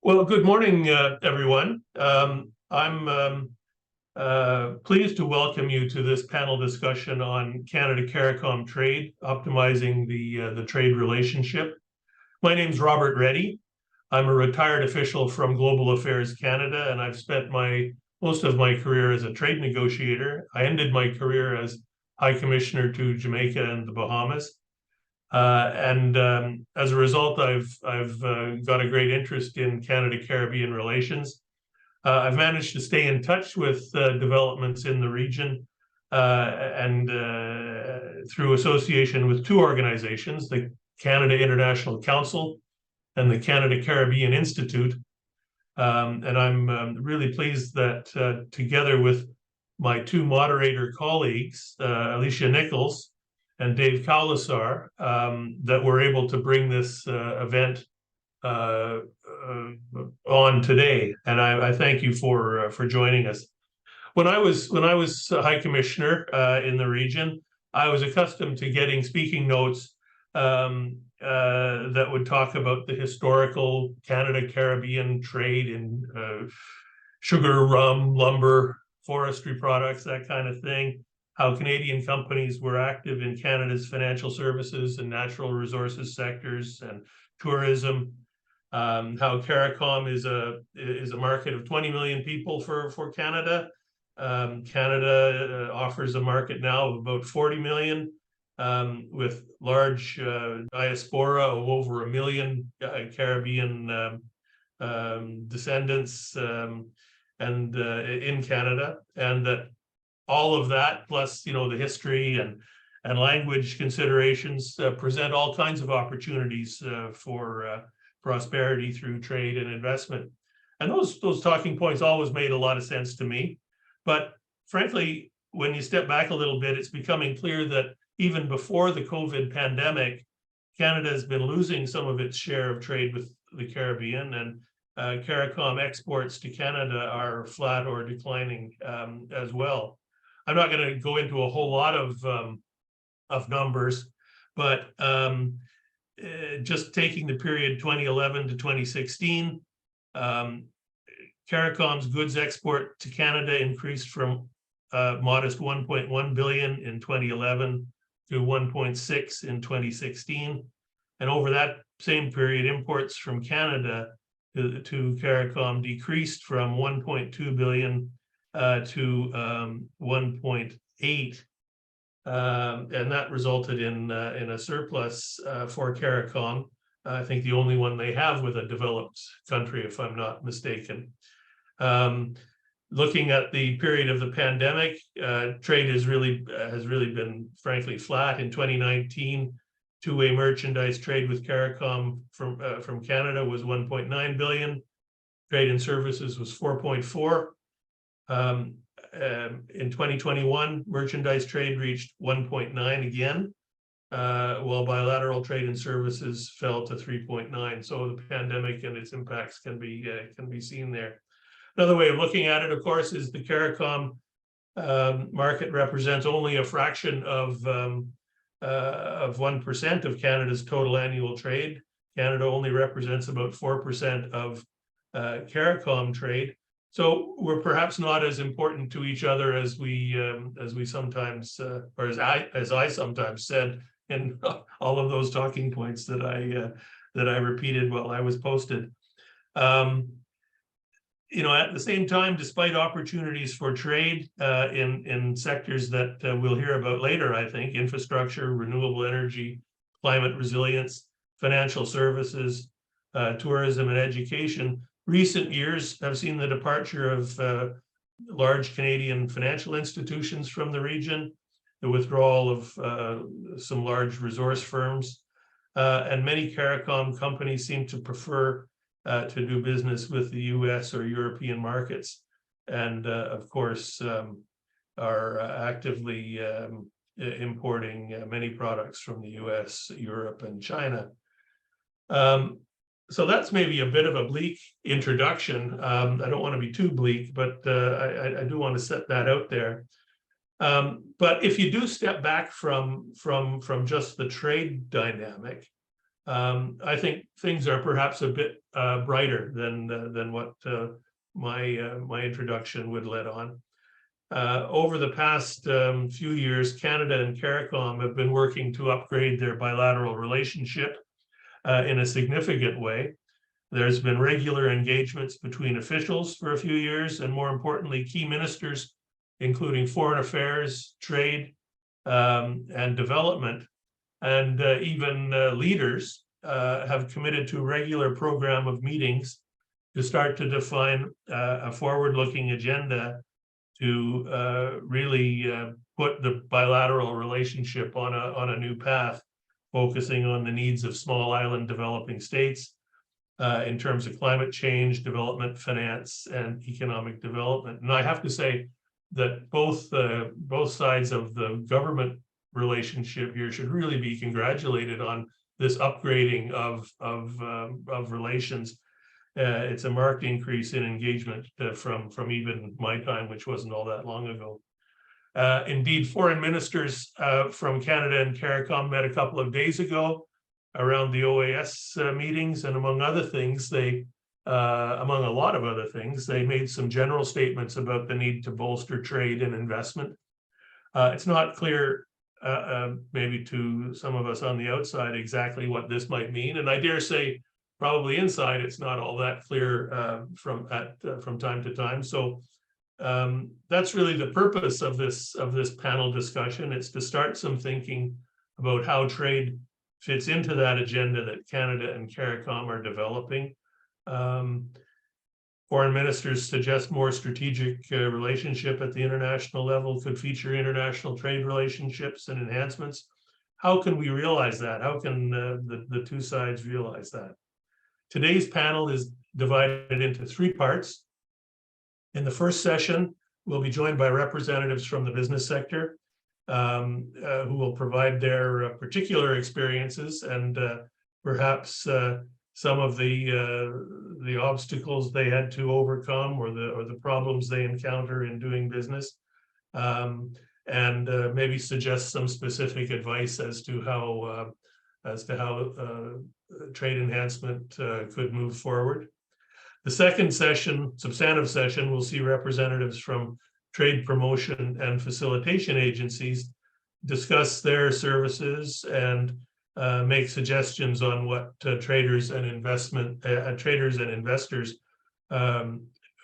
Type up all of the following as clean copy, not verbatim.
Well, good morning, everyone. I'm pleased to welcome you to this panel discussion on Canada CARICOM trade, optimizing the trade relationship. My name is Robert Reddy. I'm a retired official from Global Affairs Canada, and I've spent most of my career as a trade negotiator. I ended my career as High Commissioner to Jamaica and the Bahamas. And as a result, I've got a great interest in Canada-Caribbean relations. I've managed to stay in touch with developments in the region and through association with two organizations, the Canada International Council and the Canada-Caribbean Institute. And I'm really pleased that together with my two moderator colleagues, Alicia Nichols and Dave Kaulasar, that we're able to bring this event on today, and I thank you for joining us. When I was High Commissioner in the region, I was accustomed to getting speaking notes that would talk about the historical Canada-Caribbean trade in sugar, rum, lumber, forestry products, that kind of thing. How Canadian companies were active in Canada's financial services and natural resources sectors and tourism. How CARICOM is a market of 20 million people for Canada. Canada offers a market now of about 40 million, with large diaspora of over 1 million Caribbean descendants and in Canada, and that all of that, plus the history and language considerations, present all kinds of opportunities for prosperity through trade and investment. And those talking points always made a lot of sense to me. But frankly, when you step back a little bit, it's becoming clear that even before the COVID pandemic, Canada has been losing some of its share of trade with the Caribbean, and CARICOM exports to Canada are flat or declining as well. I'm not going to go into a whole lot of numbers, but just taking the period 2011 to 2016, CARICOM's goods export to Canada increased from modest 1.1 billion in 2011 to 1.6 in 2016. And over that same period, imports from Canada to CARICOM decreased from 1.2 billion to 1.8, and that resulted in a surplus for CARICOM. I think the only one they have with a developed country, if I'm not mistaken. Looking at the period of the pandemic, trade has really been, frankly, flat. In 2019, two-way merchandise trade with CARICOM from Canada was 1.9 billion. Trade and services was 4.4. In 2021, merchandise trade reached 1.9 again, while bilateral trade and services fell to 3.9. So the pandemic and its impacts can be seen there. Another way of looking at it, of course, is the CARICOM market represents only a fraction of 1% of Canada's total annual trade. Canada only represents about 4% of CARICOM trade. So we're perhaps not as important to each other as we sometimes, or as I sometimes said in all of those talking points that I repeated while I was posted. At the same time, despite opportunities for trade in sectors that we'll hear about later, I think, infrastructure, renewable energy, climate resilience, financial services, tourism, and education, recent years have seen the departure of large Canadian financial institutions from the region, the withdrawal of some large resource firms, and many CARICOM companies seem to prefer to do business with the US or European markets, and of course are actively importing many products from the US, Europe, and China. So that's maybe a bit of a bleak introduction. I don't want to be too bleak, but I do want to set that out there. But if you do step back from just the trade dynamic, I think things are perhaps a bit brighter than what my introduction would let on. Over the past few years, Canada and CARICOM have been working to upgrade their bilateral relationship in a significant way. There's been regular engagements between officials for a few years, and more importantly, key ministers, including foreign affairs, trade, and development, and even leaders have committed to a regular program of meetings to start to define a forward-looking agenda to really put the bilateral relationship on a new path, focusing on the needs of small island developing states in terms of climate change, development, finance, and economic development. And I have to say that both sides of the government relationship here should really be congratulated on this upgrading of relations. It's a marked increase in engagement from even my time, which wasn't all that long ago. Indeed, foreign ministers from Canada and CARICOM met a couple of days ago around the OAS meetings, and among other things, among a lot of other things, they made some general statements about the need to bolster trade and investment. It's not clear, maybe to some of us on the outside, exactly what this might mean, and I dare say probably inside it's not all that clear from time to time. So that's really the purpose of this panel discussion. It's to start some thinking about how trade fits into that agenda that Canada and CARICOM are developing. Foreign ministers suggest more strategic relationship at the international level could feature international trade relationships and enhancements. How can we realize that? How can the two sides realize that? Today's panel is divided into three parts. In the first session, we'll be joined by representatives from the business sector who will provide their particular experiences and perhaps some of the obstacles they had to overcome or the problems they encounter in doing business, and maybe suggest some specific advice as to how trade enhancement could move forward. The second session, substantive session, will see representatives from trade promotion and facilitation agencies discuss their services and make suggestions on what traders and investors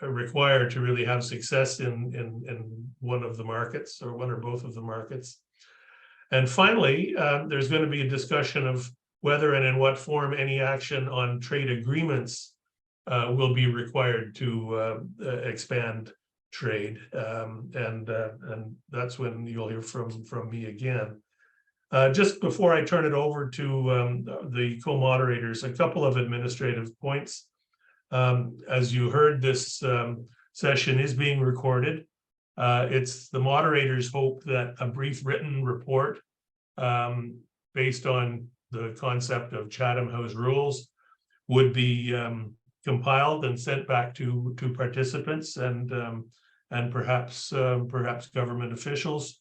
require to really have success in one of the markets or one or both of the markets. And finally, there's going to be a discussion of whether and in what form any action on trade agreements will be required to expand trade, and that's when you'll hear from me again. Just before I turn it over to the co-moderators, a couple of administrative points. As you heard, this session is being recorded. It's the moderator's hope that a brief written report based on the concept of Chatham House rules would be compiled and sent back to participants and perhaps government officials.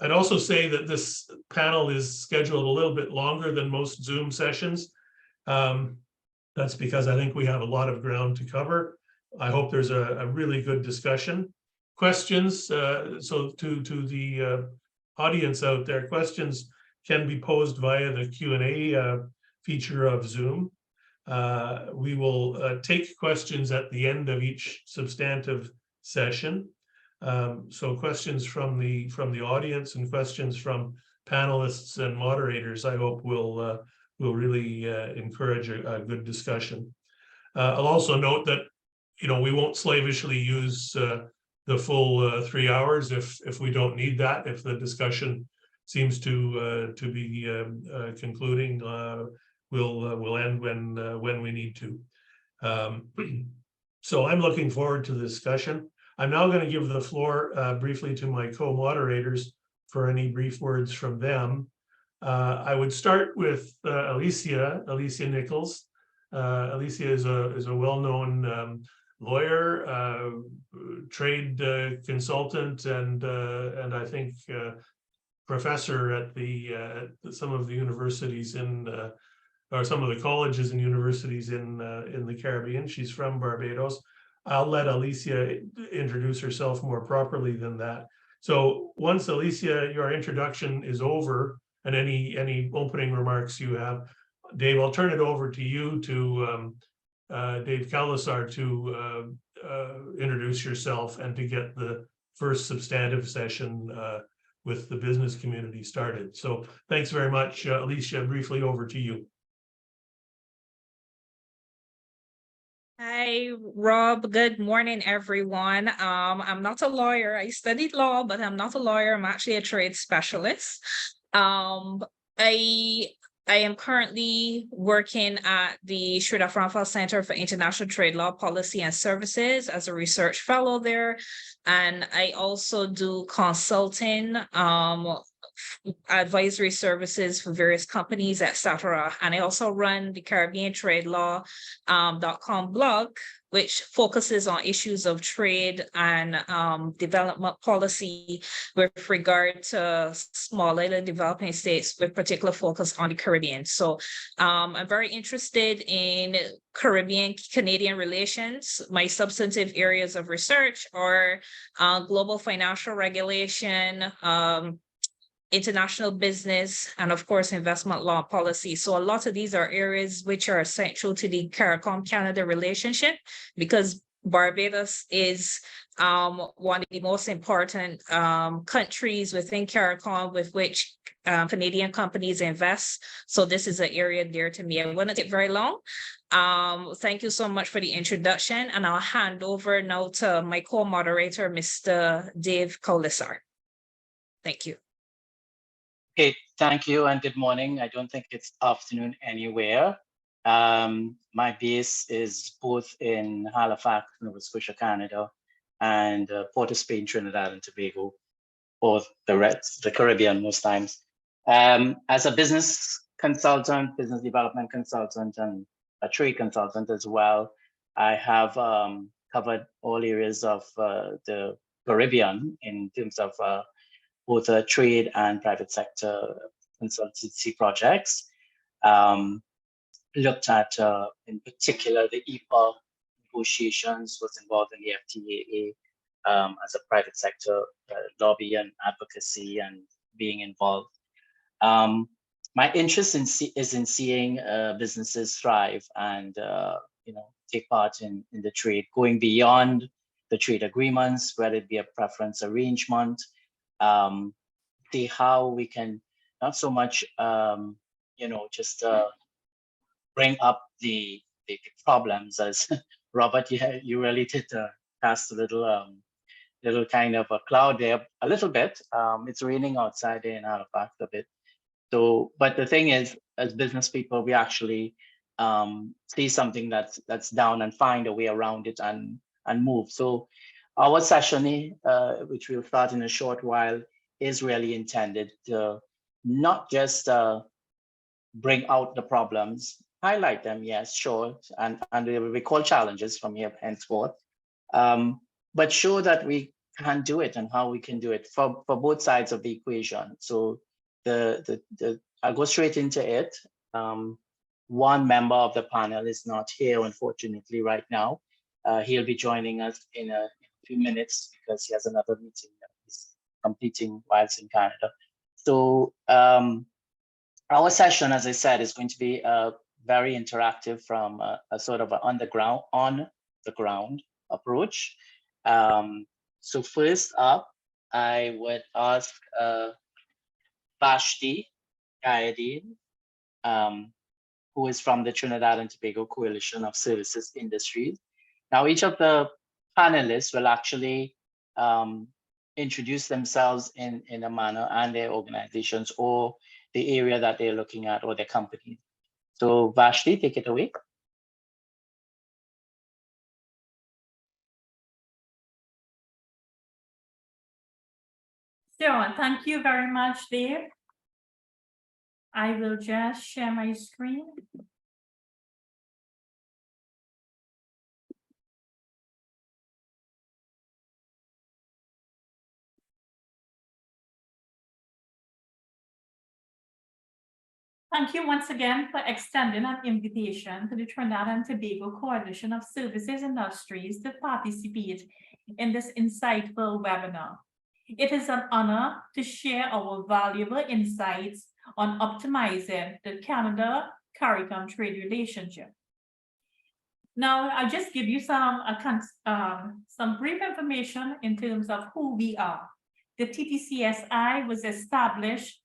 I'd also say that this panel is scheduled a little bit longer than most Zoom sessions. That's because I think we have a lot of ground to cover. I hope there's a really good discussion. Questions, so to the audience out there, questions can be posed via the Q&A feature of Zoom. We will take questions at the end of each substantive session. So questions from the audience and questions from panelists and moderators, I hope will really encourage a good discussion. I'll also note that we won't slavishly use the full 3 hours if we don't need that. If the discussion seems to be concluding, we'll end when we need to. So I'm looking forward to the discussion. I'm now going to give the floor briefly to my co-moderators for any brief words from them. I would start with Alicia Nichols. Alicia is a well-known lawyer, trade consultant, and I think professor at some of the universities or some of the colleges and universities in the Caribbean. She's from Barbados. I'll let Alicia introduce herself more properly than that. So once, Alicia, your introduction is over, and any opening remarks you have, Dave, I'll turn it over to you, to Dave Kalasar, to introduce yourself and to get the first substantive session with the business community started. So thanks very much. Alicia, briefly over to you. Hi, Rob. Good morning, everyone. I'm not a lawyer. I studied law, but I'm not a lawyer. I'm actually a trade specialist. I am currently working at the Sridhar Ramphal Center for International Trade Law Policy and Services as a research fellow there. And I also do consulting, advisory services for various companies, etc. And I also run the Caribbean Trade Law.com blog, which focuses on issues of trade and development policy with regard to small island developing states, with particular focus on the Caribbean. So I'm very interested in Caribbean-Canadian relations. My substantive areas of research are global financial regulation, international business, and of course, investment law policy. So a lot of these are areas which are essential to the CARICOM-Canada relationship, because Barbados is one of the most important countries within CARICOM with which Canadian companies invest. So this is an area dear to me. I won't take very long. Thank you so much for the introduction, and I'll hand over now to my co-moderator, Mr. Dave Kalasar. Thank you. Okay, thank you and good morning. I don't think it's afternoon anywhere. My base is both in Halifax, Nova Scotia, Canada, and Port of Spain, Trinidad and Tobago, or the Caribbean most times. As a business consultant, business development consultant, and a trade consultant as well, I have covered all areas of the Caribbean in terms of both trade and private sector consultancy projects. Looked at, in particular, the EPA negotiations, was involved in the FTAA as a private sector lobby and advocacy and being involved. My interest is in seeing businesses thrive and take part in the trade, going beyond the trade agreements, whether it be a preference arrangement, see how we can not so much just bring up the problems, as Robert, you really did cast a little kind of a cloud there a little bit. It's raining outside in Halifax a bit. So, but the thing is, as business people, we actually see something that's down and find a way around it and move. So our session, which we'll start in a short while, is really intended to not just bring out the problems, highlight them, yes, sure, and they will be called challenges from here henceforth, but show that we can do it and how we can do it for both sides of the equation. So I'll go straight into it. One member of the panel is not here, unfortunately, right now. He'll be joining us in a few minutes because he has another meeting that he's completing whilst in Canada. So our session, as I said, is going to be very interactive from a sort of an on the ground approach. So first up, I would ask Vashti Gayadeen, who is from the Trinidad and Tobago Coalition of Services Industries. Now, each of the panelists will actually introduce themselves in a manner and their organizations or the area that they're looking at or their company. So Vashti, take it away. Sure, thank you very much, Dave. I will just share my screen. Thank you once again for extending an invitation to the Trinidad and Tobago Coalition of Services Industries to participate in this insightful webinar. It is an honor to share our valuable insights on optimizing the Canada CARICOM trade relationship. Now, I'll just give you some brief information in terms of who we are. The TTCSI was established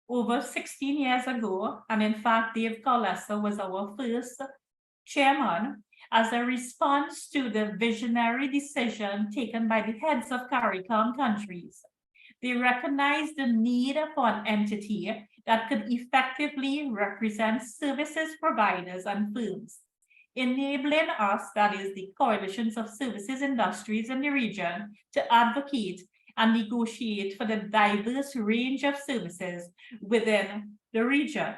over 16 years ago, and in fact, Dave Carlessa was our first chairman as a response to the visionary decision taken by the heads of CARICOM countries. They recognized the need for an entity that could effectively represent services providers and firms, enabling us, that is the coalitions of services industries in the region, to advocate and negotiate for the diverse range of services within the region.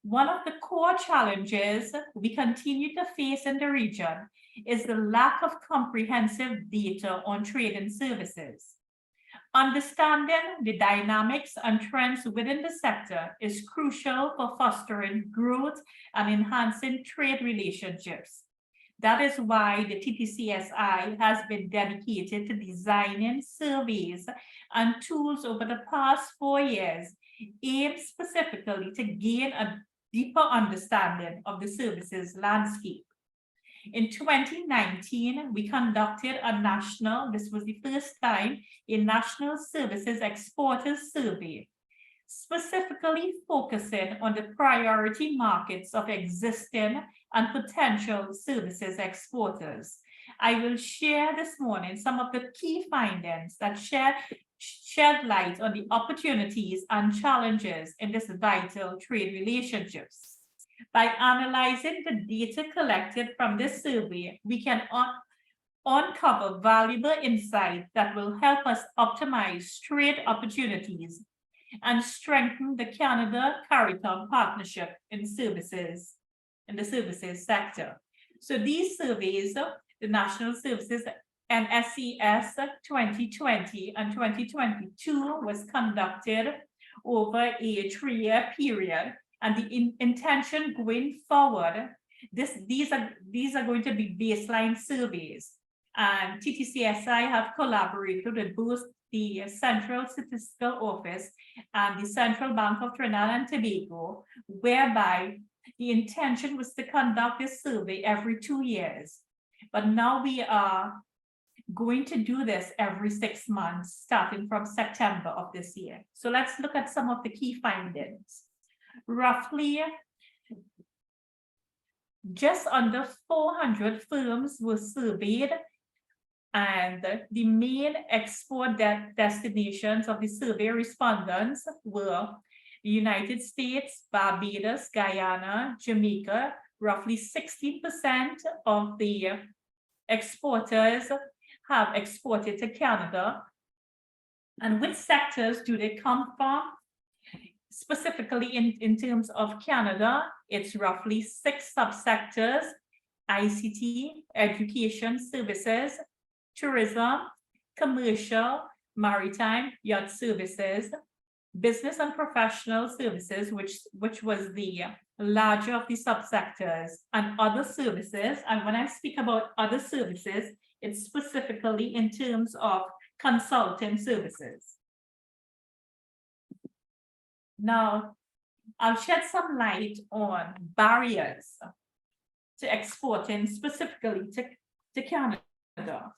One of the core challenges we continue to face in the region is the lack of comprehensive data on trade and services. Understanding the dynamics and trends within the sector is crucial for fostering growth and enhancing trade relationships. That is why the TTCSI has been dedicated to designing surveys and tools over the past 4 years, aimed specifically to gain a deeper understanding of the services landscape. In 2019, we conducted this was the first time, a national services exporters survey, specifically focusing on the priority markets of existing and potential services exporters. I will share this morning some of the key findings that shed light on the opportunities and challenges in this vital trade relationships. By analyzing the data collected from this survey, we can uncover valuable insight that will help us optimize trade opportunities and strengthen the Canada CARICOM partnership in the services sector. So these surveys, the National Services NSCS 2020 and 2022 was conducted over a 3-year period, and the intention going forward, these are going to be baseline surveys, and TTCSI have collaborated with both the Central Statistical Office and the Central Bank of Trinidad and Tobago, whereby the intention was to conduct this survey every 2 years. But now we are going to do this every 6 months, starting from September of this year. So let's look at some of the key findings. Roughly, just under 400 firms were surveyed, and the main export destinations of the survey respondents were the United States, Barbados, Guyana, Jamaica. Roughly 60% of the exporters have exported to Canada. And which sectors do they come from? Specifically in terms of Canada, it's roughly 6 subsectors: ICT, education services, tourism, commercial, maritime, yacht services, business and professional services, which was the larger of the subsectors, and other services. And when I speak about other services, it's specifically in terms of consulting services. Now, I'll shed some light on barriers to exporting specifically to Canada.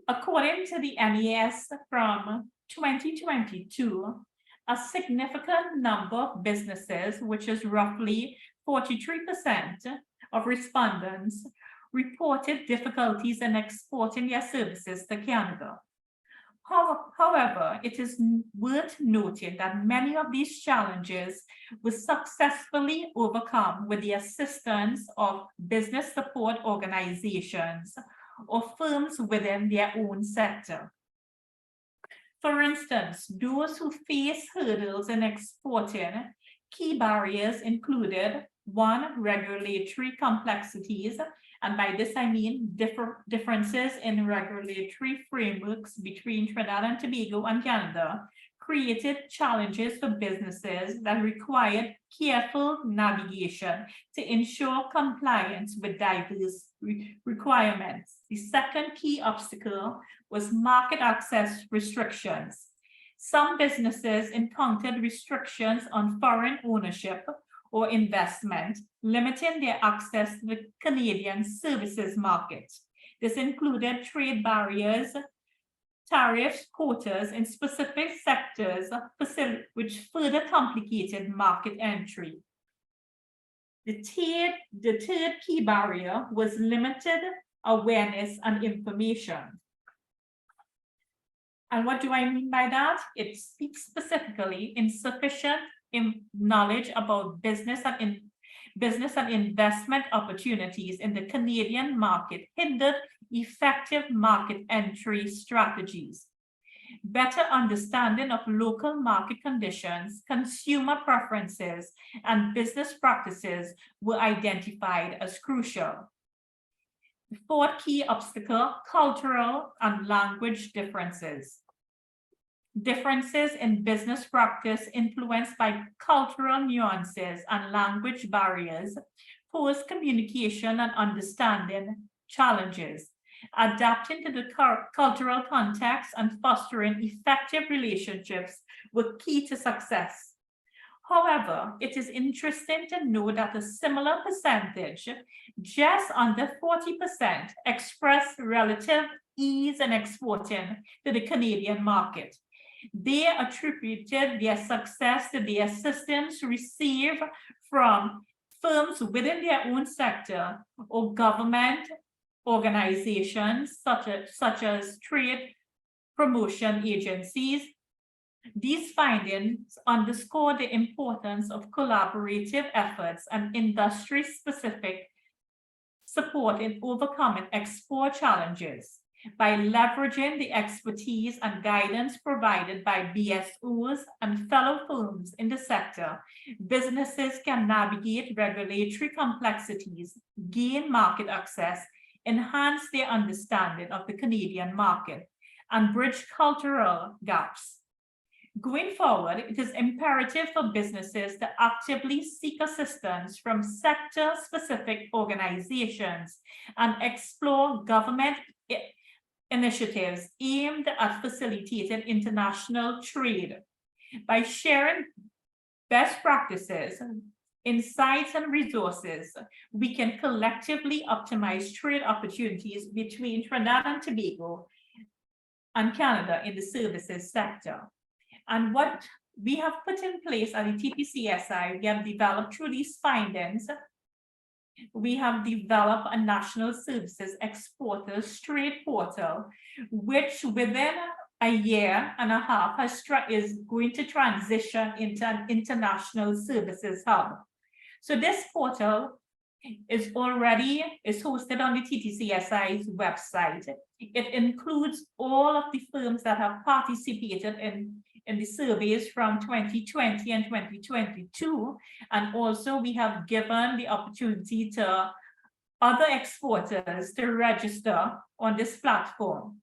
According to the NES from 2022, a significant number of businesses, which is roughly 43% of respondents, reported difficulties in exporting their services to Canada. However, it is worth noting that many of these challenges were successfully overcome with the assistance of business support organizations or firms within their own sector. For instance, those who face hurdles in exporting, key barriers included: 1, regulatory complexities, and by this I mean differences in regulatory frameworks between Trinidad and Tobago and Canada created challenges for businesses that required careful navigation to ensure compliance with diverse requirements. The second key obstacle was market access restrictions. Some businesses encountered restrictions on foreign ownership or investment, limiting their access to the Canadian services market. This included trade barriers, tariffs, quotas in specific sectors, which further complicated market entry. The third key barrier was limited awareness and information. And what do I mean by that? It speaks specifically insufficient knowledge about business and investment opportunities in the Canadian market hindered effective market entry strategies. Better understanding of local market conditions, consumer preferences, and business practices were identified as crucial. The fourth key obstacle, cultural and language differences. Differences in business practice influenced by cultural nuances and language barriers pose communication and understanding challenges. Adapting to the cultural context and fostering effective relationships were key to success. However, it is interesting to know that a similar percentage, just under 40%, expressed relative ease in exporting to the Canadian market. They attributed their success to the assistance received from firms within their own sector or government organizations such as trade promotion agencies. These findings underscore the importance of collaborative efforts and industry-specific support in overcoming export challenges. By leveraging the expertise and guidance provided by BSOs and fellow firms in the sector, businesses can navigate regulatory complexities, gain market access, enhance their understanding of the Canadian market, and bridge cultural gaps. Going forward, it is imperative for businesses to actively seek assistance from sector-specific organizations and explore government initiatives aimed at facilitating international trade. By sharing best practices, insights, and resources, we can collectively optimize trade opportunities between Trinidad and Tobago and Canada in the services sector. And what we have put in place at the TPCSI, we have developed through these findings, we have developed a national services exporters trade portal, which within a year and a half is going to transition into an international services hub. So this portal is hosted on the TTCSI's website. It includes all of the firms that have participated in the surveys from 2020 and 2022. And also we have given the opportunity to other exporters to register on this platform.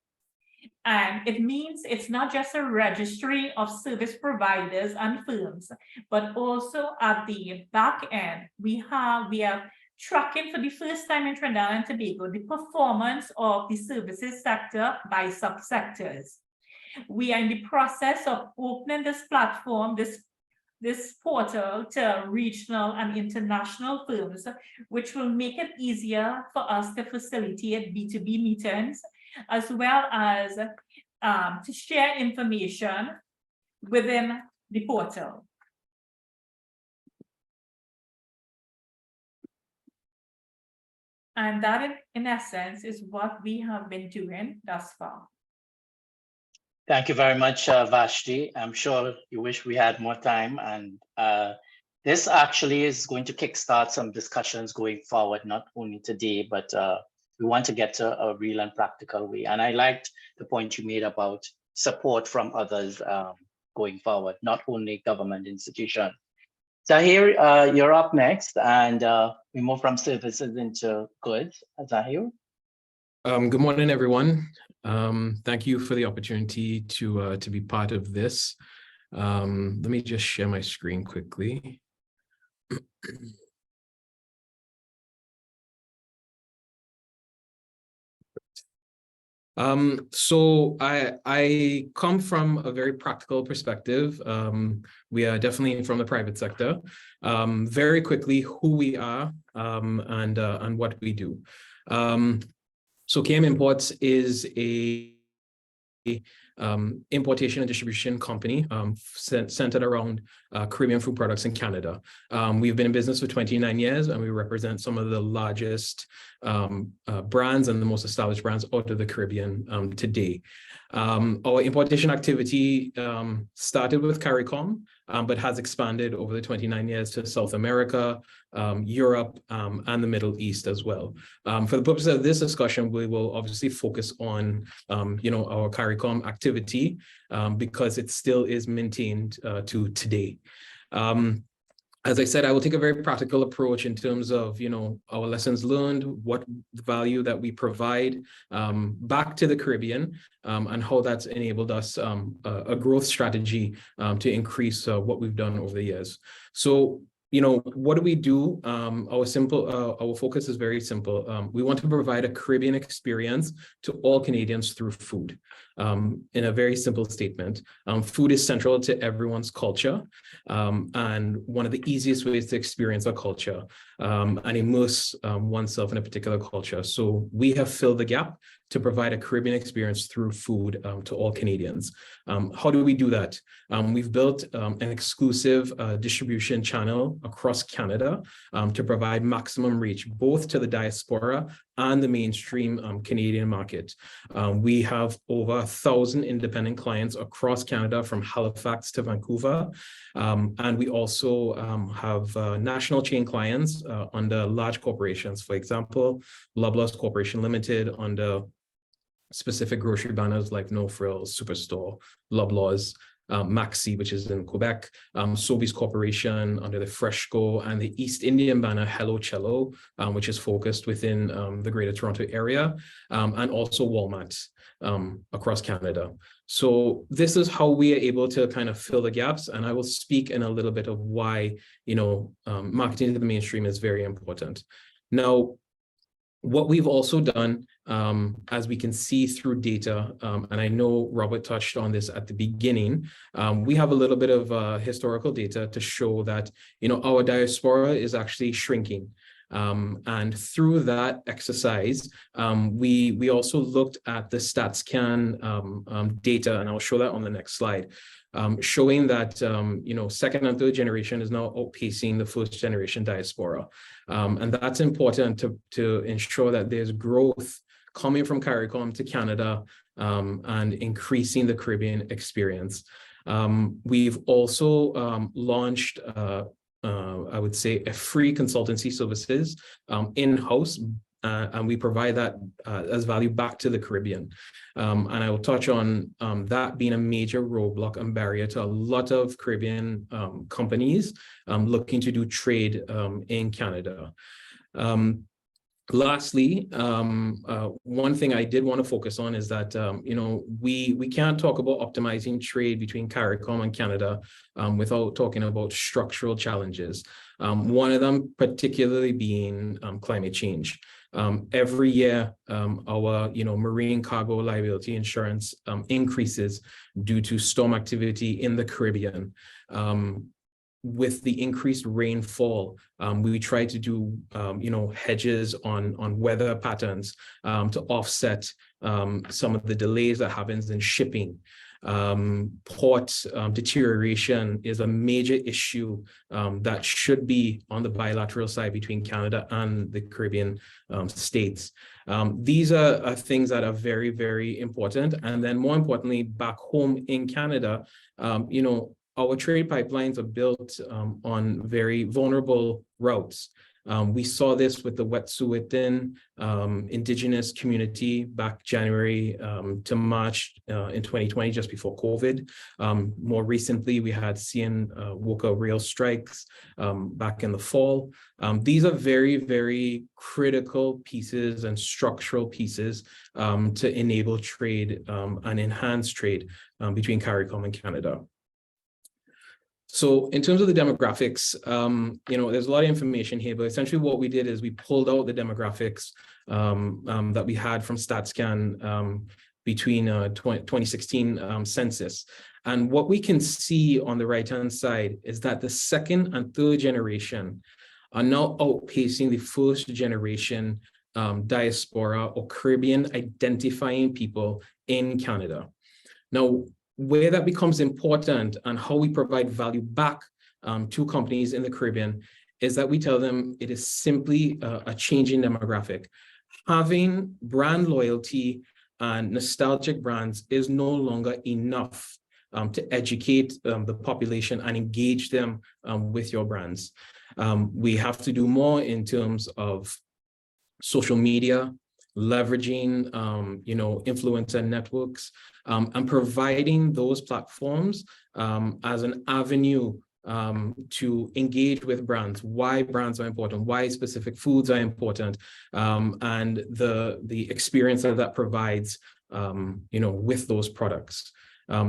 And it means it's not just a registry of service providers and firms, but also at the back end, we are tracking for the first time in Trinidad and Tobago the performance of the services sector by subsectors. We are in the process of opening this platform, this portal to regional and international firms, which will make it easier for us to facilitate B2B meetings, as well as to share information within the portal. And that, in essence, is what we have been doing thus far. Thank you very much, Vashti. I'm sure you wish we had more time, and this actually is going to kickstart some discussions going forward, not only today, but we want to get to a real and practical way. And I liked the point you made about support from others going forward, not only government institutions. Zahir, you're up next, and we move from services into goods. Zahir. Good morning, everyone. Thank you for the opportunity to be part of this. Let me just share my screen quickly. So I come from a very practical perspective. We are definitely from the private sector. Very quickly, who we are and what we do. So KM Imports is a importation and distribution company centered around Caribbean food products in Canada. We've been in business for 29 years, and we represent some of the largest brands and the most established brands out of the Caribbean today. Our importation activity started with CARICOM, but has expanded over the 29 years to South America, Europe, and the Middle East as well. For the purpose of this discussion, we will obviously focus on, our CARICOM activity because it still is maintained to today. As I said, I will take a very practical approach in terms of, our lessons learned, what value that we provide back to the Caribbean, and how that's enabled us a growth strategy to increase what we've done over the years. So, what do we do? Our focus is very simple. We want to provide a Caribbean experience to all Canadians through food. In a very simple statement, food is central to everyone's culture, and one of the easiest ways to experience a culture and immerse oneself in a particular culture. So we have filled the gap to provide a Caribbean experience through food to all Canadians. How do we do that? We've built an exclusive distribution channel across Canada to provide maximum reach, both to the diaspora and the mainstream Canadian market. We have over 1,000 independent clients across Canada, from Halifax to Vancouver. And we also have national chain clients under large corporations. For example, Loblaws Corporation Limited under specific grocery banners like No Frills, Superstore, Loblaws, Maxi, which is in Quebec, Sobeys Corporation under the Freshco, and the East Indian banner Hello Cello, which is focused within the Greater Toronto area, and also Walmart across Canada. So this is how we are able to kind of fill the gaps, and I will speak in a little bit of why, marketing to the mainstream is very important. Now, what we've also done, as we can see through data, and I know Robert touched on this at the beginning, we have a little bit of historical data to show that, our diaspora is actually shrinking. And through that exercise, we also looked at the StatsCan data, and I'll show that on the next slide, showing that, second and third generation is now outpacing the first generation diaspora. And that's important to ensure that there's growth coming from CARICOM to Canada and increasing the Caribbean experience. We've also launched, I would say, a free consultancy services in-house, and we provide that as value back to the Caribbean. And I will touch on that being a major roadblock and barrier to a lot of Caribbean companies looking to do trade in Canada. Lastly, one thing I did want to focus on is that, we can't talk about optimizing trade between CARICOM and Canada without talking about structural challenges. One of them particularly being climate change. Every year, our marine cargo liability insurance increases due to storm activity in the Caribbean. With the increased rainfall, we try to do hedges on weather patterns to offset some of the delays that happens in shipping. Port deterioration is a major issue that should be on the bilateral side between Canada and the Caribbean states. These are things that are very, very important. And then more importantly, back home in Canada, our trade pipelines are built on very vulnerable routes. We saw this with the Wet'suwet'en Indigenous community back January to March in 2020, just before COVID. More recently, we had CN-Woka rail strikes back in the fall. These are very, very critical pieces and structural pieces to enable trade and enhance trade between CARICOM and Canada. So in terms of the demographics, there's a lot of information here, but essentially what we did is we pulled out the demographics that we had from StatScan between 2016 census. And what we can see on the right-hand side is that the second and third generation are now outpacing the first generation diaspora or Caribbean identifying people in Canada. Now, where that becomes important and how we provide value back to companies in the Caribbean is that we tell them it is simply a changing demographic. Having brand loyalty and nostalgic brands is no longer enough to educate the population and engage them with your brands. We have to do more in terms of social media, leveraging, influencer networks, and providing those platforms as an avenue to engage with brands, why brands are important, why specific foods are important, and the experience that provides, with those products.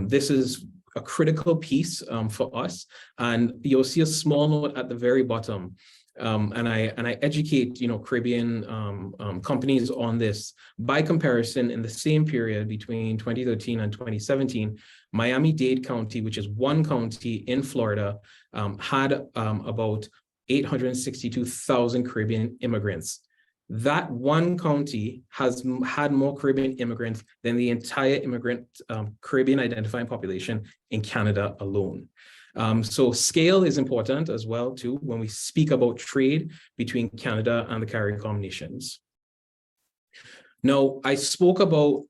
This is a critical piece for us, and you'll see a small note at the very bottom. And I educate, Caribbean companies on this. By comparison, in the same period between 2013 and 2017, Miami-Dade County, which is one county in Florida, had about 862,000 Caribbean immigrants. That one county has had more Caribbean immigrants than the entire Caribbean identifying population in Canada alone. So scale is important as well, too, when we speak about trade between Canada and the CARICOM nations. Now, I spoke about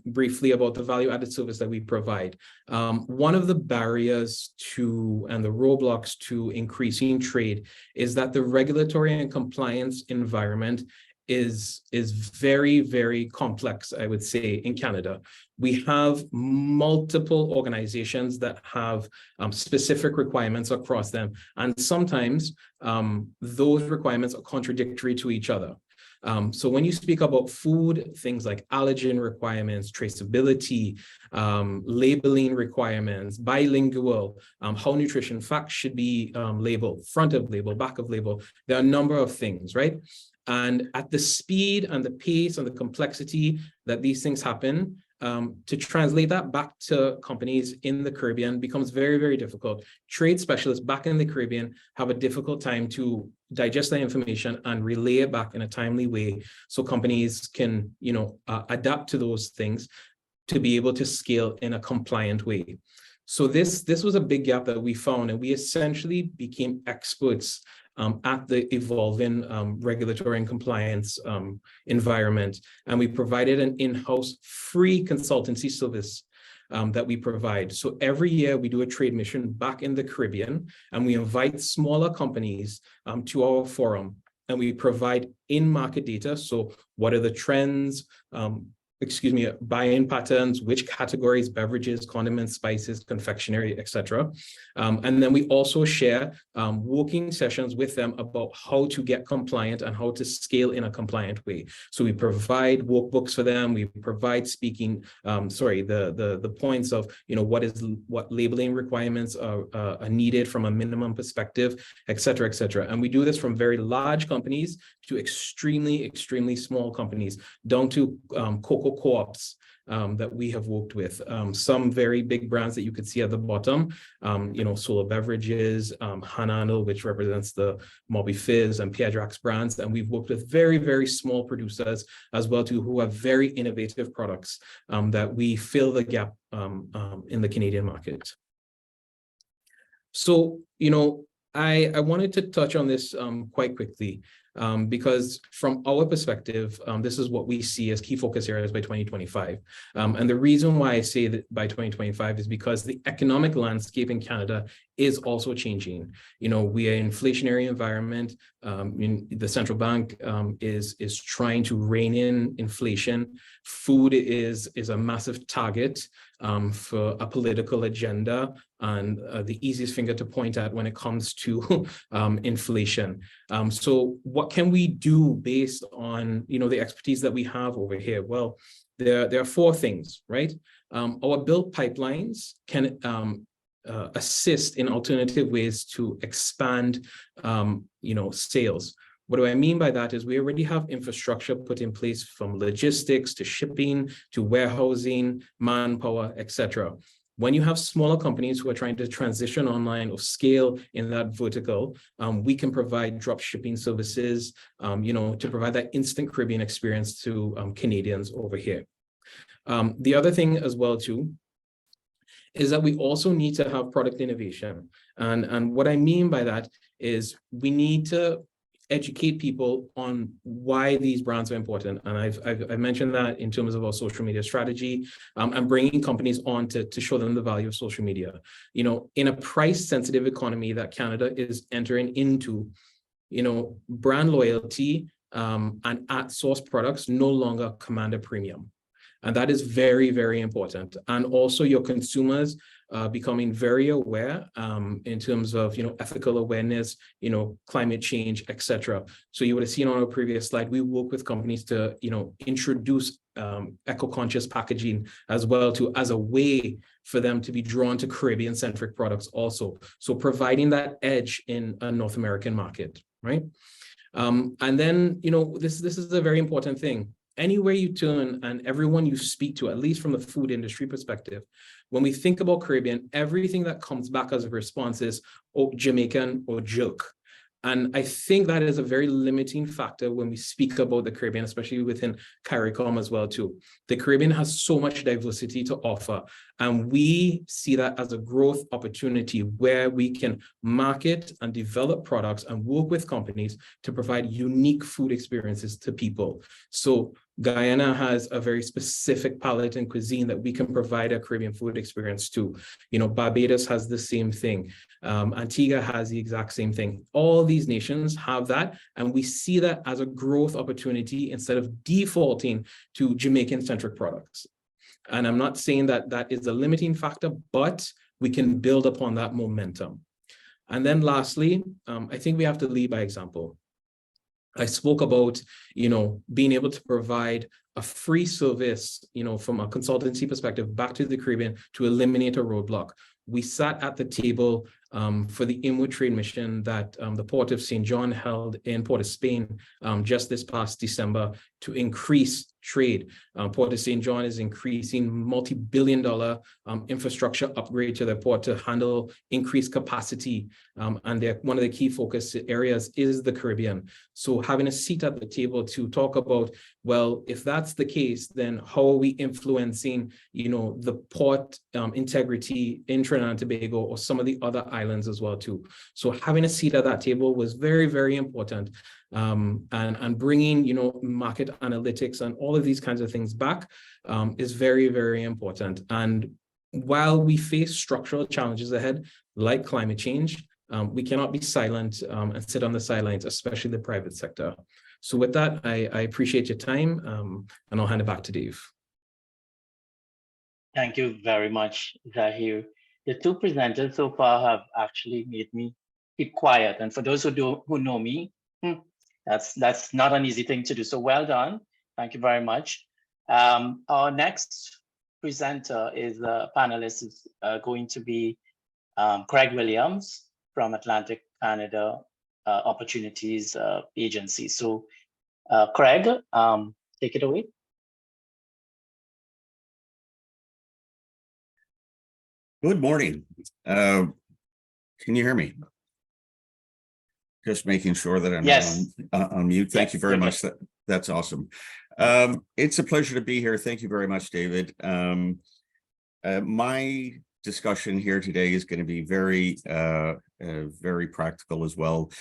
briefly about the value-added service that we provide. One of the barriers to and the roadblocks to increasing trade is that the regulatory and compliance environment is very, very complex, I would say, in Canada. We have multiple organizations that have specific requirements across them, and sometimes those requirements are contradictory to each other. So when you speak about food, things like allergen requirements, traceability, labeling requirements, bilingual, how nutrition facts should be labeled, front of label, back of label, there are a number of things, right? And at the speed and the pace and the complexity that these things happen, to translate that back to companies in the Caribbean becomes very, very difficult. Trade specialists back in the Caribbean have a difficult time to digest that information and relay it back in a timely way so companies can, adapt to those things to be able to scale in a compliant way. So this was a big gap that we found, and we essentially became experts at the evolving regulatory and compliance environment. And we provided an in-house free consultancy service that we provide. So every year we do a trade mission back in the Caribbean, and we invite smaller companies to our forum, and we provide in-market data. So what are the trends, buying patterns, which categories, beverages, condiments, spices, confectionery, etc. And then we also share working sessions with them about how to get compliant and how to scale in a compliant way. So we provide workbooks for them. We provide the points of, what labeling requirements are needed from a minimum perspective, etc., etc. And we do this from very large companies to extremely, extremely small companies, down to cocoa co-ops that we have worked with. Some very big brands that you could see at the bottom, Solar Beverages, Hanano, which represents the Moby Fizz and Piedrax brands. And we've worked with very, very small producers as well, too, who have very innovative products that we fill the gap in the Canadian market. So, I wanted to touch on this quite quickly. Because from our perspective, this is what we see as key focus areas by 2025. And the reason why I say that by 2025 is because the economic landscape in Canada is also changing. We are in an inflationary environment. The central bank is trying to rein in inflation. Food is a massive target for a political agenda, and the easiest finger to point at when it comes to inflation. So what can we do based on the expertise that we have over here? Well, there are four things, right? Our built pipelines can assist in alternative ways to expand, sales. What do I mean by that is we already have infrastructure put in place from logistics to shipping to warehousing, manpower, etc. When you have smaller companies who are trying to transition online or scale in that vertical, we can provide drop shipping services, to provide that instant Caribbean experience to Canadians over here. The other thing as well too is that we also need to have product innovation. And what I mean by that is we need to educate people on why these brands are important. And I've mentioned that in terms of our social media strategy, and bringing companies on to show them the value of social media. In a price sensitive economy that Canada is entering into, brand loyalty and at source products no longer command a premium. And that is very, very important. And also your consumers becoming very aware in terms of, ethical awareness, climate change, etc. So you would have seen on our previous slide, we work with companies to, introduce eco-conscious packaging as well as a way for them to be drawn to Caribbean-centric products also. So providing that edge in a North American market, right? And then, this is a very important thing. Anywhere you turn and everyone you speak to, at least from the food industry perspective, when we think about Caribbean, everything that comes back as a response is Jamaican or jerk. And I think that is a very limiting factor when we speak about the Caribbean, especially within CARICOM as well too. The Caribbean has so much diversity to offer, and we see that as a growth opportunity where we can market and develop products and work with companies to provide unique food experiences to people. So Guyana has a very specific palate and cuisine that we can provide a Caribbean food experience to. Barbados has the same thing. Antigua has the exact same thing. All these nations have that, and we see that as a growth opportunity instead of defaulting to Jamaican-centric products. And I'm not saying that that is a limiting factor, but we can build upon that momentum. And then lastly, I think we have to lead by example. I spoke about, being able to provide a free service, from a consultancy perspective back to the Caribbean to eliminate a roadblock. We sat at the table for the inward trade mission that the Port of St. John held in Port of Spain just this past December to increase trade. Port of St. John is increasing multi-billion-dollar infrastructure upgrade to the port to handle increased capacity. And one of the key focus areas is the Caribbean. So having a seat at the table to talk about, well, if that's the case, then how are we influencing, the port integrity in Trinidad and Tobago or some of the other islands as well too. So having a seat at that table was very, very important. And bringing, market analytics and all of these kinds of things back is very, very important. And while we face structural challenges ahead, like climate change, we cannot be silent and sit on the sidelines, especially the private sector. So with that, I appreciate your time, and I'll hand it back to Dave. Thank you very much, Zahir. The two presenters so far have actually made me keep quiet. And for those who know me, that's not an easy thing to do. So well done. Thank you very much. Our next presenter is a panelist is going to be Craig Williams from Atlantic Canada Opportunities Agency. So Craig, take it away. Good morning. Can you hear me? Just making sure that I'm yes. on mute. Thank you very much. That's awesome. It's a pleasure to be here. Thank you very much, David. My discussion here today is going to be very practical as well.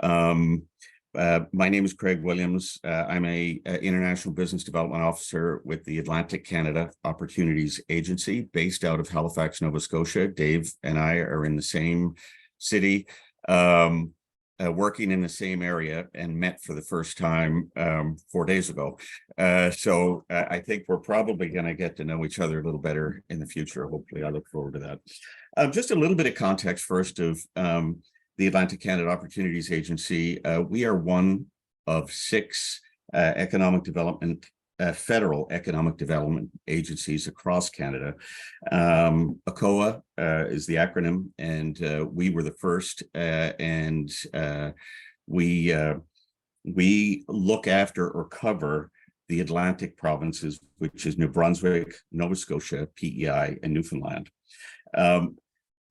My name is Craig Williams. I'm a International Business Development Officer with the Atlantic Canada Opportunities Agency based out of Halifax, Nova Scotia. Dave and I are in the same city, working in the same area, and met for the first time 4 days ago. So I think we're probably going to get to know each other a little better in the future. Hopefully, I look forward to that. Just a little bit of context first of the Atlantic Canada Opportunities Agency. We are one of 6 economic development federal economic development agencies across Canada. ACOA is the acronym, and we were the first, and we look after or cover the Atlantic provinces, which is New Brunswick, Nova Scotia, PEI, and Newfoundland.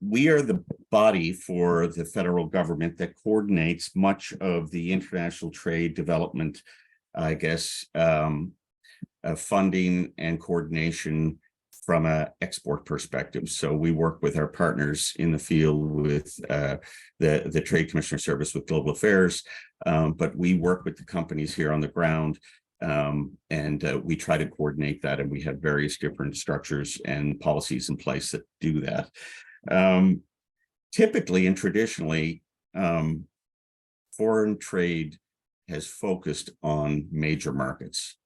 We are the body for the federal government that coordinates much of the international trade development, I guess, funding and coordination from an export perspective. So we work with our partners in the field with the Trade Commissioner Service with Global Affairs, but we work with the companies here on the ground, and we try to coordinate that, and we have various different structures and policies in place that do that. Typically and traditionally, foreign trade has focused on major markets,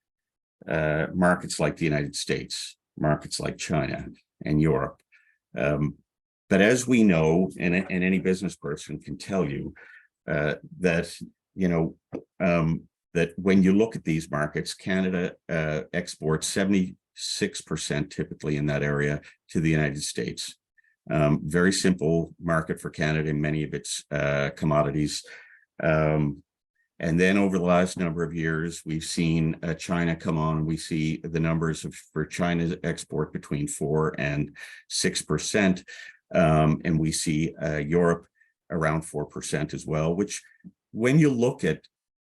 markets like the United States, markets like China and Europe. But as we know, and any business person can tell you, that, you know, that when you look at these markets, Canada exports 76% typically in that area to the United States. Very simple market for Canada in many of its commodities. And then over the last number of years, we've seen China come on. We see the numbers for China's export between 4 and 6%. And we see Europe around 4% as well, which when you look at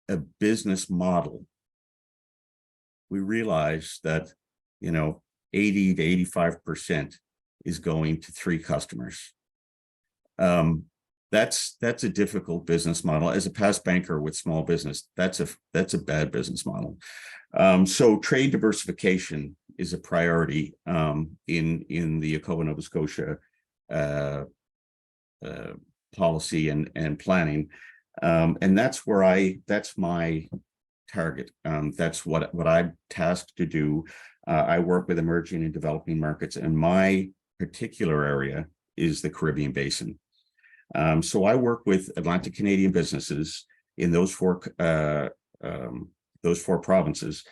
a business model, we realize that, you know, 80 to 85% is going to 3 customers. That's a difficult business model. As a past banker with small business, that's a bad business model. So trade diversification is a priority in the ACOA Nova Scotia policy and planning, and that's my target. That's what I'm tasked to do. I work with emerging and developing markets, and my particular area is the Caribbean Basin. So I work with Atlantic Canadian businesses in those 4 provinces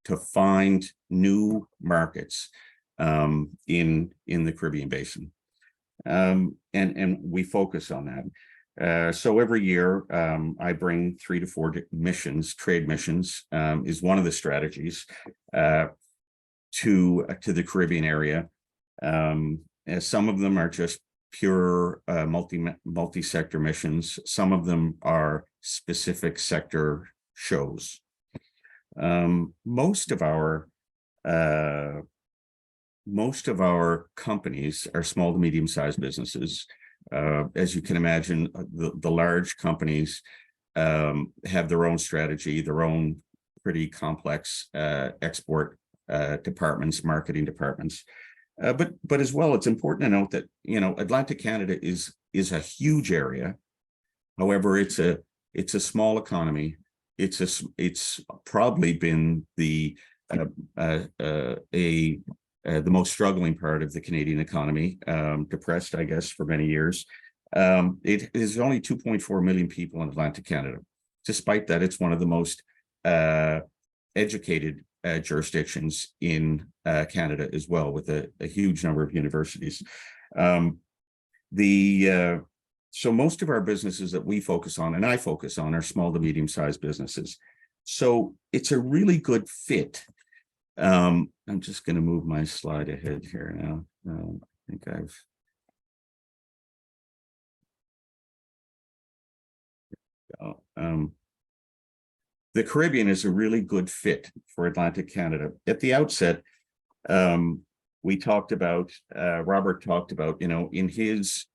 to find new markets in the Caribbean Basin, and we focus on that. So every year I bring 3 to 4 missions. Trade missions is one of the strategies to the Caribbean area. Some of them are just pure multi-sector missions. Some of them are specific sector shows. Most of our companies are small to medium-sized businesses. As you can imagine, the large companies have their own strategy, their own pretty complex export departments, marketing departments. But as well, it's important to note that, you know, Atlantic Canada is a huge area. However, it's a small economy. It's probably been the most struggling part of the Canadian economy, depressed, I guess, for many years. It is only 2.4 million people in Atlantic Canada. Despite that, it's one of the most educated jurisdictions in Canada as well, with a huge number of universities. So most of our businesses that we focus on, and I focus on, are small to medium-sized businesses. So it's a really good fit. I'm just going to move my slide ahead here now. I think the Caribbean is a really good fit for Atlantic Canada. At the outset, we talked about, Robert talked about, you know, in his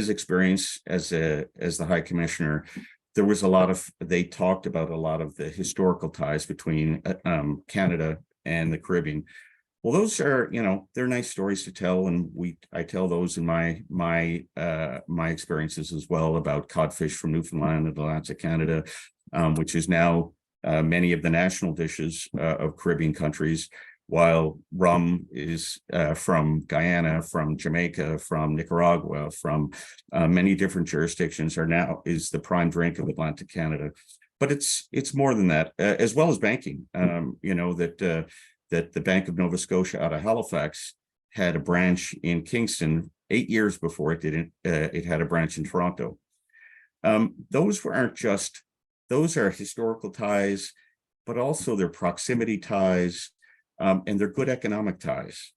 experience as the High Commissioner, there was they talked about a lot of the historical ties between Canada and the Caribbean. Well, those are, you know, they're nice stories to tell, and I tell those in my experiences as well, about codfish from Newfoundland and Atlantic Canada, which is now many of the national dishes of Caribbean countries, while rum is from Guyana, from Jamaica, from Nicaragua, from many different jurisdictions, is the prime drink of Atlantic Canada. but it's more than that, as well as banking. You know, that the Bank of Nova Scotia out of Halifax had a branch in Kingston 8 years before it didn't. It had a branch in Toronto. Those aren't just, those are historical ties, but also their proximity ties, and they're good economic ties.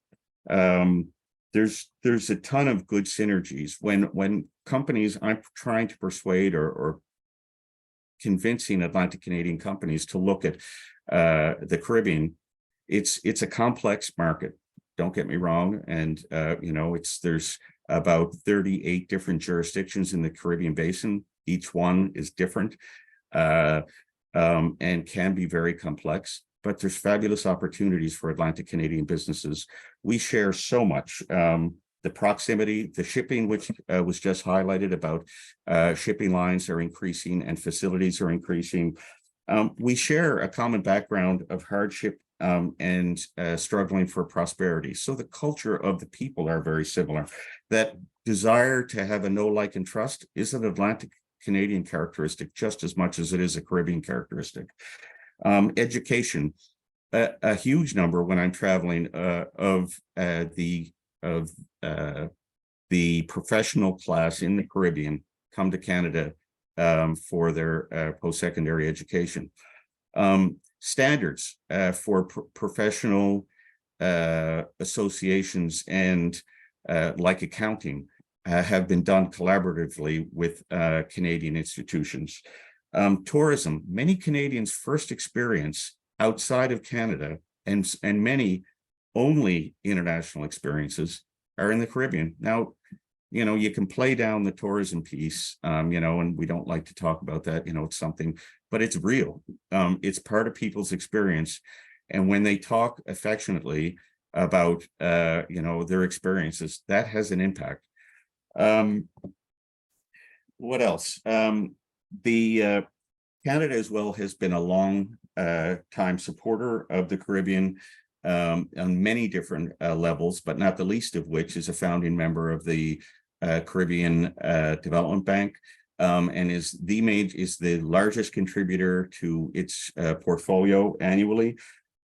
There's a ton of good synergies when companies, I'm trying to persuade or convincing Atlantic Canadian companies to look at the Caribbean. It's a complex market, don't get me wrong, and you know, there's about 38 different jurisdictions in the Caribbean basin. Each one is different and can be very complex, but there's fabulous opportunities for Atlantic Canadian businesses. We share so much. The proximity, the shipping, which was just highlighted about shipping lines are increasing and facilities are increasing. We share a common background of hardship and struggling for prosperity. So the culture of the people are very similar. That desire to have a know, like, and trust is an Atlantic Canadian characteristic just as much as it is a Caribbean characteristic. Education, a huge number when I'm traveling of the professional class in the Caribbean come to Canada for their post-secondary education. Standards for professional associations and like accounting have been done collaboratively with Canadian institutions. Tourism, many Canadians' first experience outside of Canada and many only international experiences are in the Caribbean. Now, you know, you can play down the tourism piece, you know, and we don't like to talk about that, you know, it's something, but it's real. It's part of people's experience. And when they talk affectionately about, you know, their experiences, that has an impact. What else? The Canada as well has been a long time supporter of the Caribbean on many different levels, but not the least of which is a founding member of the Caribbean Development Bank, and is the largest contributor to its portfolio annually.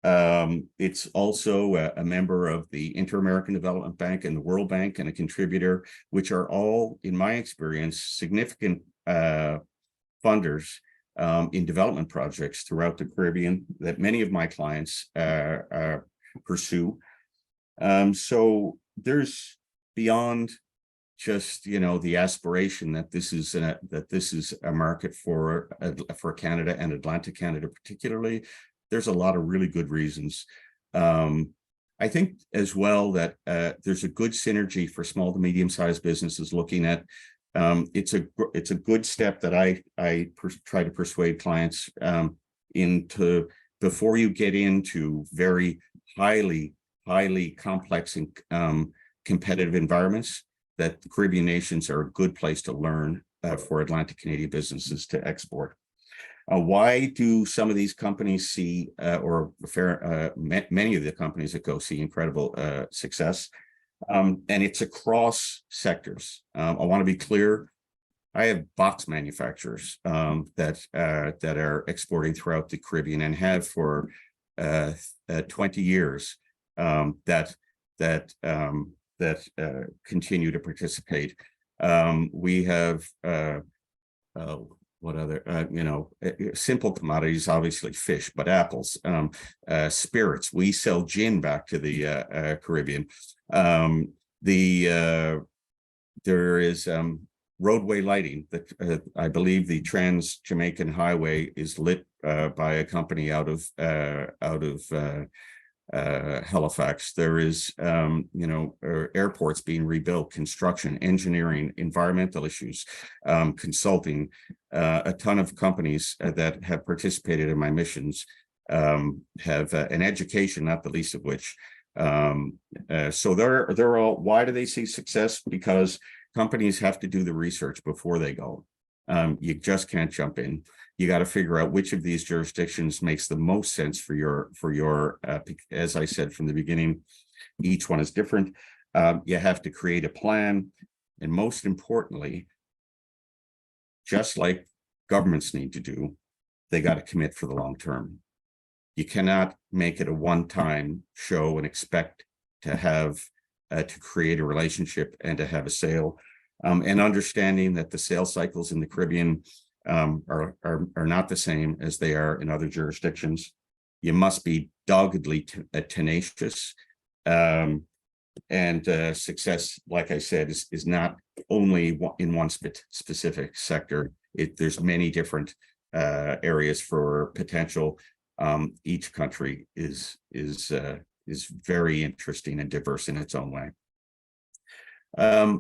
It's also a member of the Inter-American Development Bank and the World Bank, and a contributor, which are all, in my experience, significant funders in development projects throughout the Caribbean that many of my clients pursue. So there's beyond just, you know, the aspiration that this is a market for Canada and Atlantic Canada particularly. There's a lot of really good reasons. I think as well that there's a good synergy for small to medium-sized businesses looking at. It's a good step that I try to persuade clients into, before you get into very highly complex and competitive environments, that the Caribbean nations are a good place to learn for Atlantic Canadian businesses to export. Why do some of these companies see, many of the companies that go see incredible success? And it's across sectors. I want to be clear. I have box manufacturers that are exporting throughout the Caribbean and have for 20 years that continue to participate. We have what other, you know, simple commodities, obviously fish, but apples, spirits. We sell gin back to the Caribbean. There is roadway lighting that I believe the Trans-Jamaican Highway is lit by a company out of Halifax. There is, you know, airports being rebuilt, construction, engineering, environmental issues, consulting. A ton of companies that have participated in my missions have an education, not the least of which. So they're all. Why do they see success? Because companies have to do the research before they go. You just can't jump in. You got to figure out which of these jurisdictions makes the most sense for your as I said from the beginning, each one is different. You have to create a plan, and most importantly, just like governments need to do, they got to commit for the long term. You cannot make it a one-time show and expect to have to create a relationship and to have a sale. And understanding that the sales cycles in the Caribbean are not the same as they are in other jurisdictions. You must be doggedly tenacious. And success, like I said, is not only in one specific sector. There's many different areas for potential. Each country is very interesting and diverse in its own way.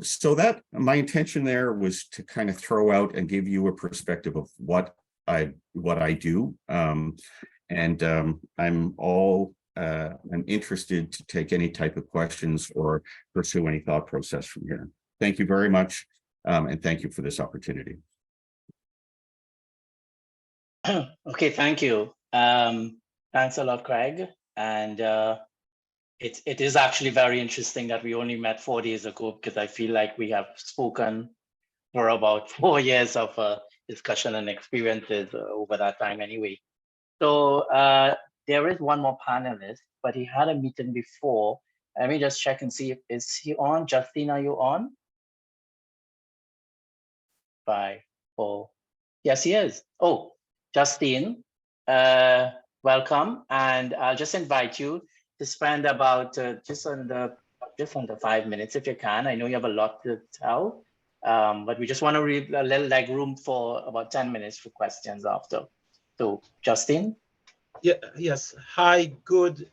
So that my intention there was to kind of throw out and give you a perspective of what I do. I'm interested to take any type of questions or pursue any thought process from here. Thank you very much. And thank you for this opportunity. Okay, thank you. Thanks a lot, Craig. And it is actually very interesting that we only met 4 days ago, because I feel like we have spoken for about 4 years of discussion and experiences over that time anyway. So there is one more panelist, but he had a meeting before. Let me just check and see is he on? Justine, are you on? 5, 4. Yes, he is. Oh, Justine, welcome. And I'll just invite you to spend about just under 5 minutes if you can. I know you have a lot to tell, but we just want to leave a little like room for about 10 minutes for questions after. So, Justine. Yeah. Yes. Hi. Good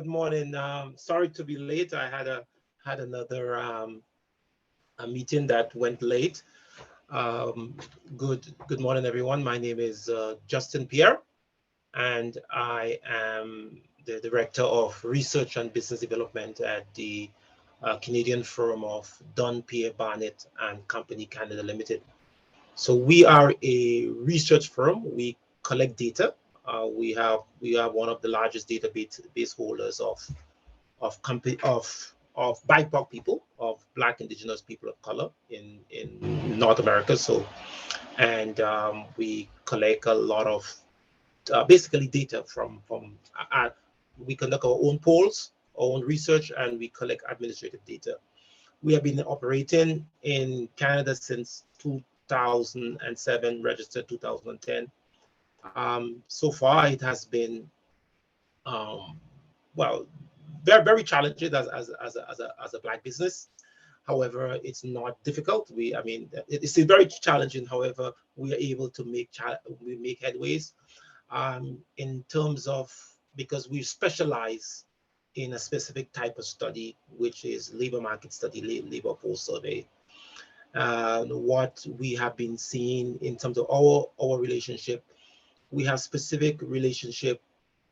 morning. Sorry to be late. I had another a meeting that went late. Good morning, everyone. My name is Justin Pierre, and I am the Director of Research and Business Development at the Canadian firm of Dunn, Pierre, Barnett and Company Canada Limited. So we are a research firm. We collect data. We have one of the largest database holders of BIPOC people, of Black, Indigenous people of color in North America. So, and we collect a lot of basically data from we conduct our own polls, our own research, and we collect administrative data. We have been operating in Canada since 2007, registered 2010. So far, it has been well, very challenging as a Black business. However, it's not difficult. It's still very challenging. However, we are able to make headways in terms of, because we specialize in a specific type of study, which is labor market study, labor force survey. What we have been seeing in terms of our relationship, we have specific relationship.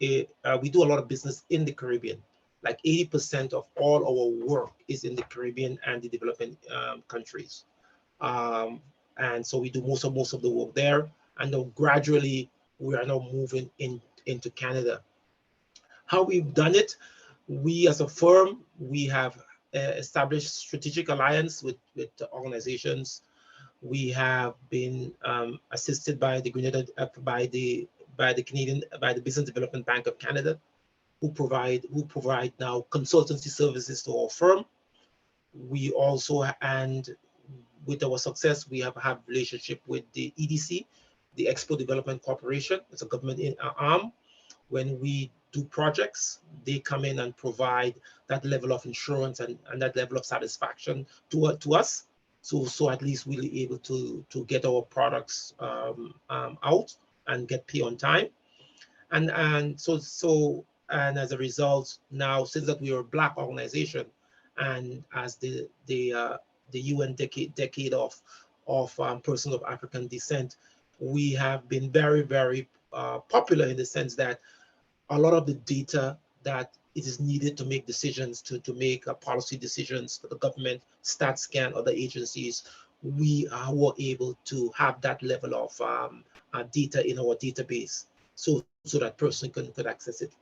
We do a lot of business in the Caribbean. Like 80% of all our work is in the Caribbean and the developing countries. And so we do most of the work there. And now gradually we are now moving into Canada. How we've done it, we as a firm, we have established strategic alliance with organizations. We have been assisted by the Business Development Bank of Canada, who provide now consultancy services to our firm. We also, and with our success, we have had relationship with the EDC, the Expo Development Corporation. It's a government arm. When we do projects, they come in and provide that level of insurance and that level of satisfaction to us. So at least we'll be able to get our products out and get paid on time. And as a result, now since that we are a Black organization, and as the UN decade of persons of African descent, we have been very popular in the sense that a lot of the data that it is needed to make decisions, to make policy decisions for the government, StatScan, other agencies, we were able to have that level of data in our database, so that person could access it.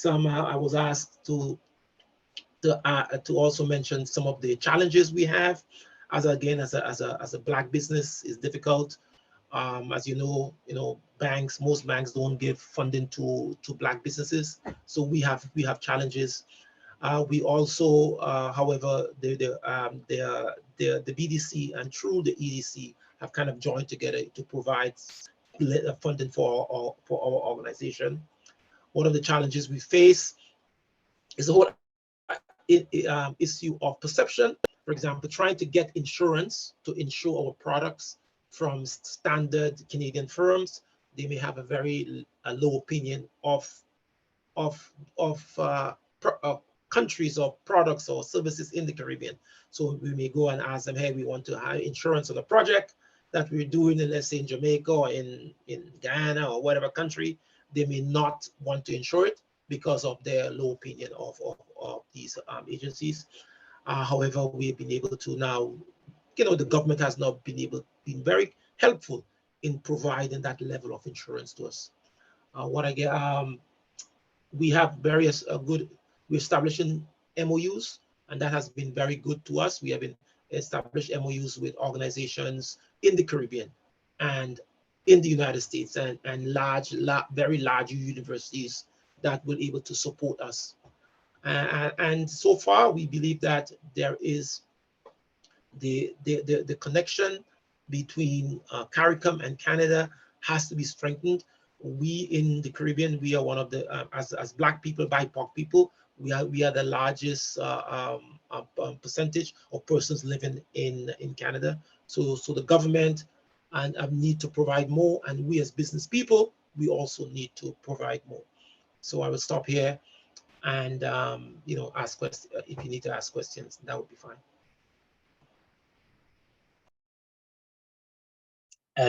I was asked to also mention some of the challenges we have. As a Black business, is difficult. As you know, most banks don't give funding to Black businesses, so we have challenges. We also, however, the BDC and through the EDC have kind of joined together to provide funding for our organization. One of the challenges we face is the whole issue of perception. For example, trying to get insurance to insure our products from standard Canadian firms. They may have a very low opinion of countries or products or services in the Caribbean. So we may go and ask them, hey, we want to have insurance on a project that we're doing, in, let's say, in Jamaica or in Guyana or whatever country. They may not want to insure it because of their low opinion of these agencies. However, we've been able to now, the government has now been very helpful in providing that level of insurance to us. We have various we're establishing MOUs, and that has been very good to us. We have been established MOUs with organizations in the Caribbean and in the United States, and very large universities that will be able to support us. And so far, we believe that there is the connection between CARICOM and Canada has to be strengthened. We in the Caribbean, we are one of the as Black people, BIPOC people, we are the largest percentage of persons living in Canada. So the government and need to provide more, and we as business people, we also need to provide more. So I will stop here and ask questions. If you need to ask questions, that would be fine.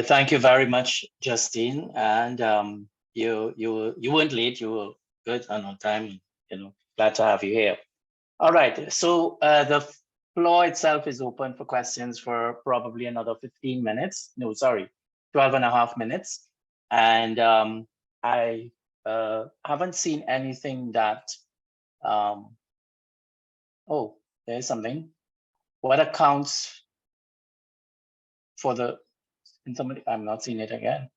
Thank you very much, Justine. And you weren't late. You were good and on time. Glad to have you here. All right. So the floor itself is open for questions for probably another 15 minutes. No, sorry, 12 and a half minutes. And I haven't seen anything that. Oh, there's something. What accounts for the? And somebody, I'm not seeing it again.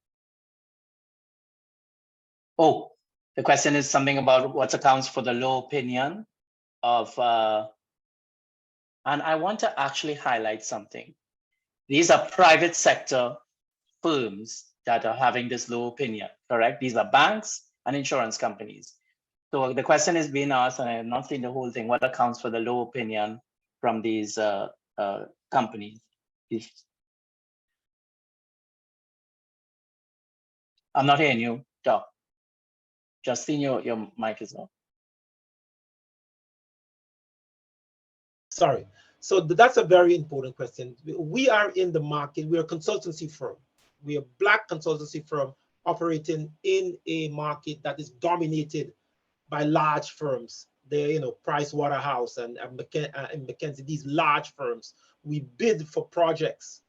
Oh, the question is something about what accounts for the low opinion of, and I want to actually highlight something. These are private sector firms that are having this low opinion, correct? These are banks and insurance companies. So the question is being asked, and I have not seen the whole thing, what accounts for the low opinion from these companies? I'm not hearing you, Doc. Justine, your mic is off. Sorry. So that's a very important question. We are in the market. We're a consultancy firm. We are a Black consultancy firm operating in a market that is dominated by large firms. They're, Price Waterhouse and McKinsey, these large firms. We bid for projects.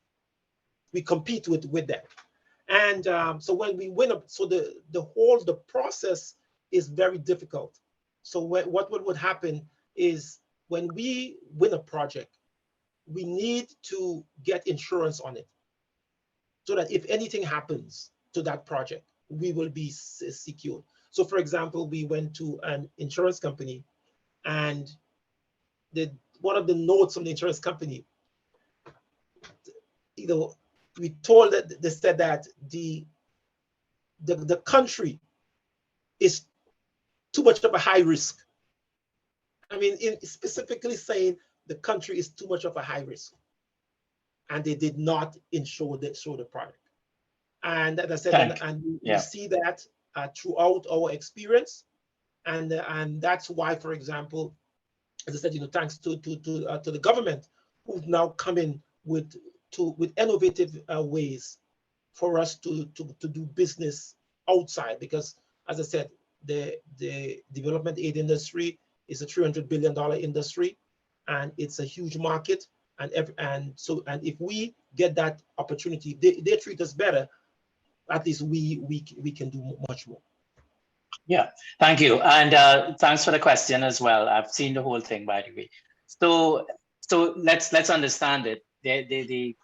We compete with them. And so when we win, the process is very difficult. So what would happen is when we win a project, we need to get insurance on it so that if anything happens to that project, we will be secured. So for example, we went to an insurance company, and one of the notes from the insurance company, we told that they said that the country is too much of a high risk. I mean, specifically saying the country is too much of a high risk, and they did not insure the product. And as I said, we see that throughout our experience, and that's why, for example, as I said, thanks to the government, who've now come in with innovative ways for us to do business outside, because as I said, the development aid industry is a $300 billion industry, and it's a huge market. And if we get that opportunity, they treat us better. At least we can do much more. Yeah, thank you, and thanks for the question as well. I've seen the whole thing, by the way. So let's understand it. The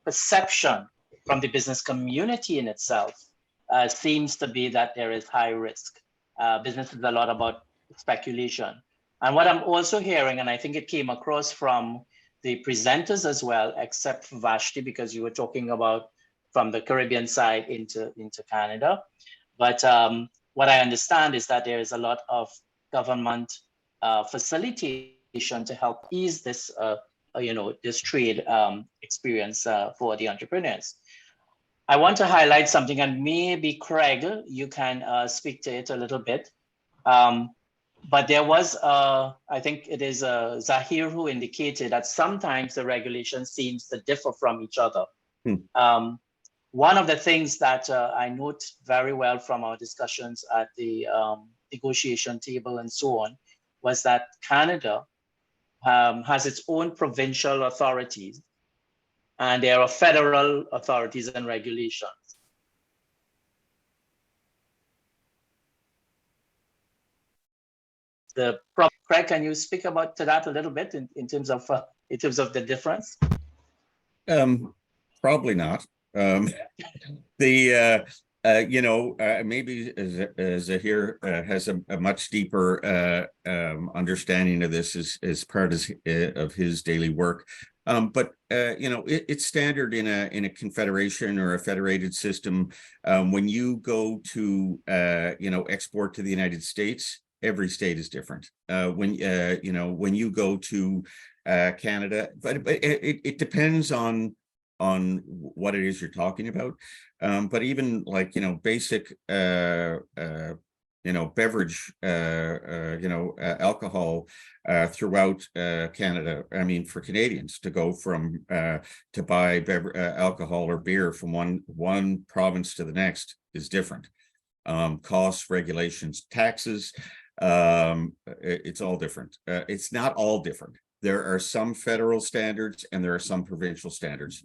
perception from the business community in itself seems to be that there is high risk. Business is a lot about speculation. And what I'm also hearing, and I think it came across from the presenters as well, except for Vashti, because you were talking about from the Caribbean side into Canada. But what I understand is that there is a lot of government facilitation to help ease this, this trade experience for the entrepreneurs. I want to highlight something, and maybe Craig, you can speak to it a little bit. But there was, I think it is Zahir who indicated that sometimes the regulation seems to differ from each other. One of the things that I note very well from our discussions at the negotiation table and so on was that Canada has its own provincial authorities, and there are federal authorities and regulations. Craig, can you speak about to that a little bit in terms of the difference? Probably not. Maybe Zahir has a much deeper understanding of this as part of his daily work. But it's standard in a confederation or a federated system. When you go to export to the United States, every state is different. When you go to Canada, but it depends on what it is you're talking about. But even like basic beverage alcohol throughout Canada. I mean, for Canadians to go from to buy alcohol or beer from one province to the next is different. Costs, regulations, taxes, it's all different. It's not all different. There are some federal standards and there are some provincial standards.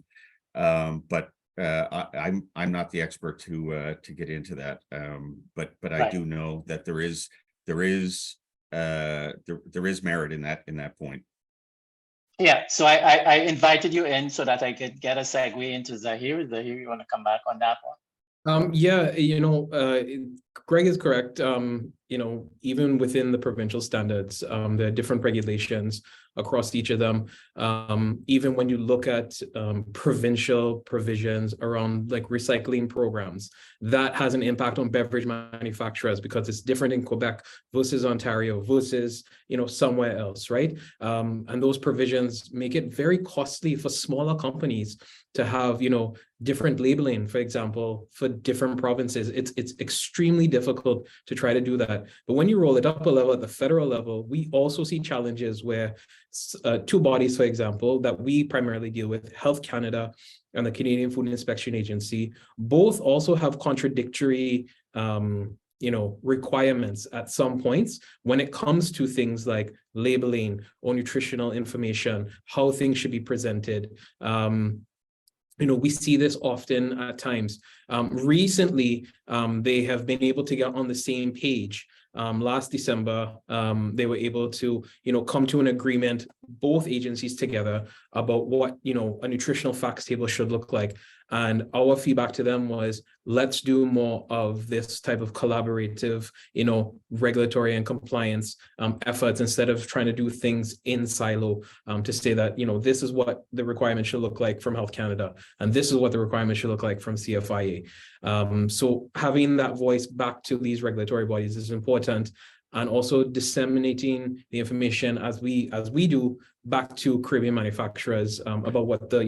But I'm not the expert to get into that. But right. I do know that there is merit in that point. Yeah, so I invited you in so that I could get a segue into Zahir. Zahir, you want to come back on that one? Greg is correct. Even within the provincial standards, there are different regulations across each of them. Even when you look at provincial provisions around like recycling programs, that has an impact on beverage manufacturers because it's different in Quebec versus Ontario versus somewhere else, right? And those provisions make it very costly for smaller companies to have different labeling, for example, for different provinces. It's extremely difficult to try to do that. But when you roll it up a level at the federal level, we also see challenges where two bodies, for example, that we primarily deal with, Health Canada and the Canadian Food Inspection Agency, both also have contradictory requirements at some points when it comes to things like labeling or nutritional information, how things should be presented. We see this often at times. Recently, they have been able to get on the same page. Last December, they were able to, come to an agreement, both agencies together, about what, a nutritional facts table should look like. And our feedback to them was, let's do more of this type of collaborative, regulatory and compliance efforts instead of trying to do things in silo to say that, this is what the requirement should look like from Health Canada, and this is what the requirement should look like from CFIA. So having that voice back to these regulatory bodies is important, and also disseminating the information as we do back to Caribbean manufacturers about what the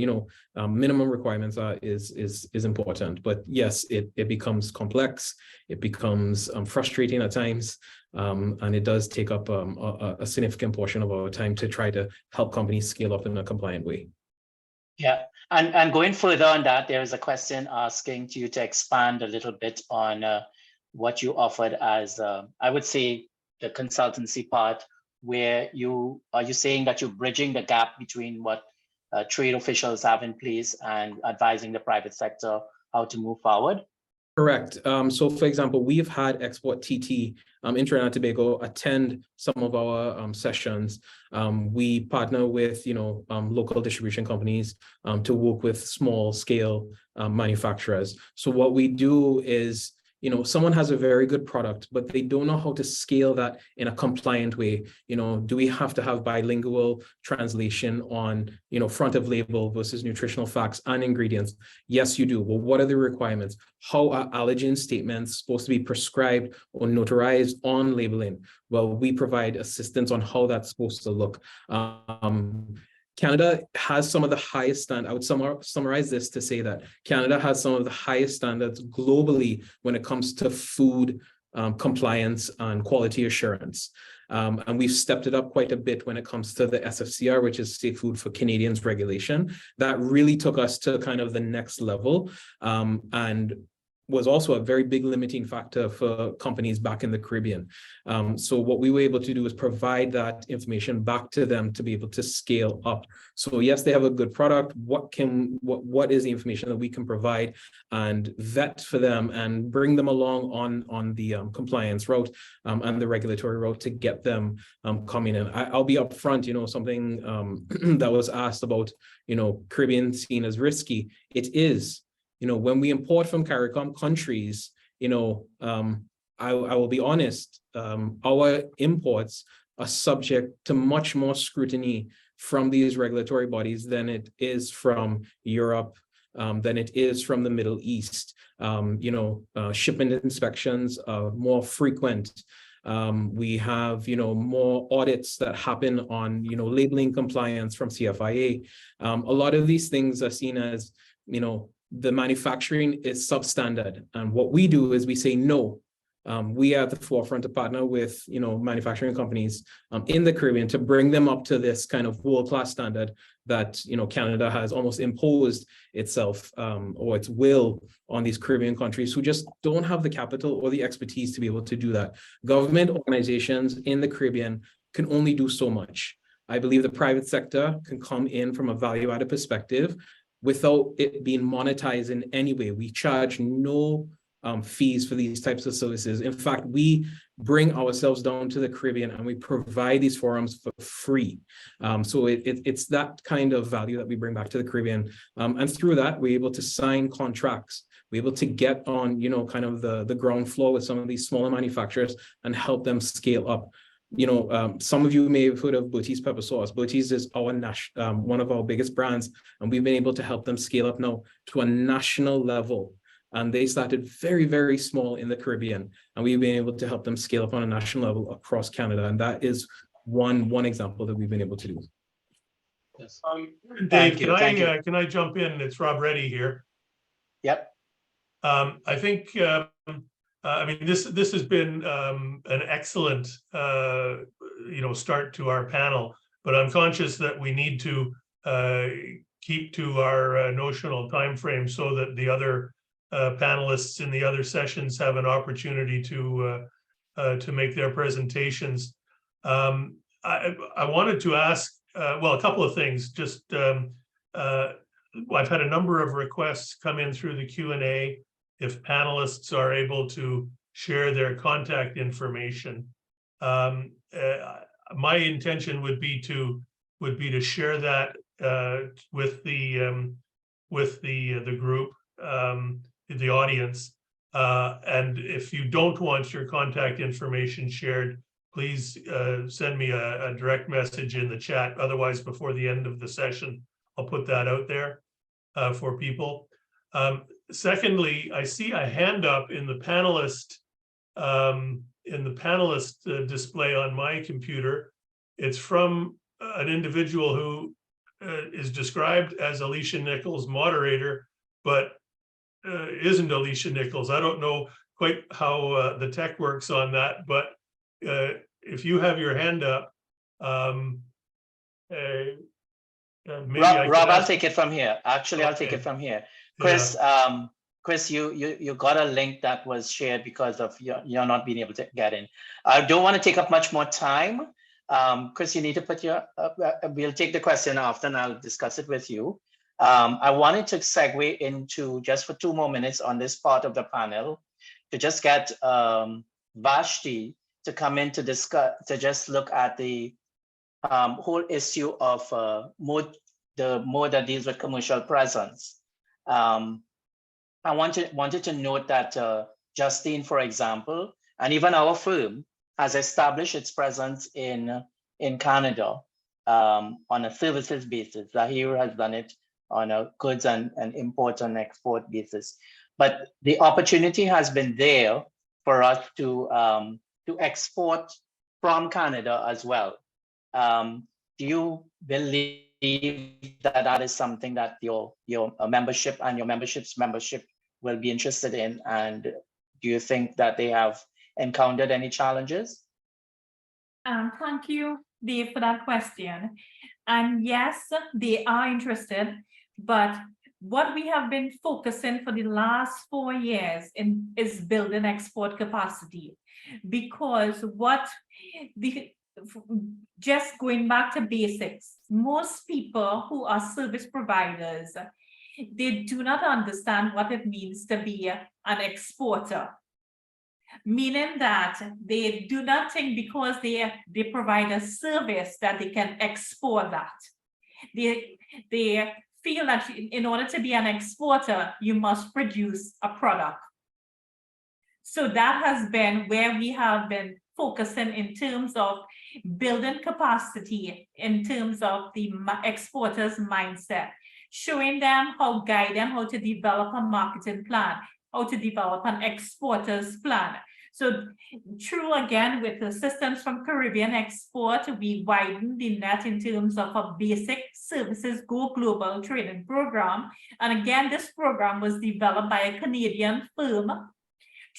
minimum requirements are is important. But yes, it becomes complex, it becomes frustrating at times, and it does take up a significant portion of our time to try to help companies scale up in a compliant way. Yeah, and going further on that, there is a question asking you to expand a little bit on what you offered as, I would say, the consultancy part, where are you saying that you're bridging the gap between what trade officials have in place and advising the private sector how to move forward? Correct. So for example, we've had Export TT in Trinidad and Tobago attend some of our sessions. We partner with, local distribution companies to work with small scale manufacturers. So what we do is, someone has a very good product, but they don't know how to scale that in a compliant way. Do we have to have bilingual translation on, front of label versus nutritional facts and ingredients? Yes, you do. Well, what are the requirements? How are allergen statements supposed to be prescribed or notarized on labeling? Well, we provide assistance on how that's supposed to look. Canada has some of the highest standards. I would summarize this to say that Canada has some of the highest standards globally when it comes to food compliance and quality assurance. And we've stepped it up quite a bit when it comes to the SFCR, which is Safe Food for Canadians regulation. That really took us to kind of the next level. And was also a very big limiting factor for companies back in the Caribbean. So what we were able to do is provide that information back to them to be able to scale up. So yes, they have a good product. What is the information that we can provide and vet for them and bring them along on the compliance route and the regulatory route to get them coming in. I'll be upfront, something that was asked about, Caribbean seen as risky. It is. When we import from CARICOM countries, I will be honest, our imports are subject to much more scrutiny from these regulatory bodies than it is from Europe, than it is from the Middle East. Shipment inspections are more frequent. We have, more audits that happen on, labeling compliance from CFIA. A lot of these things are seen as, the manufacturing is substandard. And what we do is we say, no, we are at the forefront to partner with, manufacturing companies in the Caribbean to bring them up to this kind of world-class standard that, Canada has almost imposed itself or its will on these Caribbean countries who just don't have the capital or the expertise to be able to do that. Government organizations in the Caribbean can only do so much. I believe the private sector can come in from a value-added perspective without it being monetized in any way. We charge no fees for these types of services. In fact, we bring ourselves down to the Caribbean and we provide these forums for free. So it's that kind of value that we bring back to the Caribbean. And through that, we're able to sign contracts. We're able to get on, kind of the ground floor with some of these smaller manufacturers and help them scale up. Some of you may have heard of Bertie's pepper sauce. Bertie's is our one of our biggest brands, and we've been able to help them scale up now to a national level. And they started very, very small in the Caribbean, and we've been able to help them scale up on a national level across Canada. And that is one example that we've been able to do. Yes. Dave, can I jump in? It's Rob Reddy here. Yep. I think this has been an excellent start to our panel, but I'm conscious that we need to keep to our notional time frame so that the other panelists in the other sessions have an opportunity to make their presentations. I wanted to ask, a couple of things. Just I've had a number of requests come in through the Q&A. If panelists are able to share their contact information, my intention would be to share that with the group, the audience. And if you don't want your contact information shared, please send me a direct message in the chat. Otherwise, before the end of the session, I'll put that out there for people. Secondly, I see a hand up in the panelist display on my computer. It's from an individual who is described as Alicia Nichols, moderator, but isn't Alicia Nichols. I don't know quite how the tech works on that, but if you have your hand up, maybe Rob, I'll take it from here. Actually, I'll take it from here. Chris, yeah. Chris, you got a link that was shared because of you're not being able to get in. I don't want to take up much more time. Chris, you need to put we'll take the question after and I'll discuss it with you. I wanted to segue into just for 2 more minutes on this part of the panel to just get Vashti to come in to discuss, to just look at the whole issue of the mode that deals with commercial presence. I wanted to note that Justine, for example, and even our firm has established its presence in Canada on a services basis. Zahir has done it on a goods and import and export basis. But the opportunity has been there for us to export from Canada as well. Do you believe that that is something that your membership and your membership will be interested in? And do you think that they have encountered any challenges? Thank you, Dave, for that question. And yes, they are interested, but what we have been focusing for the last 4 years is building export capacity, because just going back to basics, most people who are service providers, they do not understand what it means to be an exporter. Meaning that they do not think because they provide a service that they can export that. They feel that in order to be an exporter, you must produce a product. So that has been where we have been focusing in terms of building capacity, in terms of the exporter's mindset, showing them guide them how to develop a marketing plan, how to develop an exporter's plan. So true, again, with the assistance from Caribbean Export, we widened the net in terms of a basic services go global training program. And again, this program was developed by a Canadian firm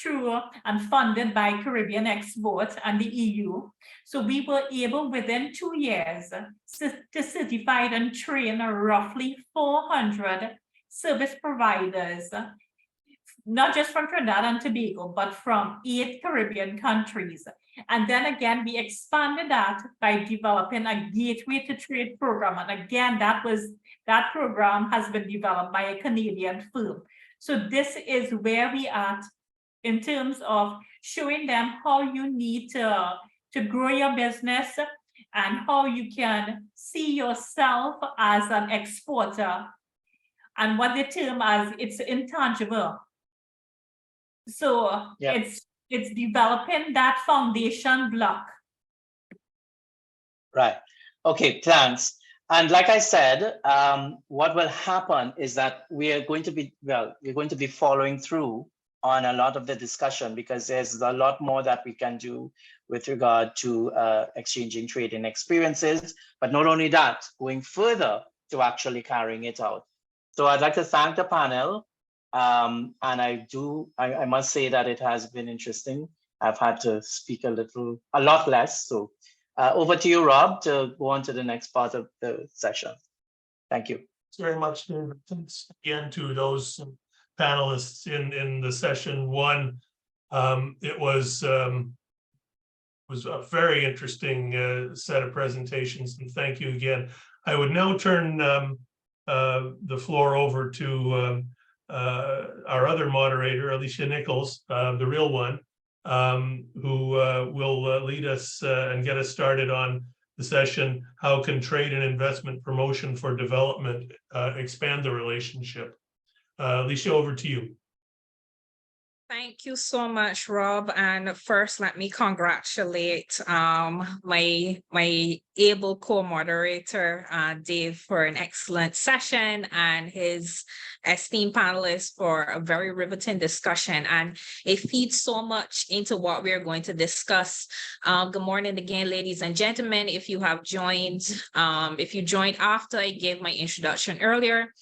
through and funded by Caribbean Export and the EU. So we were able within 2 years to certify and train roughly 400 service providers, not just from Trinidad and Tobago, but from 8 Caribbean countries. And then again, we expanded that by developing a gateway to trade program. And again, that program has been developed by a Canadian firm. So this is where we are in terms of showing them how you need to grow your business and how you can see yourself as an exporter, and what they term as it's intangible. So it's developing that foundation block. Right. Okay, thanks. And like I said, what will happen is that we're going to be following through on a lot of the discussion, because there's a lot more that we can do with regard to exchanging trading experiences, but not only that, going further to actually carrying it out. So I'd like to thank the panel. And I must say that it has been interesting. I've had to speak a lot less. So over to you, Rob, to go on to the next part of the session. Thank you. Thanks very much, David. Thanks again to those panelists in the session 1. It was a very interesting set of presentations, and thank you again. I would now turn the floor over to our other moderator, Alicia Nichols, the real one, who will lead us and get us started on the session, How Can Trade and Investment Promotion for Development Expand the Relationship? Alicia, over to you. Thank you so much, Rob. And first, let me congratulate my able co-moderator, Dave, for an excellent session, and his esteemed panelists for a very riveting discussion. And it feeds so much into what we're going to discuss. Good morning again, ladies and gentlemen. If you have joined, if you joined after I gave my introduction earlier,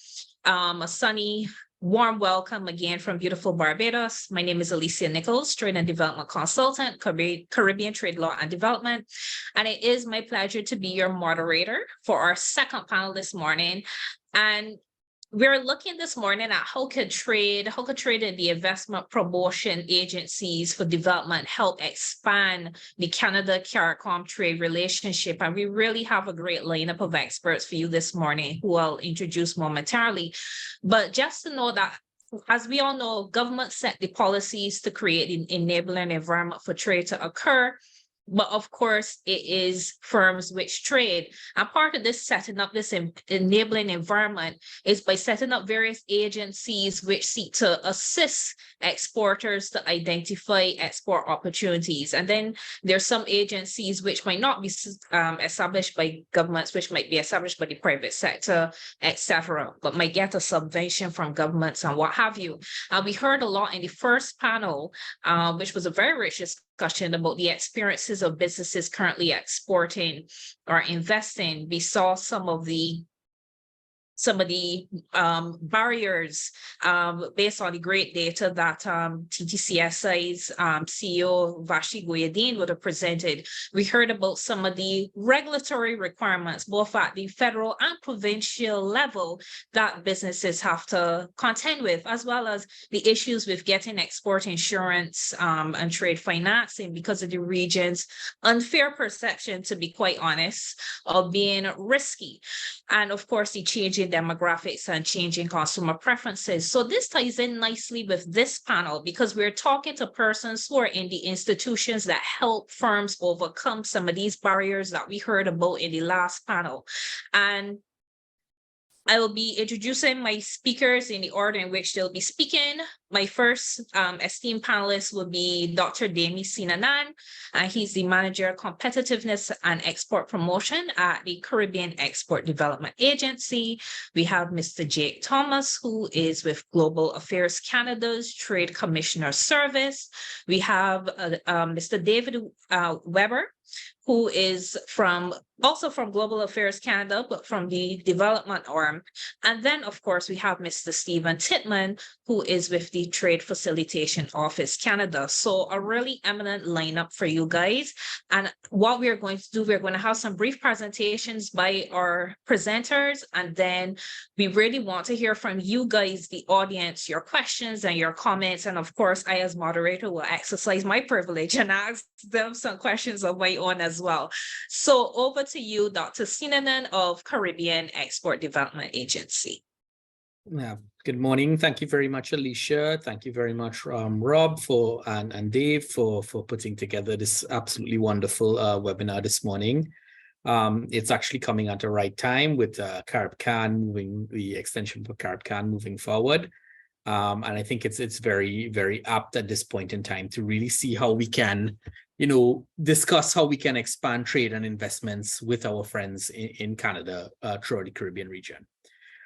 a sunny, warm welcome again from beautiful Barbados. My name is Alicia Nichols, Trade and Development Consultant, Caribbean Trade Law and Development. And it is my pleasure to be your moderator for our second panel this morning. And we're looking this morning at how could trade and the investment promotion agencies for development help expand the Canada CARICOM trade relationship. And we really have a great lineup of experts for you this morning who I'll introduce momentarily. But just to know that, as we all know, government set the policies to create an enabling environment for trade to occur. But of course, it is firms which trade. And part of this setting up this enabling environment is by setting up various agencies which seek to assist exporters to identify export opportunities. And then there's some agencies which might not be established by governments, which might be established by the private sector, etc., but might get a subvention from governments and what have you. We heard a lot in the first panel, which was a very rich discussion about the experiences of businesses currently exporting or investing. We saw some of the barriers based on the great data that TTCSI's CEO Vashti Goyadeen would have presented. We heard about some of the regulatory requirements, both at the federal and provincial level, that businesses have to contend with, as well as the issues with getting export insurance and trade financing because of the region's unfair perception, to be quite honest, of being risky. And of course, the changing demographics and changing consumer preferences. So this ties in nicely with this panel because we're talking to persons who are in the institutions that help firms overcome some of these barriers that we heard about in the last panel. And I will be introducing my speakers in the order in which they'll be speaking. My first esteemed panelist will be Dr. Demi Sinanan. He's the Manager of Competitiveness and Export Promotion at the Caribbean Export Development Agency. We have Mr. Jake Thomas, who is with Global Affairs Canada's Trade Commissioner Service. We have Mr. David Weber, who is also from Global Affairs Canada, but from the development arm. And then, of course, we have Mr. Stephen Titman, who is with the Trade Facilitation Office Canada. So a really eminent lineup for you guys. And what we're going to do, we're going to have some brief presentations by our presenters. And then we really want to hear from you guys, the audience, your questions and your comments. And of course, I as moderator will exercise my privilege and ask them some questions of my own as well. So over to you, Dr. Sinanan of Caribbean Export Development Agency. Yeah, good morning. Thank you very much, Alicia. Thank you very much, Rob and Dave for putting together this absolutely wonderful webinar this morning. It's actually coming at the right time with CARICOM the extension for CARICOM moving forward. And I think it's very, very apt at this point in time to really see how we can, discuss how we can expand trade and investments with our friends in Canada throughout the Caribbean region.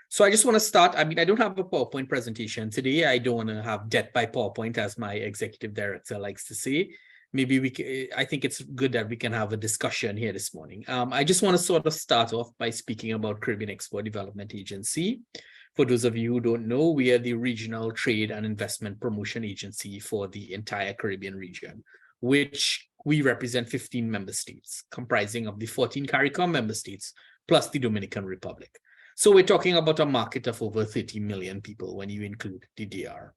So I just want to start. I mean, I don't have a PowerPoint presentation today. I don't want to have death by PowerPoint, as my executive director likes to say. Maybe I think it's good that we can have a discussion here this morning. I just want to sort of start off by speaking about Caribbean Export Development Agency. For those of you who don't know, we are the regional trade and investment promotion agency for the entire Caribbean region, which we represent 15 member states, comprising of the 14 CARICOM member states, plus the Dominican Republic. So we're talking about a market of over 30 million people when you include the DR.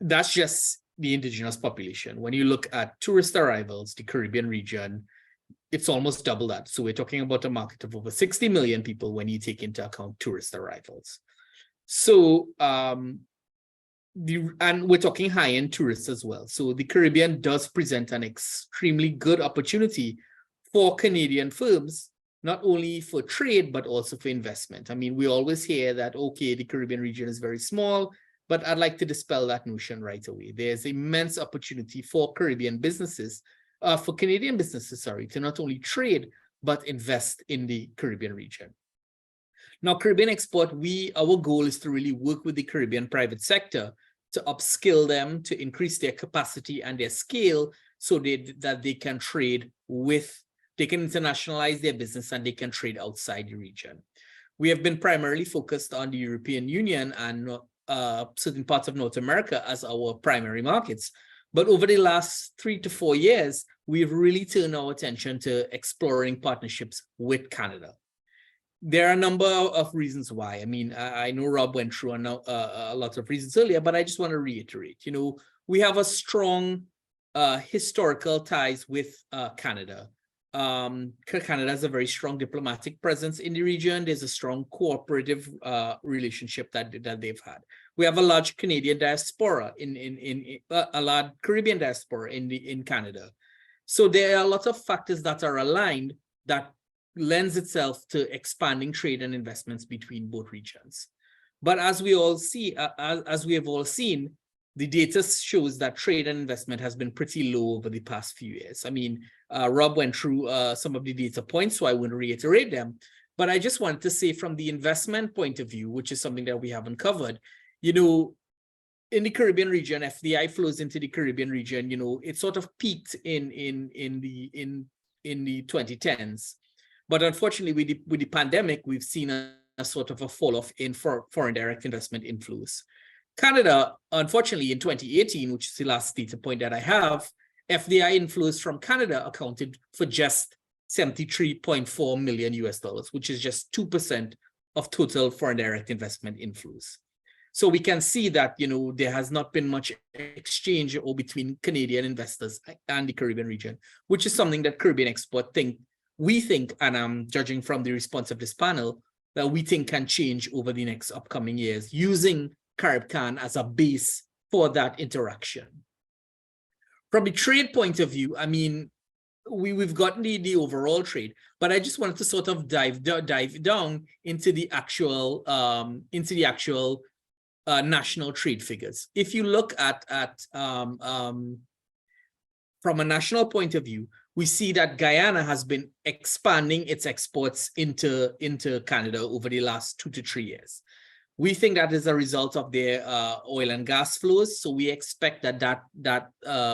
That's just the indigenous population. When you look at tourist arrivals, the Caribbean region, it's almost double that. So we're talking about a market of over 60 million people when you take into account tourist arrivals. So, and we're talking high-end tourists as well. So the Caribbean does present an extremely good opportunity for Canadian firms, not only for trade, but also for investment. I mean, we always hear that, okay, the Caribbean region is very small, but I'd like to dispel that notion right away. There's immense opportunity for Caribbean businesses, for Canadian businesses, to not only trade, but invest in the Caribbean region. Now, Caribbean Export, our goal is to really work with the Caribbean private sector to upskill them, to increase their capacity and their scale so that they can trade they can internationalize their business and they can trade outside the region. We have been primarily focused on the European Union and certain parts of North America as our primary markets. But over the last 3 to 4 years, we've really turned our attention to exploring partnerships with Canada. there are a number of reasons why. I mean, I know Rob went through a lot of reasons earlier, but I just want to reiterate, you know, we have a strong historical ties with Canada. Canada has a very strong diplomatic presence in the region. There's a strong cooperative relationship that they've had. We have a large Canadian diaspora a large Caribbean diaspora in Canada. So there are a lot of factors that are aligned that lends itself to expanding trade and investments between both regions. But as we all see, as we have all seen, the data shows that trade and investment has been pretty low over the past few years. I mean, Rob went through some of the data points, so I wouldn't reiterate them. But I just wanted to say from the investment point of view, which is something that we haven't covered, you know, in the Caribbean region, FDI flows into the Caribbean region, you know, it sort of peaked in the 2010s. But unfortunately, with the pandemic, we've seen a sort of a fall off in foreign direct investment inflows. Canada, unfortunately, in 2018, which is the last data point that I have, FDI inflows from Canada accounted for just $73.4 million US, which is just 2% of total foreign direct investment inflows. So we can see that, you know, there has not been much exchange or between Canadian investors and the Caribbean region, which is something that Caribbean Export we think, and I'm judging from the response of this panel, that we think can change over the next upcoming years using CARICOM as a base for that interaction. From a trade point of view, I mean, we've gotten the overall trade, but I just wanted to sort of dive down into the actual national trade figures. If you look at from a national point of view, we see that Guyana has been expanding its exports into Canada over the last 2 to 3 years. We think that is a result of their oil and gas flows, so we expect that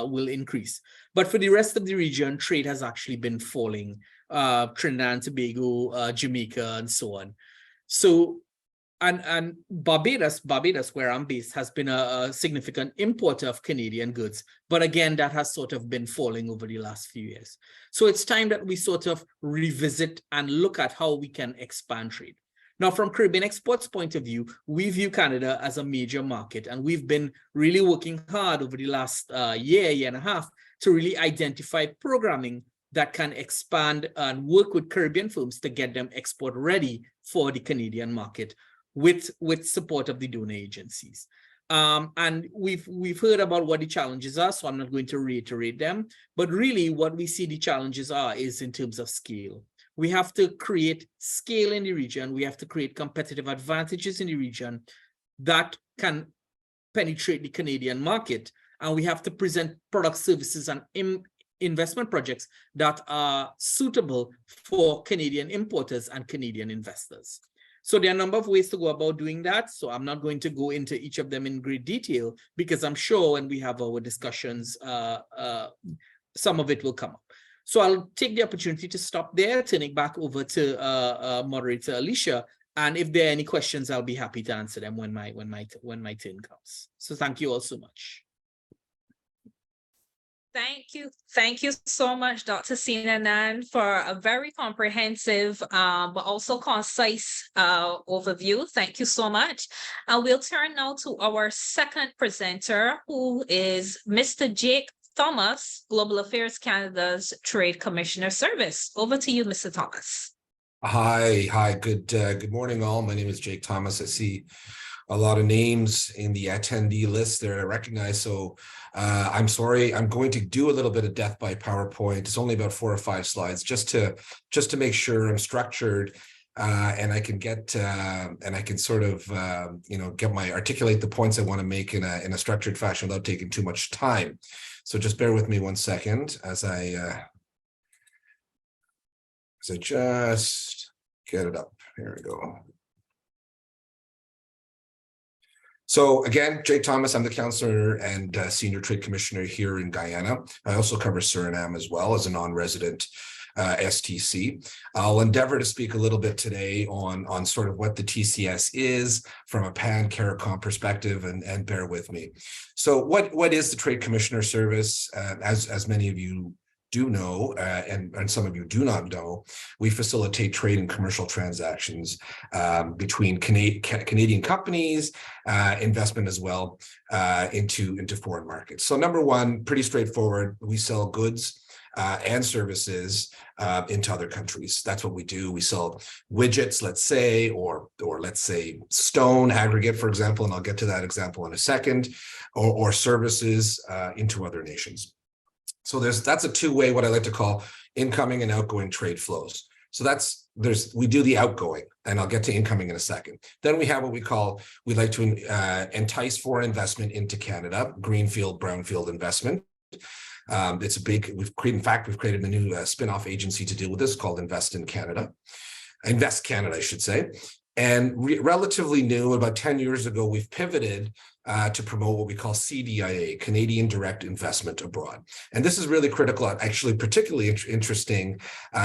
will increase. But for the rest of the region, trade has actually been falling. Trinidad and Tobago, Jamaica, and so on. So, and Barbados, where I'm based, has been a significant importer of Canadian goods. But again, that has sort of been falling over the last few years. So it's time that we sort of revisit and look at how we can expand trade. Now, from Caribbean Export's point of view, we view Canada as a major market, and we've been really working hard over the last year and a half to really identify programming that can expand and work with Caribbean firms to get them export ready for the Canadian market with support of the donor agencies. And we've heard about what the challenges are, so I'm not going to reiterate them, but really what we see the challenges are is in terms of scale. We have to create scale in the region. We have to create competitive advantages in the region that can penetrate the Canadian market. And we have to present product, services, and investment projects that are suitable for Canadian importers and Canadian investors. So there are a number of ways to go about doing that. So I'm not going to go into each of them in great detail, because I'm sure when we have our discussions, some of it will come up. So I'll take the opportunity to stop there, turning back over to moderator Alicia. And if there are any questions, I'll be happy to answer them when my turn comes. So thank you all so much. Thank you so much, Dr. Sinanan, for a very comprehensive but also concise overview. Thank you so much. And we'll turn now to our second presenter, who is Mr. Jake Thomas, Global Affairs Canada's Trade Commissioner Service. Over to you, Mr. Thomas. Hi. Good morning, all. My name is Jake Thomas. I see a lot of names in the attendee list there I recognize. So I'm sorry. I'm going to do a little bit of death by PowerPoint. It's only about 4 or 5 slides, just to make sure I'm structured and I can get and I can sort of articulate the points I want to make in a structured fashion without taking too much time. So just bear with me 1 second as I just get it up. Here we go. So again, Jake Thomas, I'm the Counselor and Senior Trade Commissioner here in Guyana. I also cover Suriname as well as a non-resident STC. I'll endeavor to speak a little bit today on sort of what the TCS is from a pan-CARICOM perspective, and bear with me. So what is the Trade Commissioner Service? As many of you do know, and some of you do not know, we facilitate trade and commercial transactions between Canadian companies, investment as well, into foreign markets. So number one, pretty straightforward. We sell goods and services into other countries. That's what we do. We sell widgets, let's say, or let's say stone aggregate, for example, and I'll get to that example in a second, or services into other nations. So that's a two-way, what I like to call incoming and outgoing trade flows. So we do the outgoing, and I'll get to incoming in a second. Then we have what we like to entice foreign investment into Canada, greenfield, brownfield investment. It's a big, we've created a new spin-off agency to deal with this called Invest Canada, I should say. And relatively new, about 10 years ago, we've pivoted to promote what we call CDIA, Canadian Direct Investment Abroad. And this is really critical, actually particularly interesting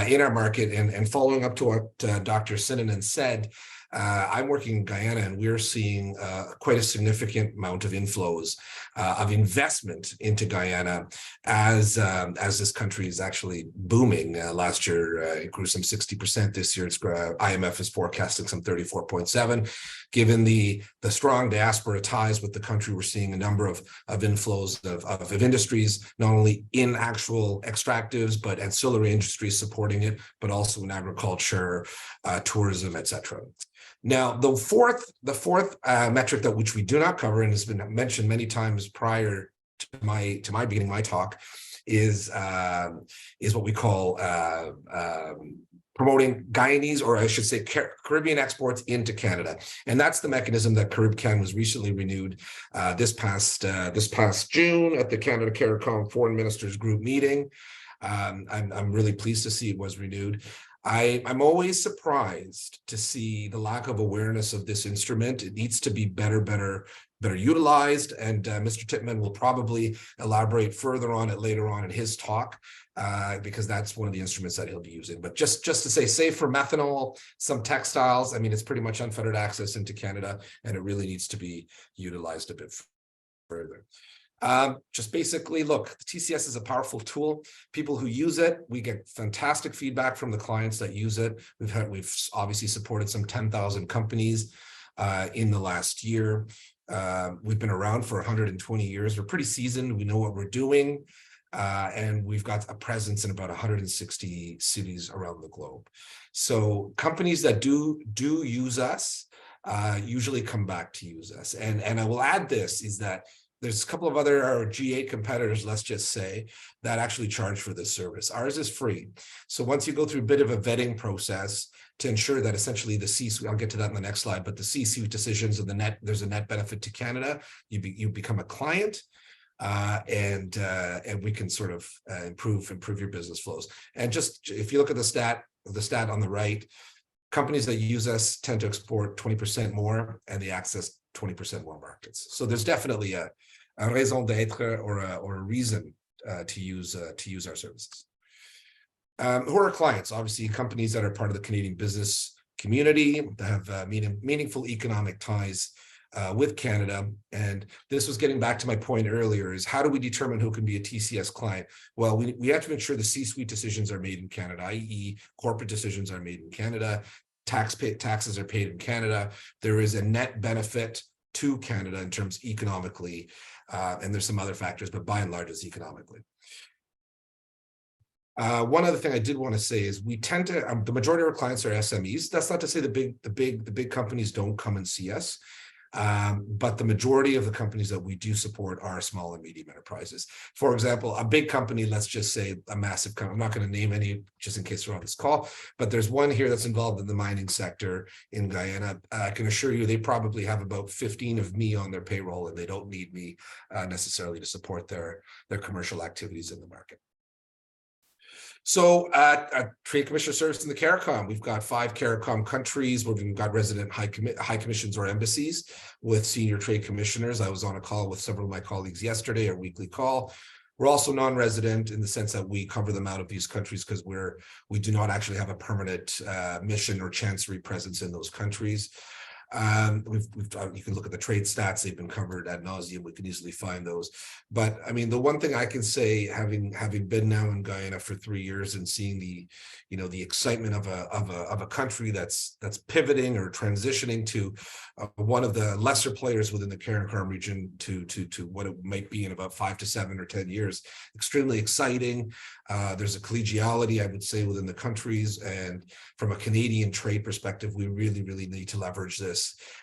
in our market. And following up to what Dr. Sinanen said, I'm working in Guyana, and we're seeing quite a significant amount of inflows of investment into Guyana as this country is actually booming. Last year, it grew some 60%. This year, IMF is forecasting some 34.7. Given the strong diaspora ties with the country, we're seeing a number of inflows of industries, not only in actual extractives, but ancillary industries supporting it, but also in agriculture, tourism, etc. Now, the fourth metric that which we do not cover and has been mentioned many times prior to my beginning my talk is what we call promoting Guyanese, or I should say Caribbean exports into Canada. And that's the mechanism that CARICOM was recently renewed this past June at the Canada CARICOM Foreign Ministers Group meeting. I'm really pleased to see it was renewed. I'm always surprised to see the lack of awareness of this instrument. It needs to be better utilized, and Mr. Tittman will probably elaborate further on it later on in his talk, because that's one of the instruments that he'll be using. But just to say, save for methanol, some textiles, I mean, it's pretty much unfettered access into Canada, and it really needs to be utilized a bit further. Just basically, look, the TCS is a powerful tool. People who use it, we get fantastic feedback from the clients that use it. We've obviously supported some 10,000 companies in the last year. We've been around for 120 years. We're pretty seasoned. We know what we're doing. And we've got a presence in about 160 cities around the globe. So companies that do use us usually come back to use us. And I will add this, is that there's a couple of other G8 competitors, let's just say, that actually charge for this service. Ours is free. So once you go through a bit of a vetting process to ensure that essentially the C-suite, I'll get to that in the next slide, but the C-suite decisions and there's a net benefit to Canada, you become a client, and we can sort of improve your business flows. And just if you look at the stat on the right, companies that use us tend to export 20% more, and they access 20% more markets. So there's definitely a raison d'être or a reason to use our services. Who are our clients? Obviously, companies that are part of the Canadian business community that have meaningful economic ties with Canada. And this was getting back to my point earlier, is how do we determine who can be a TCS client? Well, we have to ensure the C-suite decisions are made in Canada, i.e. corporate decisions are made in Canada, taxes are paid in Canada. There is a net benefit to Canada in terms economically, and there's some other factors, but by and large, it's economically. One other thing I did want to say is we tend to the majority of our clients are SMEs. That's not to say the big companies don't come and see us. But the majority of the companies that we do support are small and medium enterprises. For example, a big company, let's just say a massive company, I'm not going to name any just in case they're on this call, but there's one here that's involved in the mining sector in Guyana. I can assure you they probably have about 15 of me on their payroll, and they don't need me necessarily to support their commercial activities in the market. So Trade Commissioner Service in the CARICOM, we've got 5 CARICOM countries where we've got resident high commissions or embassies with senior trade commissioners. I was on a call with several of my colleagues yesterday, a weekly call. We're also non-resident in the sense that we cover them out of these countries because we do not actually have a permanent mission or chancery presence in those countries. You can look at the trade stats; they've been covered ad nauseum. We can easily find those. But I mean, the one thing I can say, having been now in Guyana for 3 years and seeing the, the excitement of a country that's pivoting or transitioning to one of the lesser players within the CARICOM region to what it might be in about 5 to 7 or 10 years, extremely exciting. There's a collegiality, I would say, within the countries, and from a Canadian trade perspective, we really need to leverage this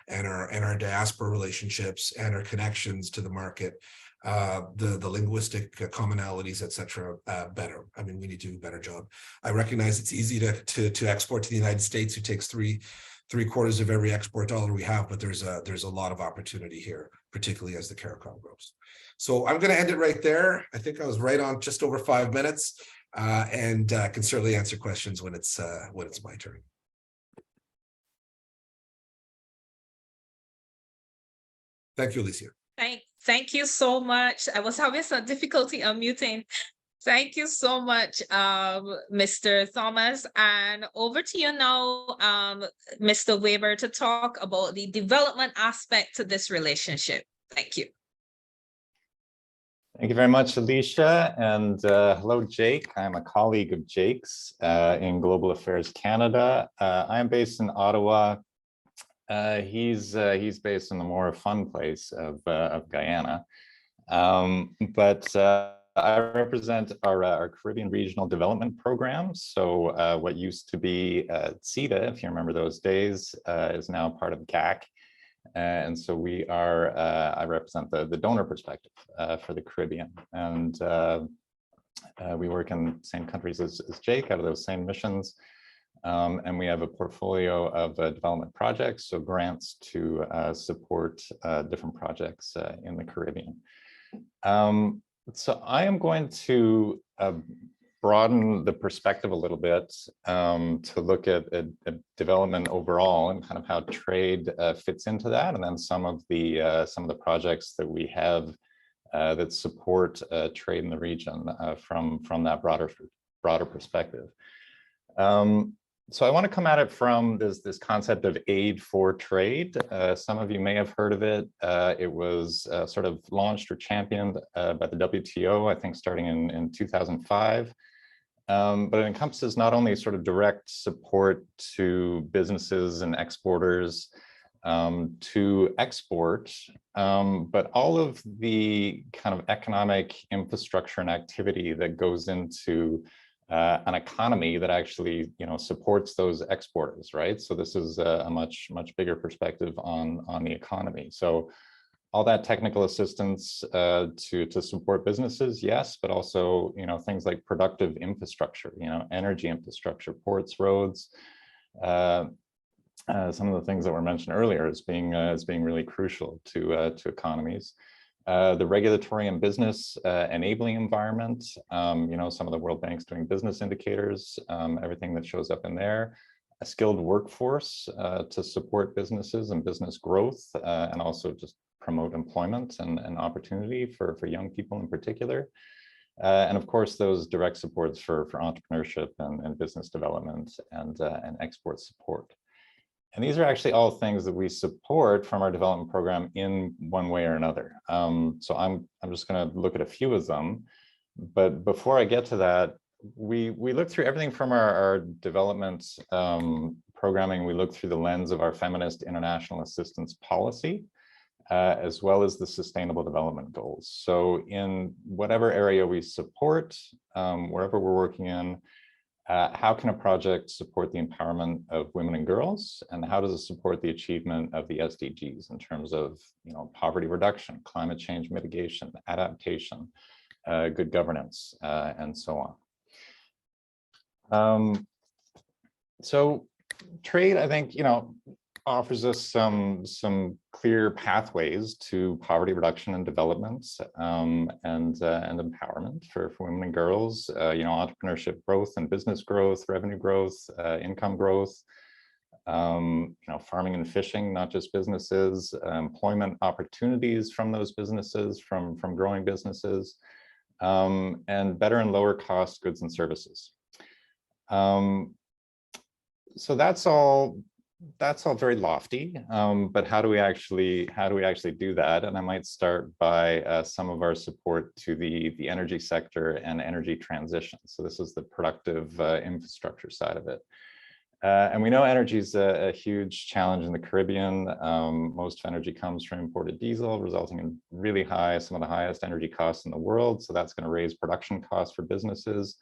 and our diaspora relationships and our connections to the market, the linguistic commonalities, etc. Better. I mean, we need to do a better job. I recognize it's easy to export to the United States, who takes three-quarters of every export dollar we have, but there's a lot of opportunity here, particularly as the CARICOM grows. So I'm going to end it right there. I think I was right on just over 5 minutes, and can certainly answer questions when it's my turn. Thank you, Alicia. Thank you so much. I was having some difficulty unmuting. Thank you so much, Mr. Thomas. And over to you now, Mr. Weber, to talk about the development aspect to this relationship. Thank you. Thank you very much, Alicia. And hello, Jake. I'm a colleague of Jake's in Global Affairs Canada. I am based in Ottawa. He's based in the more fun place of Guyana. But I represent our Caribbean Regional Development Program. So what used to be CETA, if you remember those days, is now part of GAC. And so we are, I represent the donor perspective for the Caribbean. And we work in the same countries as Jake, out of those same missions. And we have a portfolio of development projects, so grants to support different projects in the Caribbean. So I am going to broaden the perspective a little bit to look at development overall and kind of how trade fits into that, and then some of the projects that we have that support trade in the region from that broader perspective. So I want to come at it from this concept of aid for trade. Some of you may have heard of it. It was sort of launched or championed by the WTO, I think starting in 2005. But it encompasses not only sort of direct support to businesses and exporters to export, but all of the kind of economic infrastructure and activity that goes into an economy that actually, supports those exporters, right? So this is a much bigger perspective on the economy. So all that technical assistance to support businesses, yes, but also, things like productive infrastructure, energy infrastructure, ports, roads. Some of the things that were mentioned earlier as being really crucial to economies. The regulatory and business enabling environment, some of the World Bank's doing business indicators, everything that shows up in there. A skilled workforce to support businesses and business growth, and also just promote employment and opportunity for young people in particular. And of course, those direct supports for entrepreneurship and business development and export support. And these are actually all things that we support from our development program in one way or another. So I'm just going to look at a few of them. But before I get to that, we look through everything from our development programming. We look through the lens of our feminist international assistance policy, as well as the sustainable development goals. So in whatever area we support, wherever we're working in, how can a project support the empowerment of women and girls, and how does it support the achievement of the SDGs in terms of poverty reduction, climate change mitigation, adaptation, good governance, and so on. So trade, I think, offers us some clear pathways to poverty reduction and development, and empowerment for women and girls, entrepreneurship growth and business growth, revenue growth, income growth, farming and fishing, not just businesses, employment opportunities from those businesses, from growing businesses, and better and lower cost goods and services. So that's all That's all very lofty, but how do we actually do that? And I might start by some of our support to the energy sector and energy transition. So this is the productive infrastructure side of it. And we know energy is a huge challenge in the Caribbean. Most energy comes from imported diesel, resulting in really high, some of the highest energy costs in the world. So that's going to raise production costs for businesses.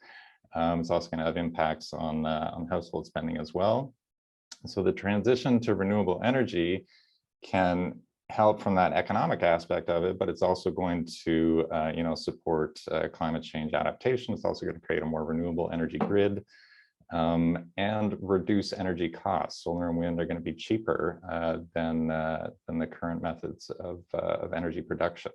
It's also going to have impacts on household spending as well. So the transition to renewable energy can help from that economic aspect of it, but it's also going to, support climate change adaptation. It's also going to create a more renewable energy grid and reduce energy costs. Solar and wind are going to be cheaper than the current methods of energy production.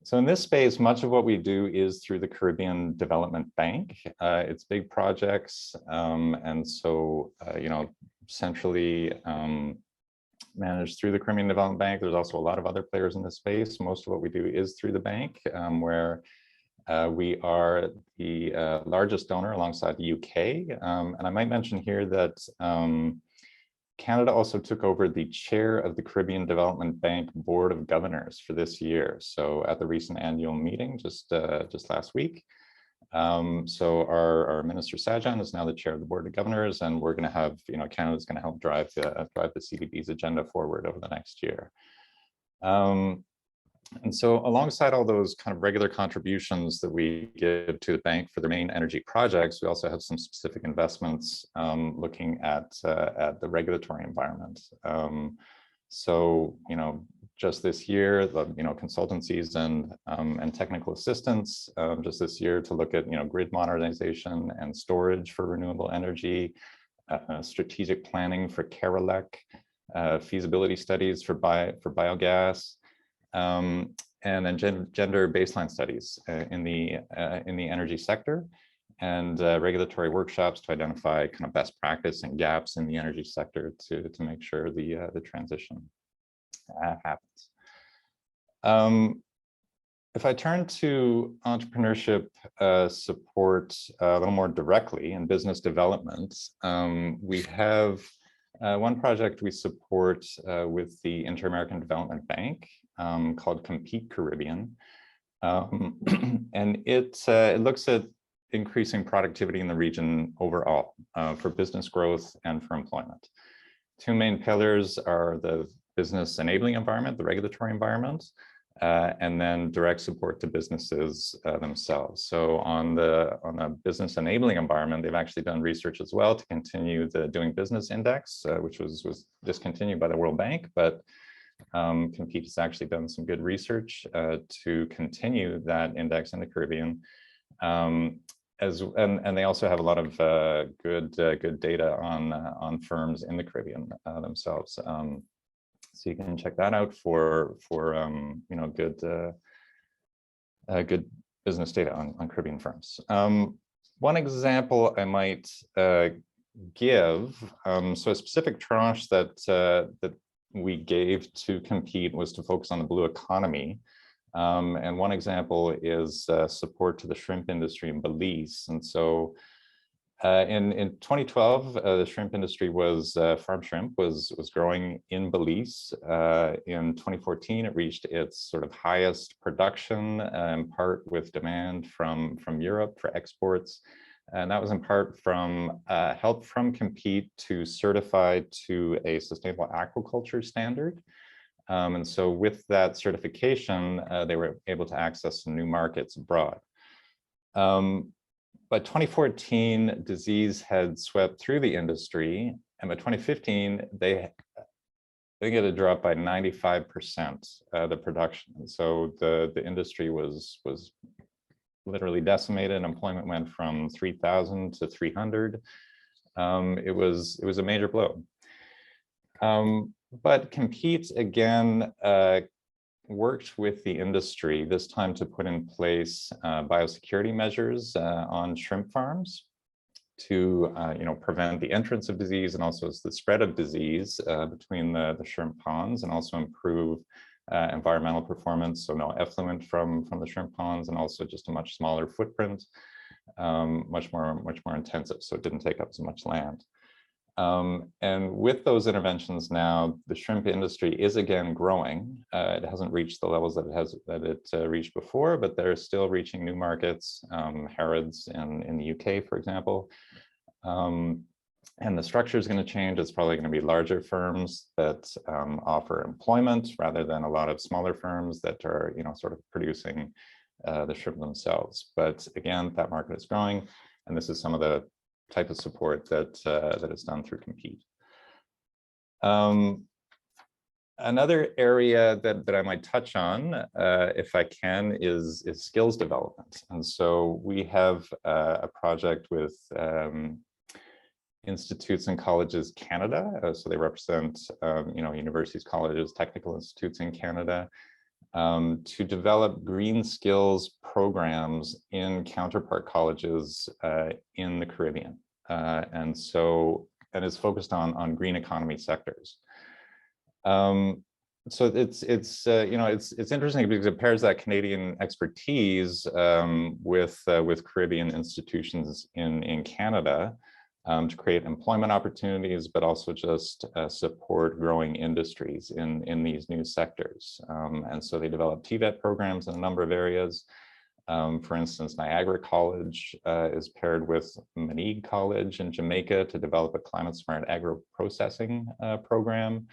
So in this space, much of what we do is through the Caribbean Development Bank. It's big projects, and so centrally managed through the Caribbean Development Bank. There's also a lot of other players in this space. Most of what we do is through the bank, where we are the largest donor alongside the UK. And I might mention here that Canada also took over the chair of the Caribbean Development Bank Board of Governors for this year. So at the recent annual meeting just last week. So our Minister Sajan is now the chair of the Board of Governors, and we're going to have, Canada's going to help drive the CDB's agenda forward over the next year. And so alongside all those kind of regular contributions that we give to the bank for the main energy projects, we also have some specific investments looking at the regulatory environment. So, just this year, the consultancies and technical assistance just this year to look at grid modernization and storage for renewable energy, strategic planning for CARICOM, feasibility studies for biogas. And then gender baseline studies in the energy sector, and regulatory workshops to identify kind of best practice and gaps in the energy sector to make sure the transition happens. If I turn to entrepreneurship support a little more directly in business development, we have one project we support with the Inter-American Development Bank called Compete Caribbean. And it looks at increasing productivity in the region overall for business growth and for employment. Two main pillars are the business enabling environment, the regulatory environment, and then direct support to businesses themselves. So on the business enabling environment, they've actually done research as well to continue the Doing Business Index, which was discontinued by the World Bank, but Compete has actually done some good research to continue that index in the Caribbean. And they also have a lot of good data on firms in the Caribbean themselves. So you can check that out for good business data on Caribbean firms. One example I might give, so a specific tranche that we gave to Compete was to focus on the blue economy. And one example is support to the shrimp industry in Belize. And so in 2012, the shrimp industry farm shrimp was growing in Belize. In 2014, it reached its sort of highest production, in part with demand from Europe for exports. And that was in part from help from Compete to certify to a sustainable aquaculture standard. And so with that certification, they were able to access some new markets abroad. By 2014, disease had swept through the industry, and by 2015, they get a drop by 95% the production. And so the industry was literally decimated. Employment went from 3,000 to 300. It was a major blow. But Compete again worked with the industry, this time to put in place biosecurity measures on shrimp farms to prevent the entrance of disease and also the spread of disease between the shrimp ponds, and also improve environmental performance, so no effluent from the shrimp ponds, and also just a much smaller footprint, much more intensive, so it didn't take up so much land. And with those interventions now, the shrimp industry is again growing. It hasn't reached the levels that it reached before, but they're still reaching new markets, Harrods in the UK, for example. And the structure is going to change. It's probably going to be larger firms that offer employment rather than a lot of smaller firms that are, sort of producing the shrimp themselves. But again, that market is growing, and this is some of the type of support that that is done through Compete. Another area that I might touch on, if I can, is skills development. And so we have a project with Institutes and Colleges Canada. So they represent, universities, colleges, technical institutes in Canada, to develop green skills programs in counterpart colleges in the Caribbean. And it's focused on green economy sectors. So it's interesting because it pairs that Canadian expertise with Caribbean institutions in Canada to create employment opportunities, but also just support growing industries in these new sectors. And so they develop TVET programs in a number of areas. For instance, Niagara College is paired with Monigue College in Jamaica to develop a climate-smart agro-processing program.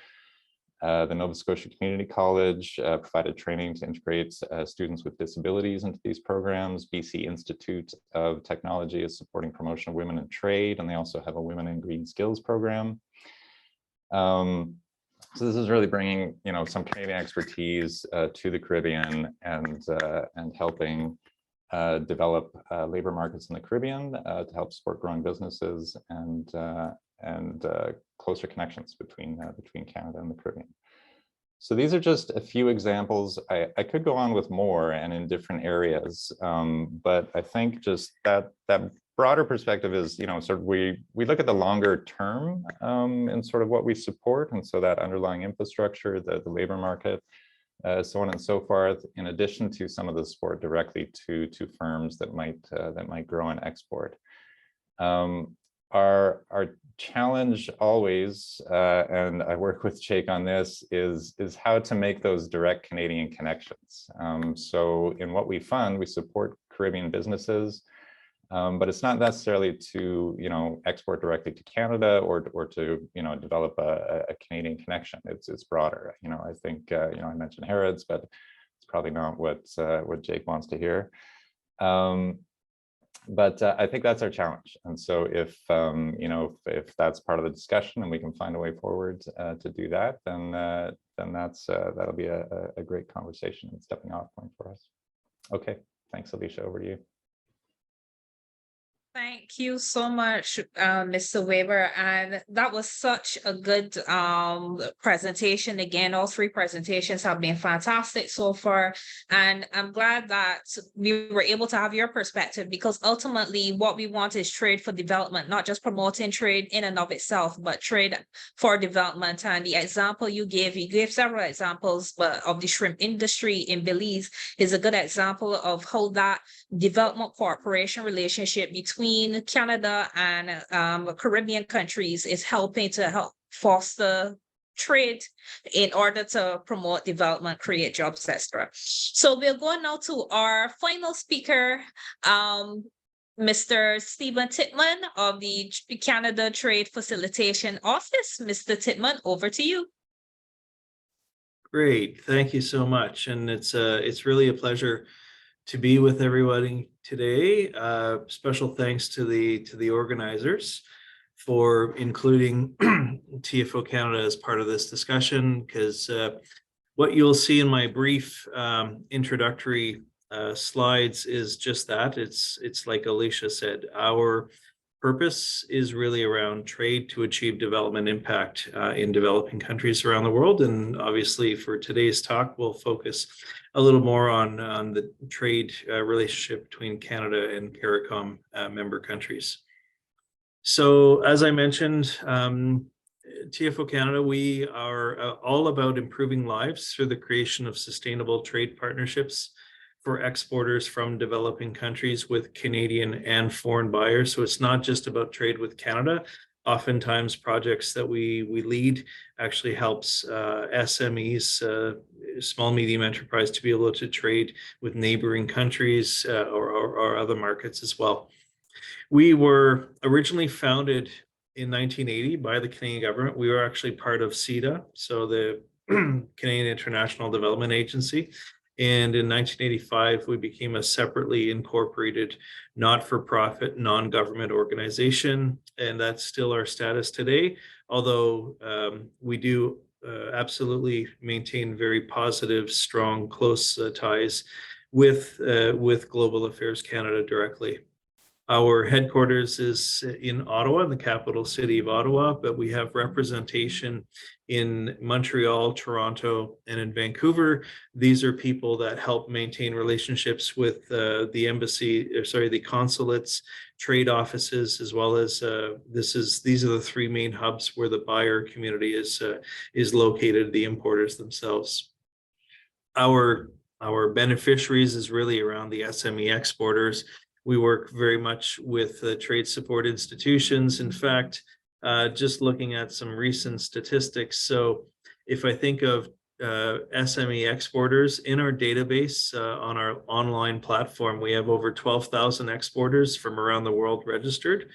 The Nova Scotia Community College provided training to integrate students with disabilities into these programs. BC Institute of Technology is supporting promotion of women in trade, and they also have a Women in Green Skills program. So this is really bringing, some Canadian expertise to the Caribbean and helping develop labor markets in the Caribbean to help support growing businesses and closer connections between Canada and the Caribbean. So these are just a few examples. I could go on with more and in different areas, but I think just that broader perspective is, sort of we look at the longer term and sort of what we support, and so that underlying infrastructure, the labor market, so on and so forth, in addition to some of the support directly to firms that might grow and export. Our challenge always, and I work with Jake on this, is how to make those direct Canadian connections. So in what we fund, we support Caribbean businesses, but it's not necessarily to export directly to Canada or to develop a Canadian connection. It's broader. I think I mentioned Harrods, but it's probably not what Jake wants to hear. But I think that's our challenge. And so if that's part of the discussion and we can find a way forward to do that, then that'll be a great conversation and stepping off point for us. Okay, thanks, Alicia, over to you. Thank you so much, Mr. Weber. And that was such a good presentation. Again, all three presentations have been fantastic so far. And I'm glad that we were able to have your perspective, because ultimately what we want is trade for development, not just promoting trade in and of itself, but trade for development. And the example you gave several examples, but of the shrimp industry in Belize is a good example of how that development cooperation relationship between Canada and Caribbean countries is helping to help foster trade in order to promote development, create jobs, etc. So we're going now to our final speaker, Mr. Stephen Titman of the Canada Trade Facilitation Office. Mr. Titman, over to you. Great, thank you so much, and it's really a pleasure to be with everybody today. Special thanks to the organizers for including TFO Canada as part of this discussion, because what you'll see in my brief introductory slides is just that. It's like Alicia said, our purpose is really around trade to achieve development impact in developing countries around the world. And obviously for today's talk, we'll focus a little more on the trade relationship between Canada and CARICOM member countries. So as I mentioned, TFO Canada, we are all about improving lives through the creation of sustainable trade partnerships for exporters from developing countries with Canadian and foreign buyers. So it's not just about trade with Canada, oftentimes projects that we lead actually helps SMEs, small medium enterprise, to be able to trade with neighboring countries or other markets as well. We were originally founded in 1980 by the Canadian government. We were actually part of CIDA, so the Canadian International Development Agency. And in 1985, we became a separately incorporated, not-for-profit, non-government organization. And that's still our status today, although we do absolutely maintain very positive, strong, close ties with Global Affairs Canada directly. Our headquarters is in Ottawa, the capital city of Ottawa, but we have representation in Montreal, Toronto, and in Vancouver. These are people that help maintain relationships with the embassy, the consulates, trade offices, as well as these are the three main hubs where the buyer community is located, the importers themselves. Our beneficiaries is really around the SME exporters. We work very much with trade support institutions. In fact, just looking at some recent statistics. So if I think of SME exporters in our database on our online platform, we have over 12,000 exporters from around the world registered,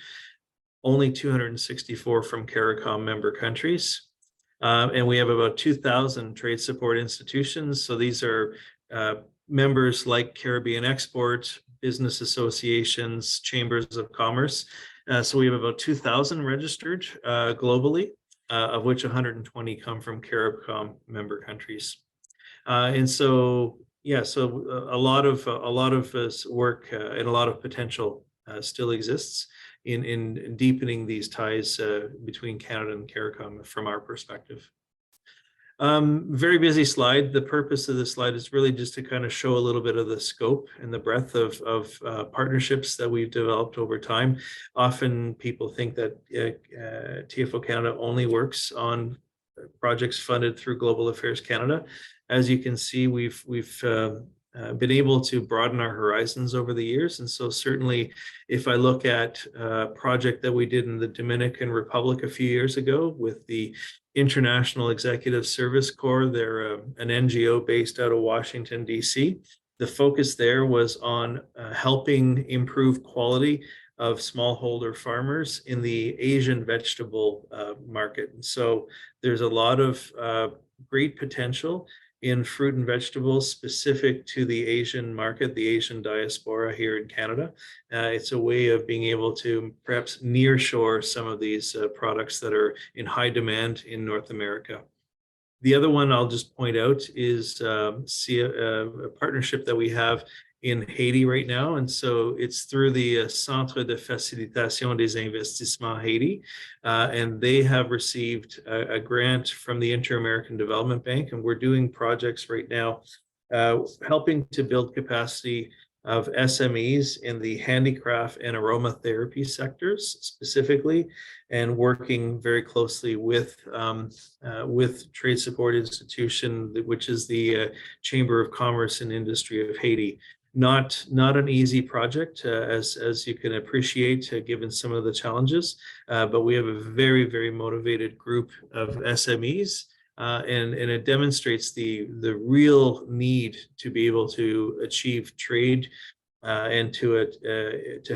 only 264 from CARICOM member countries. And we have about 2,000 trade support institutions. So these are members like Caribbean Export, business associations, chambers of commerce. So we have about 2,000 registered globally, of which 120 come from CARICOM member countries. And so, yeah, so a lot of work and a lot of potential still exists in deepening these ties between Canada and CARICOM from our perspective. Very busy slide. The purpose of this slide is really just to kind of show a little bit of the scope and the breadth of partnerships that we've developed over time. Often people think that TFO Canada only works on projects funded through Global Affairs Canada. As you can see, we've been able to broaden our horizons over the years. And so certainly if I look at a project that we did in the Dominican Republic a few years ago with the International Executive Service Corps, they're an NGO based out of Washington, D.C. The focus there was on helping improve quality of smallholder farmers in the Asian vegetable market. And so there's a lot of great potential in fruit and vegetables specific to the Asian market, the Asian diaspora here in Canada. It's a way of being able to perhaps nearshore some of these products that are in high demand in North America. The other one I'll just point out is a partnership that we have in Haiti right now. And so it's through the Centre de Facilitation des Investissements Haiti. And they have received a grant from the Inter-American Development Bank. And we're doing projects right now helping to build capacity of SMEs in the handicraft and aromatherapy sectors specifically, and working very closely with Trade Support Institution, which is the Chamber of Commerce and Industry of Haiti. Not an easy project, as you can appreciate, given some of the challenges, but we have a very, very motivated group of SMEs, and it demonstrates the real need to be able to achieve trade and to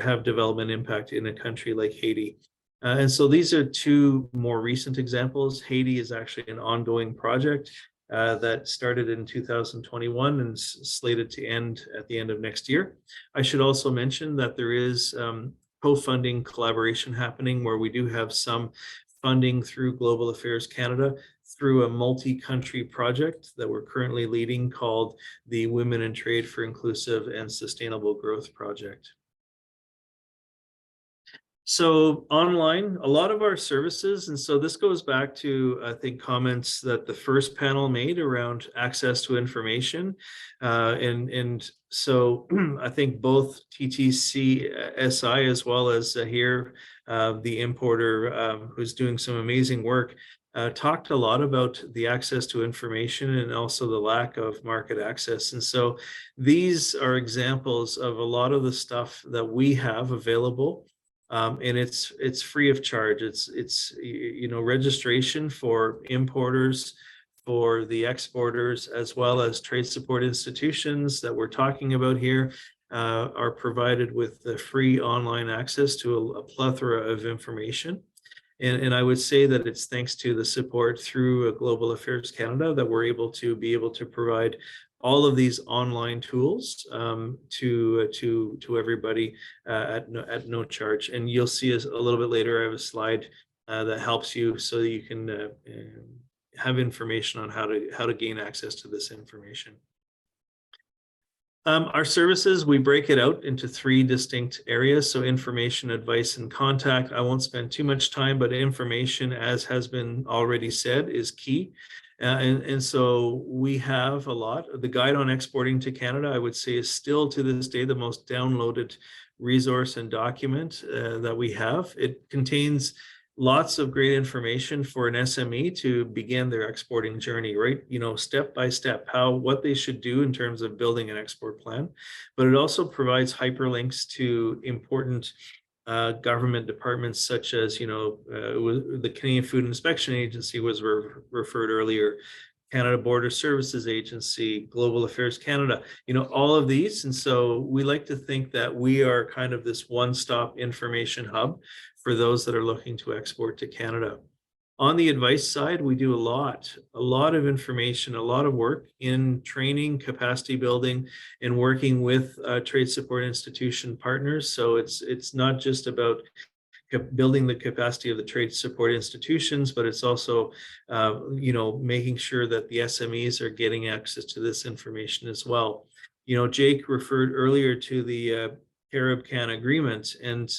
have development impact in a country like Haiti. And so these are two more recent examples. Haiti is actually an ongoing project that started in 2021 and slated to end at the end of next year. I should also mention that there is co-funding collaboration happening where we do have some funding through Global Affairs Canada through a multi-country project that we're currently leading called the Women in Trade for Inclusive and Sustainable Growth Project. So online, a lot of our services, and so this goes back to, I think, comments that the first panel made around access to information. And so I think both TTCSI as well as here, the importer who's doing some amazing work, talked a lot about the access to information and also the lack of market access. And so these are examples of a lot of the stuff that we have available And it's free of charge. It's registration for importers, for the exporters, as well as trade support institutions that we're talking about here, are provided with the free online access to a plethora of information. And I would say that it's thanks to the support through Global Affairs Canada that we're able to provide all of these online tools to everybody at no charge. And you'll see us a little bit later. I have a slide that helps you so that you can have information on how to gain access to this information. Our services, we break it out into 3 distinct areas. So information, advice, and contact. I won't spend too much time, but information, as has been already said, is key. And so we have a lot. The Guide on Exporting to Canada, I would say, is still to this day the most downloaded resource and document that we have. It contains lots of great information for an SME to begin their exporting journey, right? Step by step, what they should do in terms of building an export plan. But it also provides hyperlinks to important government departments, such as, the Canadian Food Inspection Agency was referred earlier, Canada Border Services Agency, Global Affairs Canada, all of these. And so we like to think that we are kind of this one-stop information hub for those that are looking to export to Canada. On the advice side, we do a lot of information, a lot of work in training, capacity building, and working with trade support institution partners. So it's not just about building the capacity of the trade support institutions, but it's also, making sure that the SMEs are getting access to this information as well. Jake referred earlier to the CARICOM agreement, and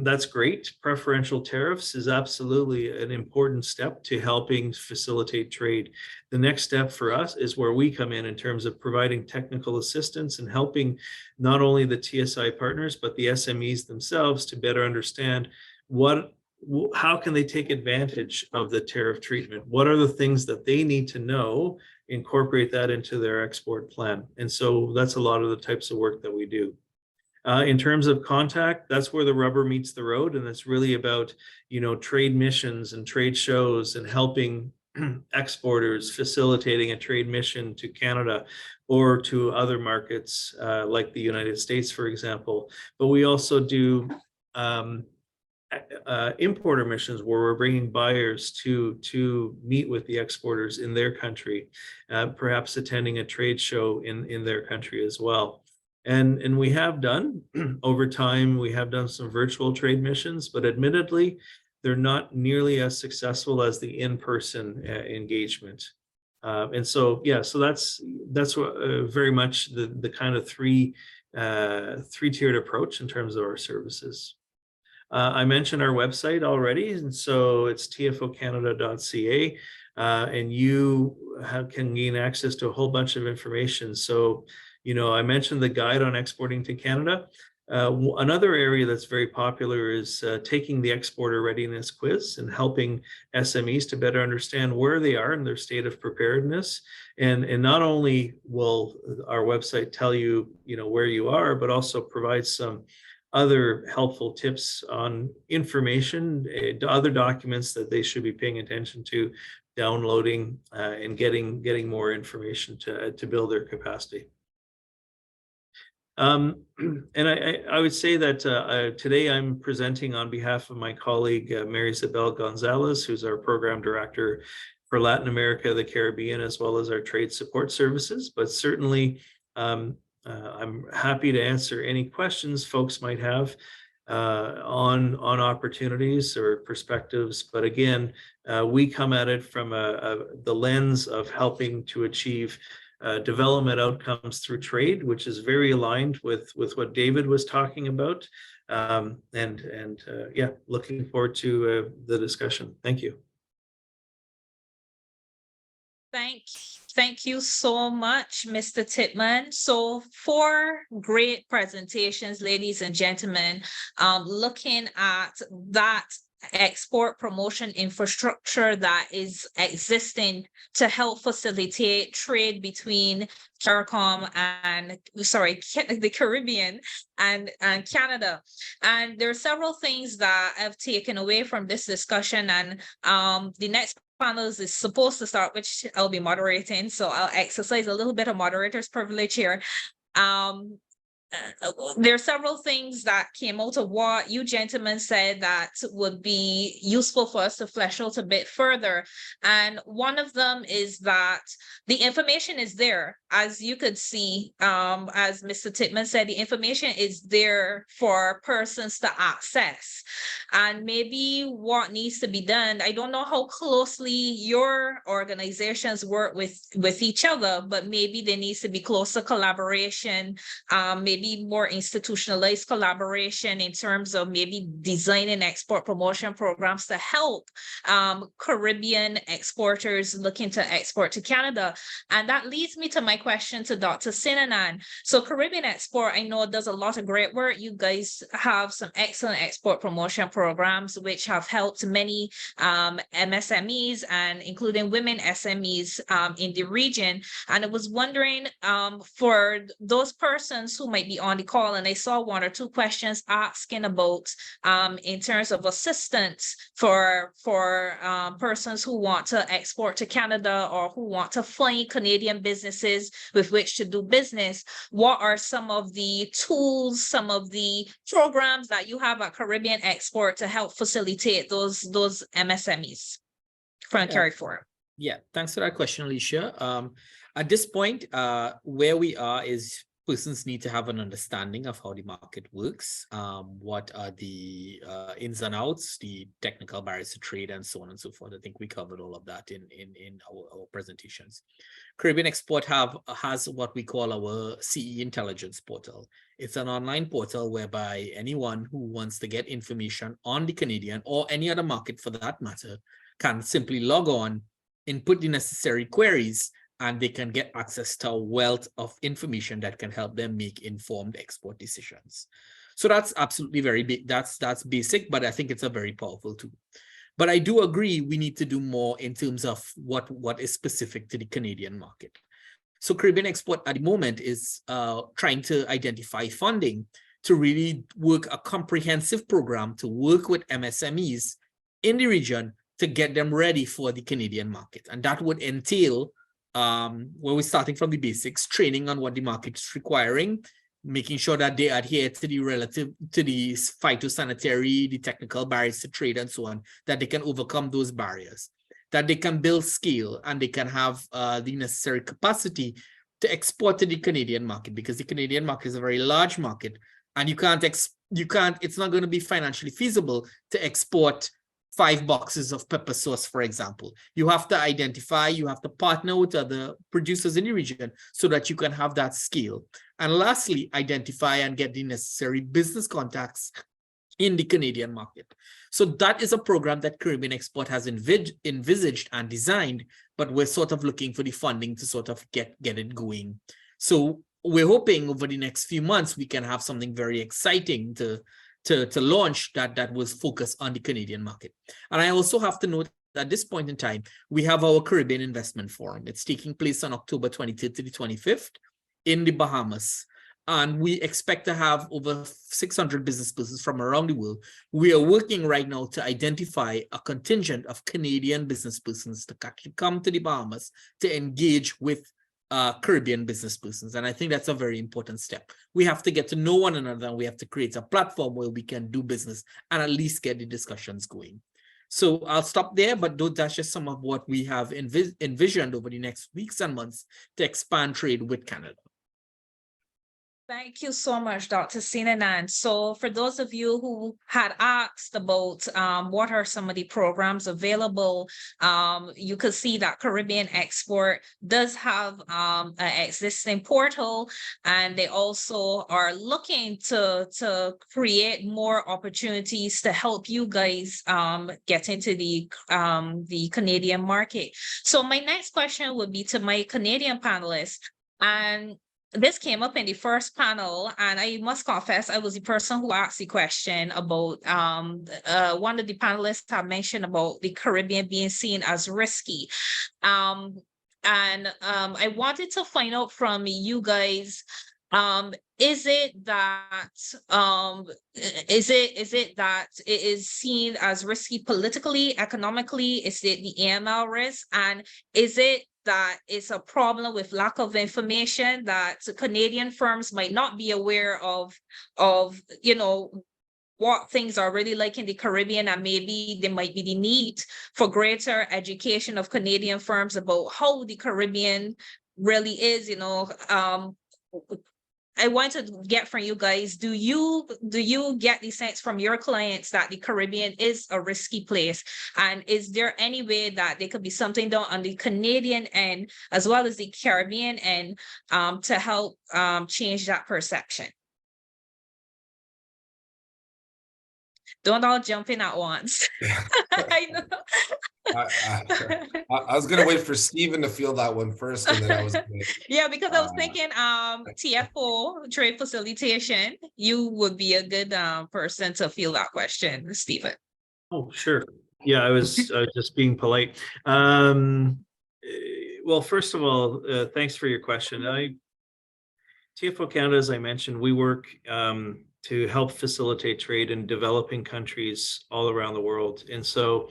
that's great. Preferential tariffs is absolutely an important step to helping facilitate trade. The next step for us is where we come in terms of providing technical assistance and helping not only the TSI partners, but the SMEs themselves to better understand how can they take advantage of the tariff treatment? What are the things that they need to know, incorporate that into their export plan? And so that's a lot of the types of work that we do. In terms of contact, that's where the rubber meets the road. And it's really about, trade missions and trade shows and helping exporters, facilitating a trade mission to Canada or to other markets like the United States, for example. But we also do importer missions where we're bringing buyers to meet with the exporters in their country, perhaps attending a trade show in their country as well. And we have done, over time, we have done some virtual trade missions, but admittedly, they're not nearly as successful as the in-person engagement. And so, so that's very much the kind of three-tiered approach in terms of our services. I mentioned our website already, and so it's tfocanada.ca, and you can gain access to a whole bunch of information. So, I mentioned the Guide on Exporting to Canada. Another area that's very popular is taking the exporter readiness quiz and helping SMEs to better understand where they are in their state of preparedness. And not only will our website tell you, where you are, but also provide some other helpful tips on information, other documents that they should be paying attention to, downloading and getting more information to build their capacity. And I would say that today I'm presenting on behalf of my colleague, Mary Isabel Gonzalez, who's our program director for Latin America, the Caribbean, as well as our trade support services. But certainly, I'm happy to answer any questions folks might have on opportunities or perspectives. But again, we come at it from the lens of helping to achieve development outcomes through trade, which is very aligned with what David was talking about. Looking forward to the discussion. Thank you. Thank you so much, Mr. Titman. So 4 great presentations, ladies and gentlemen, looking at that export promotion infrastructure that is existing to help facilitate trade between CARICOM and the Caribbean and Canada. And there are several things that I've taken away from this discussion, and the next panels is supposed to start, which I'll be moderating, so I'll exercise a little bit of moderator's privilege here. There are several things that came out of what you gentlemen said that would be useful for us to flesh out a bit further. And one of them is that the information is there. As you could see, as Mr. Titman said, the information is there for persons to access. And maybe what needs to be done, I don't know how closely your organizations work with each other, but maybe there needs to be closer collaboration, maybe more institutionalized collaboration in terms of maybe designing export promotion programs to help Caribbean exporters looking to export to Canada. And that leads me to my question to Dr. Sinanan. So Caribbean Export, I know, does a lot of great work. You guys have some excellent export promotion programs which have helped many MSMEs and including women SMEs in the region. And I was wondering for those persons who might be on the call, and I saw one or two questions asking about in terms of assistance for persons who want to export to Canada or who want to find Canadian businesses with which to do business. What are some of the tools, some of the programs that you have at Caribbean Export to help facilitate those MSMEs? From Carry forward. Yeah, thanks for that question, Alicia. At this point, where we are is persons need to have an understanding of how the market works, what are the ins and outs, the technical barriers to trade, and so on and so forth. I think we covered all of that in our presentations. Caribbean Export has what we call our CE Intelligence Portal. It's an online portal whereby anyone who wants to get information on the Canadian or any other market for that matter can simply log on, input the necessary queries, and they can get access to a wealth of information that can help them make informed export decisions. So that's absolutely very big. That's basic, but I think it's a very powerful tool. But I do agree we need to do more in terms of what is specific to the Canadian market. So Caribbean Export at the moment is trying to identify funding to really work a comprehensive program to work with MSMEs in the region to get them ready for the Canadian market. And that would entail where we're starting from the basics, training on what the market is requiring, making sure that they adhere to the phytosanitary, the technical barriers to trade and so on, that they can overcome those barriers, that they can build scale, and they can have the necessary capacity to export to the Canadian market, because the Canadian market is a very large market, and it's not going to be financially feasible to export 5 boxes of pepper sauce, for example. You have to identify, you have to partner with other producers in the region so that you can have that scale. And lastly, identify and get the necessary business contacts in the Canadian market. So that is a program that Caribbean Export has envisaged and designed, but we're sort of looking for the funding to sort of get it going. So we're hoping over the next few months, we can have something very exciting to launch that was focused on the Canadian market. And I also have to note that at this point in time, we have our Caribbean Investment Forum. It's taking place on October 23rd to the 25th in the Bahamas. And we expect to have over 600 business persons from around the world. We are working right now to identify a contingent of Canadian business persons to actually come to the Bahamas to engage with Caribbean business persons. And I think that's a very important step. We have to get to know one another, and we have to create a platform where we can do business and at least get the discussions going. So I'll stop there, but that's just some of what we have envisioned over the next weeks and months to expand trade with Canada. Thank you so much, Dr. Sinanan. So for those of you who had asked about what are some of the programs available, you could see that Caribbean Export does have an existing portal, and they also are looking to create more opportunities to help you guys get into the Canadian market. So my next question would be to my Canadian panelists. And this came up in the first panel, and I must confess I was the person who asked the question about one of the panelists have mentioned about the Caribbean being seen as risky. I wanted to find out from you guys, is it that it is seen as risky politically, economically? Is it the AML risk? And is it that it's a problem with lack of information that Canadian firms might not be aware of, you know, what things are really like in the Caribbean, and maybe there might be the need for greater education of Canadian firms about how the Caribbean really is, you know. I want to get from you guys, do you get the sense from your clients that the Caribbean is a risky place? And is there any way that there could be something done on the Canadian end as well as the Caribbean end to help change that perception? Don't all jump in at once. I know. I was gonna wait for Stephen to feel that one first, and then I was yeah, because I was thinking TFO, trade facilitation, you would be a good person to field that question, Stephen. Oh, sure. Yeah, I was just being polite. Well, first of all, thanks for your question. TFO Canada, as I mentioned, we work to help facilitate trade in developing countries all around the world. And so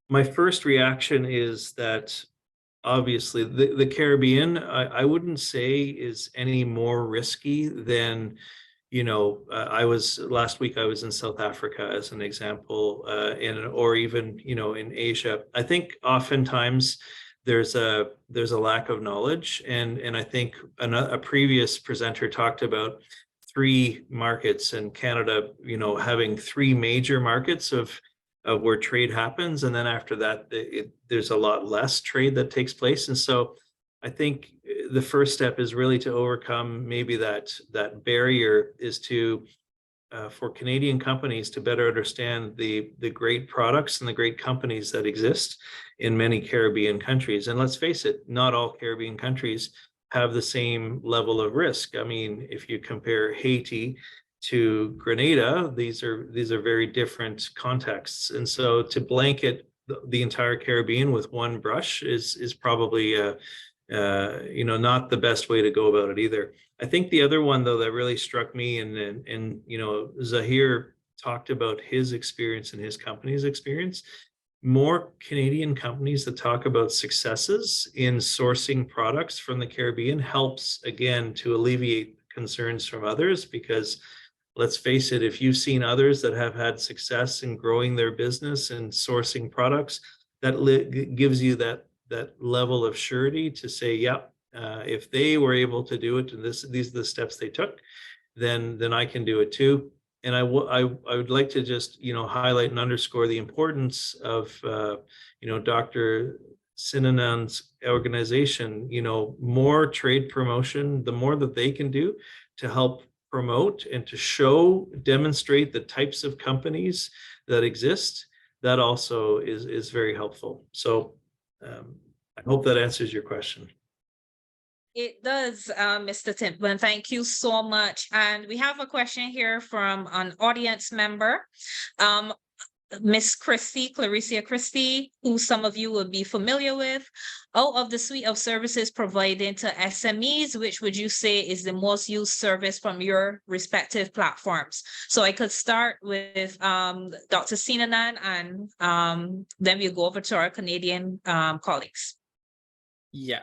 my first reaction is that obviously the Caribbean, I wouldn't say is any more risky than, you know, last week I was in South Africa as an example, or even, you know, in Asia. I think oftentimes there's a lack of knowledge, and I think a previous presenter talked about 3 markets, and Canada, you know, having 3 major markets of where trade happens, and then after that there's a lot less trade that takes place. And so I think the first step is really to overcome maybe that barrier, is to for Canadian companies to better understand the great products and the great companies that exist in many Caribbean countries. And let's face it, not all Caribbean countries have the same level of risk. I mean, if you compare Haiti to Grenada, these are very different contexts. And so to blanket the entire Caribbean with one brush is probably you know, not the best way to go about it either. I think the other one though that really struck me, and you know, Zahir talked about his experience and his company's experience. More Canadian companies that talk about successes in sourcing products from the Caribbean helps, again, to alleviate concerns from others, because let's face it, if you've seen others that have had success in growing their business and sourcing products, that gives you that level of surety to say, yep, if they were able to do it, and these are the steps they took, then I can do it too. And I would like to just, you know, highlight and underscore the importance of, you know, Dr. Sinanan's organization. You know, more trade promotion, the more that they can do to help promote and to demonstrate the types of companies that exist, that also is very helpful. So I hope that answers your question. It does, Mr. Timpman. Thank you so much. And we have a question here from an audience member, Miss Clarissa Christie, who some of you will be familiar with. Out of the suite of services provided to SMEs, which would you say is the most used service from your respective platforms? So I could start with Dr. Sinanan, and then we'll go over to our Canadian colleagues. Yeah,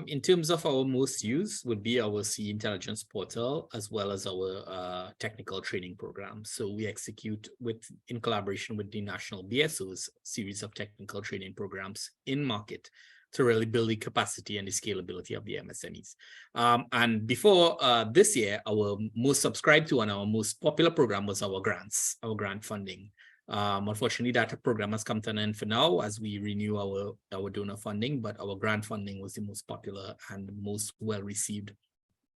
in terms of our most used would be our Sea Intelligence portal, as well as our technical training program. So we execute in collaboration with the National BSO's series of technical training programs in market to really build the capacity and the scalability of the MSMEs. And before this year, our most subscribed to and our most popular program was our grants, our grant funding. Unfortunately, that program has come to an end for now as we renew our donor funding, but our grant funding was the most popular and most well received.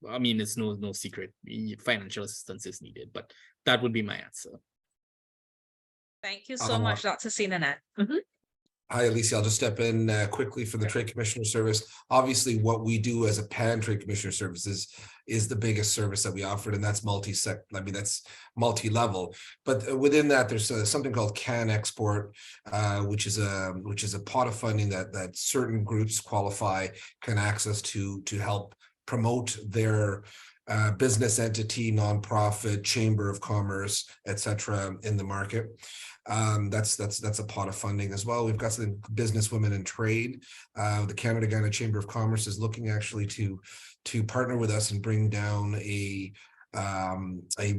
I mean, it's no secret, financial assistance is needed, but that would be my answer. Thank you so much, Dr. Sinanan. Hi, Alicia. I'll just step in quickly for the Trade Commissioner Service. Obviously, what we do as a pan Trade Commissioner Services is the biggest service that we offer, and that's that's multi-level. But within that, there's something called CAN Export, which is a pot of funding that certain groups qualify can access to help promote their business entity, nonprofit, chamber of commerce, etc., in the market. That's a pot of funding as well. We've got some business women in trade. The Canada-Ghana Chamber of Commerce is looking actually to partner with us and bring down a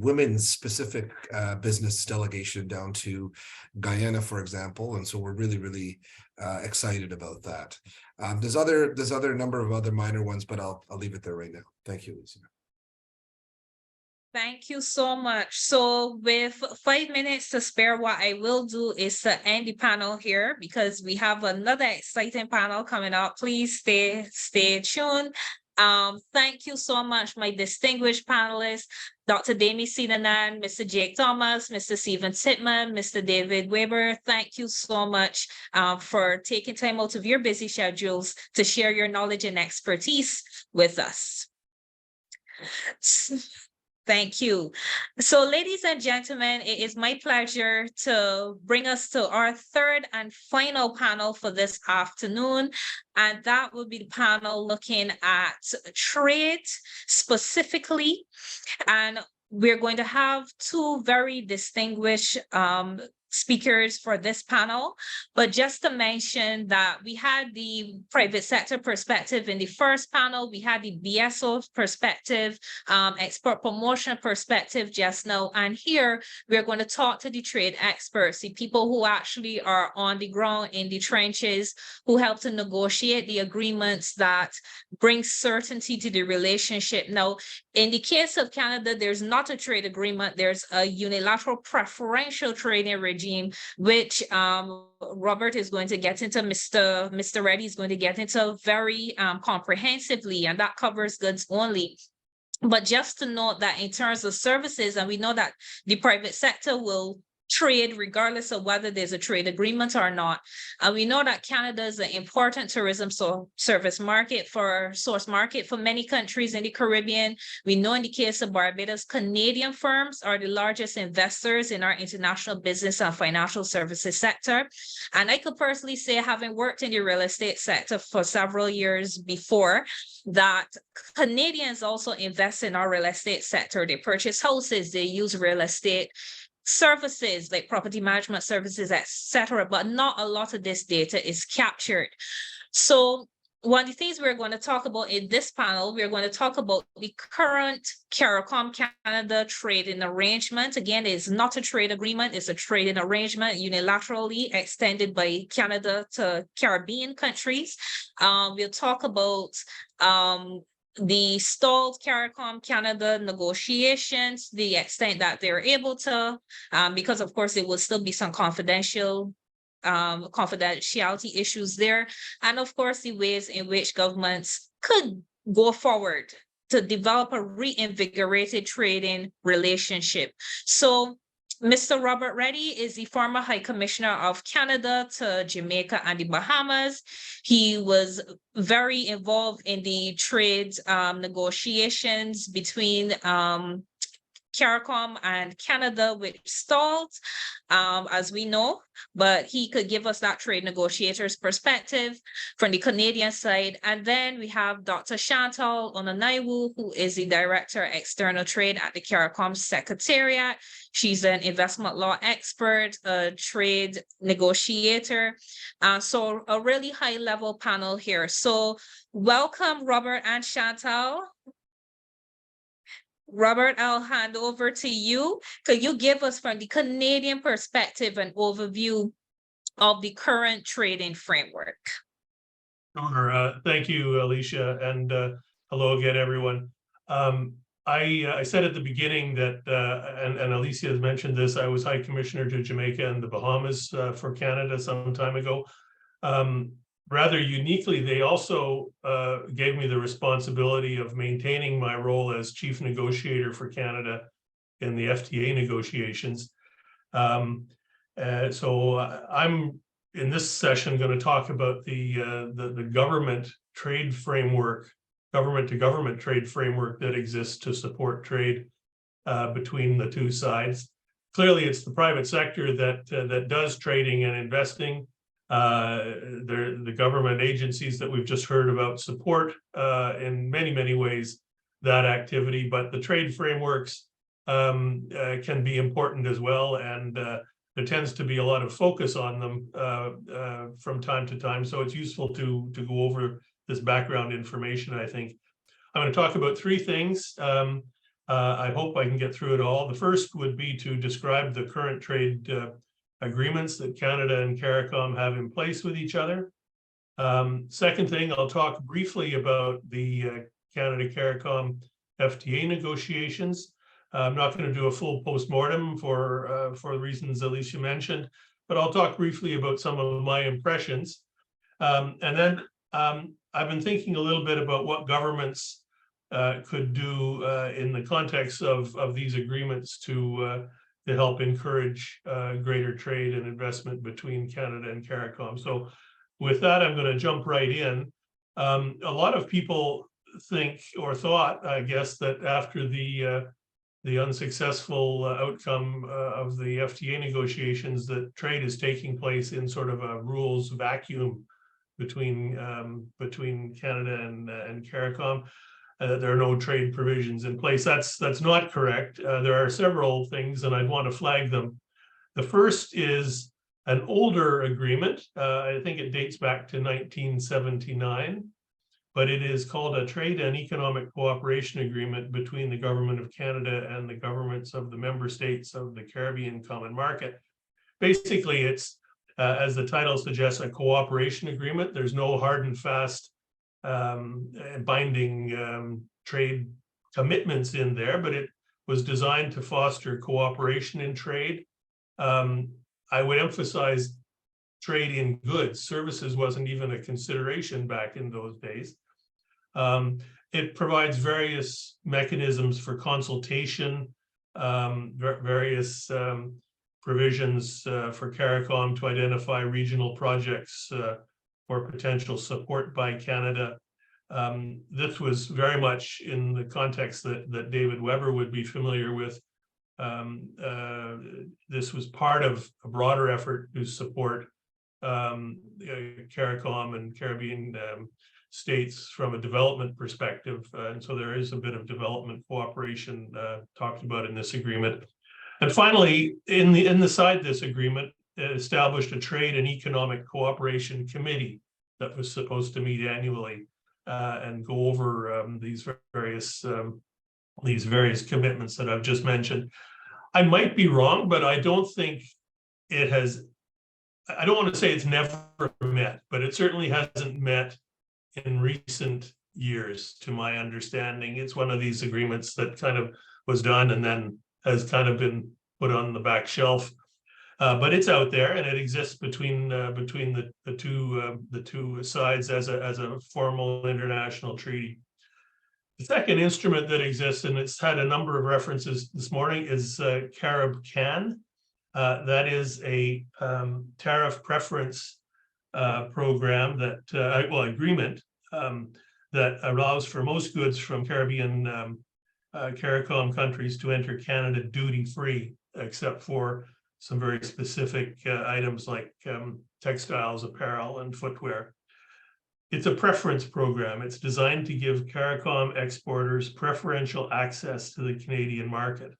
women's specific business delegation down to Guyana, for example. And so we're really excited about that. There's other number of other minor ones, but I'll leave it there right now. Thank you, Lisa. Thank you so much. So with 5 minutes to spare, what I will do is to end the panel here because we have another exciting panel coming up. Please stay tuned. Thank you so much, my distinguished panelists, Dr. Dami Sinanan, Mr. Jake Thomas, Mr. Stephen Titman, Mr. David Weber. Thank you so much for taking time out of your busy schedules to share your knowledge and expertise with us. Thank you. So, ladies and gentlemen, it is my pleasure to bring us to our third and final panel for this afternoon. And that will be the panel looking at trade specifically. And we're going to have two very distinguished speakers for this panel, but just to mention that we had the private sector perspective in the first panel, we had the BSO perspective, export promotion perspective just now, and here we're going to talk to the trade experts, the people who actually are on the ground in the trenches, who help to negotiate the agreements that bring certainty to the relationship. Now, in the case of Canada, there's not a trade agreement, there's a unilateral preferential trading regime, which Robert is going to get into, Mr. Reddy is going to get into very comprehensively, and that covers goods only. But just to note that in terms of services, and we know that the private sector will trade regardless of whether there's a trade agreement or not. And we know that Canada is an important tourism source market for many countries in the Caribbean. We know in the case of Barbados, Canadian firms are the largest investors in our international business and financial services sector. And I could personally say, having worked in the real estate sector for several years before, that Canadians also invest in our real estate sector. They purchase houses, they use real estate services like property management services, etc., but not a lot of this data is captured. So one of the things we're going to talk about in this panel, we're going to talk about the current CARICOM Canada trading arrangement. Again, it's not a trade agreement, it's a trading arrangement unilaterally extended by Canada to Caribbean countries. We'll talk about the stalled CARICOM Canada negotiations, the extent that they're able to, because of course there will still be some confidentiality issues there. And of course, the ways in which governments could go forward to develop a reinvigorated trading relationship. So Mr. Robert Reddy is the former High Commissioner of Canada to Jamaica and the Bahamas. He was very involved in the trade negotiations between CARICOM and Canada, which stalled, as we know, but he could give us that trade negotiator's perspective from the Canadian side. And then we have Dr. Chantal Onanaiwu, who is the Director of External Trade at the CARICOM Secretariat. She's an investment law expert, a trade negotiator. So a really high level panel here. So welcome, Robert and Chantal. Robert, I'll hand over to you. Could you give us from the Canadian perspective an overview of the current trading framework? Sure. Thank you, Alicia, and hello again, everyone. I said at the beginning that, and Alicia has mentioned this, I was High Commissioner to Jamaica and the Bahamas for Canada some time ago. Rather uniquely, they also gave me the responsibility of maintaining my role as chief negotiator for Canada in the FTA negotiations. So I'm in this session, going to talk about the government trade framework, government to government trade framework that exists to support trade between the two sides. Clearly, it's the private sector that does trading and investing. The government agencies that we've just heard about support in many ways that activity, but the trade frameworks can be important as well, and there tends to be a lot of focus on them from time to time. So it's useful to go over this background information, I think. I'm going to talk about three things. I hope I can get through it all. The first would be to describe the current trade agreements that Canada and CARICOM have in place with each other. Second thing, I'll talk briefly about the Canada-CARICOM FTA negotiations. I'm not going to do a full postmortem for the reasons Alicia mentioned, but I'll talk briefly about some of my impressions. And then I've been thinking a little bit about what governments could do in the context of these agreements to help encourage greater trade and investment between Canada and CARICOM. So with that, I'm going to jump right in. A lot of people think or thought, I guess, that after the unsuccessful outcome of the FTA negotiations, that trade is taking place in sort of a rules vacuum between Canada and CARICOM. There are no trade provisions in place. That's not correct. There are several things, and I'd want to flag them. The first is an older agreement. I think it dates back to 1979, but it is called a Trade and Economic Cooperation Agreement between the Government of Canada and the governments of the member states of the Caribbean Common Market. Basically, it's, as the title suggests, a cooperation agreement. There's no hard and fast binding trade commitments in there, but it was designed to foster cooperation in trade. I would emphasize trade in goods. Services wasn't even a consideration back in those days. It provides various mechanisms for consultation, various provisions for CARICOM to identify regional projects for potential support by Canada. This was very much in the context that David Weber would be familiar with. This was part of a broader effort to support CARICOM and Caribbean states from a development perspective. And so there is a bit of development cooperation talked about in this agreement. And finally, inside this agreement, it established a Trade and Economic Cooperation Committee that was supposed to meet annually and go over these various commitments that I've just mentioned. I might be wrong, but I don't think it has. I don't want to say it's never met, but it certainly hasn't met in recent years, to my understanding. It's one of these agreements that kind of was done and then has kind of been put on the back shelf. But it's out there, and it exists between the two sides as a formal international treaty. The second instrument that exists, and it's had a number of references this morning, is CARICOM. That is a tariff preference program agreement that allows for most goods from Caribbean CARICOM countries to enter Canada duty-free, except for some very specific items like textiles, apparel, and footwear. It's a preference program. It's designed to give CARICOM exporters preferential access to the Canadian market.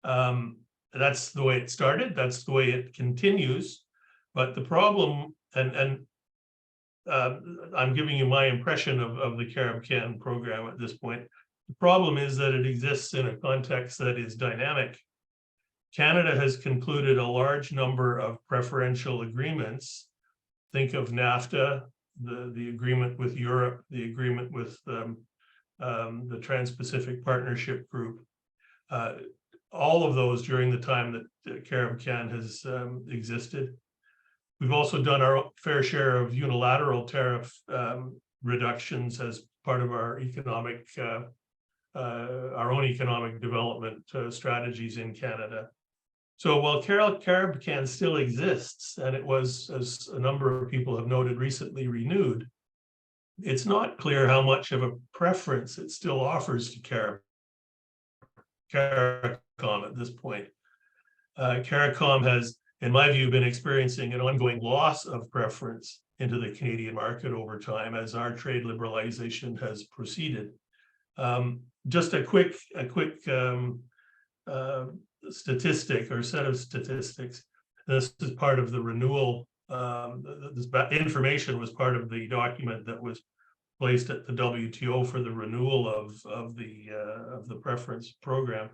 That's the way it started. That's the way it continues. But the problem, and I'm giving you my impression of the CARICOM program at this point. The problem is that it exists in a context that is dynamic. Canada has concluded a large number of preferential agreements. Think of NAFTA, the agreement with Europe, the agreement with the Trans-Pacific Partnership Group. All of those during the time that CARICOM has existed. We've also done our fair share of unilateral tariff reductions as part of our own economic development strategies in Canada. So while CARICOM still exists, and it was, as a number of people have noted, recently renewed, it's not clear how much of a preference it still offers to CARICOM at this point. CARICOM has, in my view, been experiencing an ongoing loss of preference into the Canadian market over time as our trade liberalization has proceeded. Just a quick statistic or set of statistics. This is part of the renewal. This information was part of the document that was placed at the WTO for the renewal of the preference program.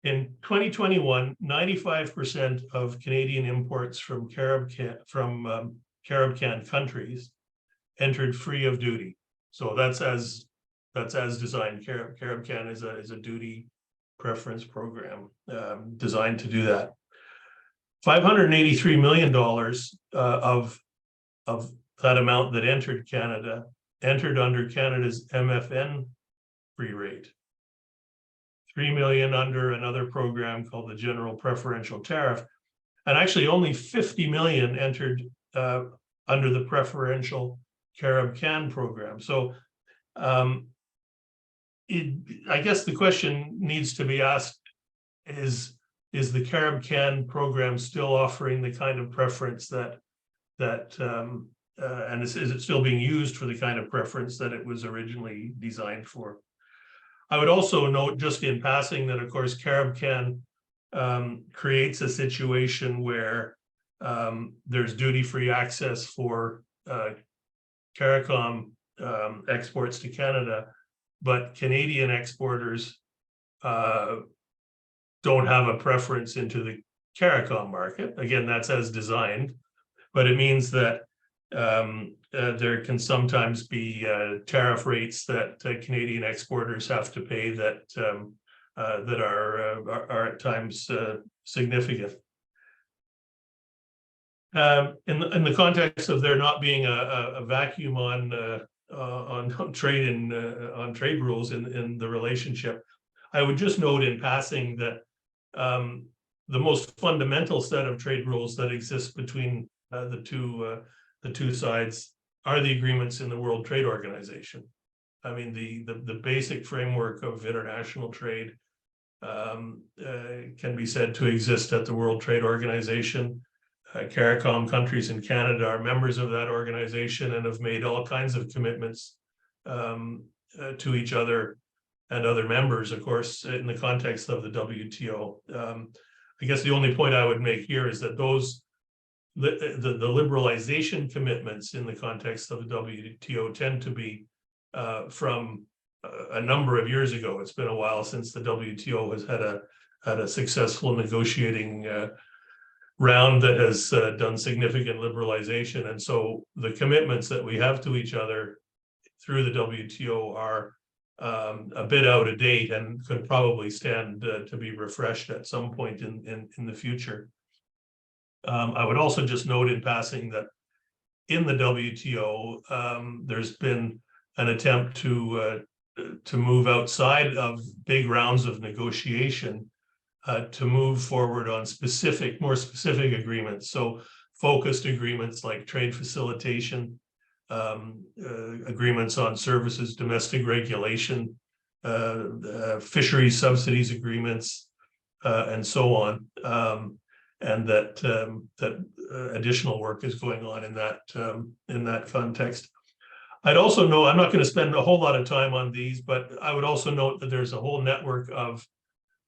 In 2021, 95% of Canadian imports from CARICOM countries entered free of duty. So that's as designed. CARICOM is a duty preference program designed to do that. $583 million of that amount that entered Canada entered under Canada's MFN free rate. 3 million under another program called the General Preferential Tariff, and actually only 50 million entered under the Preferential CARICOM program. So I guess the question needs to be asked is the CARICOM program still offering the kind of preference and is it still being used for the kind of preference that it was originally designed for? I would also note, just in passing, that of course CARICOM creates a situation where there's duty-free access for CARICOM exports to Canada, but Canadian exporters don't have a preference into the CARICOM market. Again, that's as designed, but it means that there can sometimes be tariff rates that Canadian exporters have to pay that are at times significant. In the context of there not being a vacuum on trade rules in the relationship, I would just note in passing that the most fundamental set of trade rules that exist between the two sides are the agreements in the World Trade Organization. I mean, the basic framework of international trade can be said to exist at the World Trade Organization. CARICOM countries in Canada are members of that organization and have made all kinds of commitments to each other and other members, of course, in the context of the WTO. I guess the only point I would make here is that the liberalization commitments in the context of the WTO tend to be from a number of years ago. It's been a while since the WTO has had a successful negotiating round that has done significant liberalization, and so the commitments that we have to each other through the WTO are a bit out of date and could probably stand to be refreshed at some point in the future. I would also just note in passing that in the WTO, there's been an attempt to move outside of big rounds of negotiation to move forward on more specific agreements. So focused agreements like trade facilitation, agreements on services, domestic regulation, fisheries subsidies agreements, and so on. And that additional work is going on in that context. I'd also note, I'm not going to spend a whole lot of time on these, but I would also note that there's a whole network of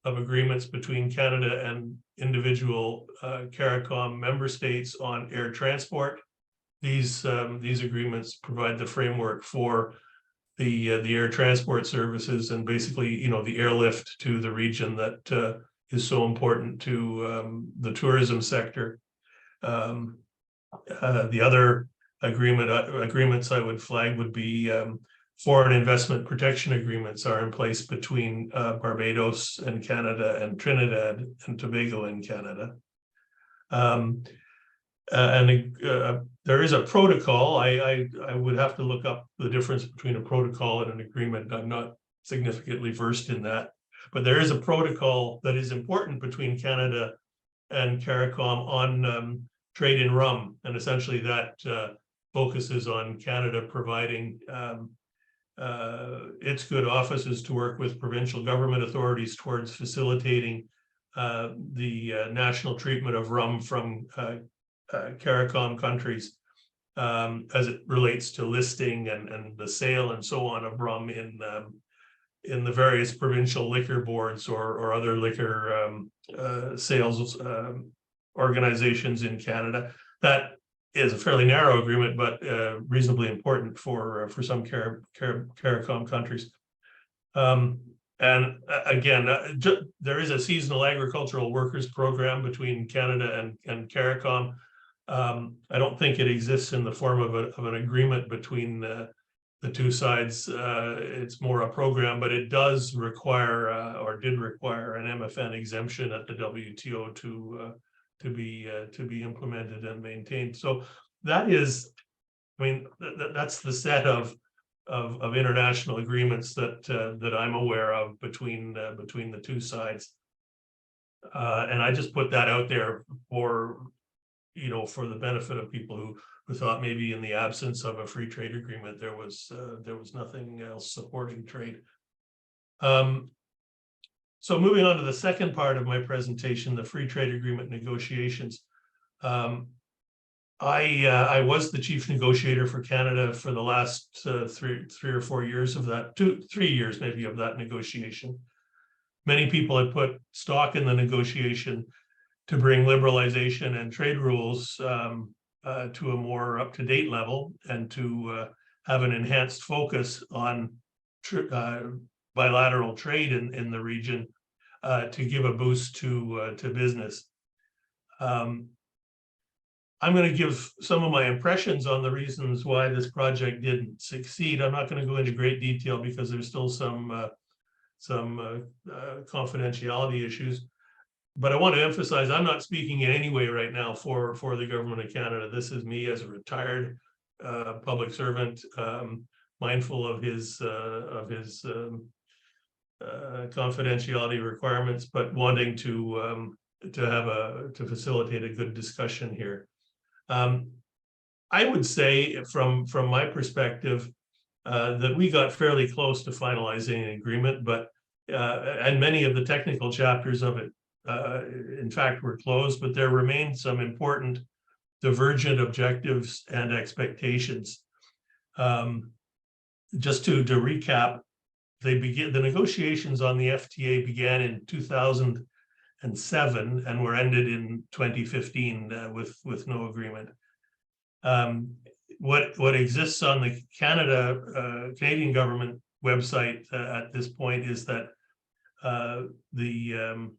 agreements between Canada and individual CARICOM member states on air transport. These agreements provide the framework for the air transport services and basically, the airlift to the region that is so important to the tourism sector. The other agreements I would flag would be foreign investment protection agreements are in place between Barbados and Canada and Trinidad and Tobago in Canada. There is a protocol. I would have to look up the difference between a protocol and an agreement. I'm not significantly versed in that. but there is a protocol that is important between Canada and CARICOM on trade in rum, and essentially that focuses on Canada providing its good offices to work with provincial government authorities towards facilitating the national treatment of rum from CARICOM countries as it relates to listing and the sale and so on of rum in the various provincial liquor boards or other liquor sales organizations in Canada. That is a fairly narrow agreement, but reasonably important for some CARICOM countries. And again, there is a seasonal agricultural workers program between Canada and CARICOM. I don't think it exists in the form of an agreement between the two sides. It's more a program, but it does require or did require an MFN exemption at the WTO to be implemented and maintained. So that is, I mean, that's the set of international agreements that I'm aware of between the two sides. And I just put that out there for, you know, for the benefit of people who thought maybe in the absence of a free trade agreement, there was nothing else supporting trade. So moving on to the second part of my presentation, the free trade agreement negotiations. I was the chief negotiator for Canada for the last three or 4 years of that, 3 years maybe of that negotiation. Many people had put stock in the negotiation to bring liberalization and trade rules to a more up-to-date level and to have an enhanced focus on bilateral trade in the region to give a boost to business. I'm going to give some of my impressions on the reasons why this project didn't succeed. I'm not going to go into great detail because there's still some confidentiality issues. But I want to emphasize, I'm not speaking in any way right now for the government of Canada. This is me as a retired public servant, mindful of his confidentiality requirements, but wanting to facilitate a good discussion here. I would say, from my perspective, that we got fairly close to finalizing an agreement, but and many of the technical chapters of it, in fact, were closed, but there remained some important divergent objectives and expectations. Just to recap, the negotiations on the FTA began in 2007 and were ended in 2015 with no agreement. What exists on the Canadian government website at this point is that the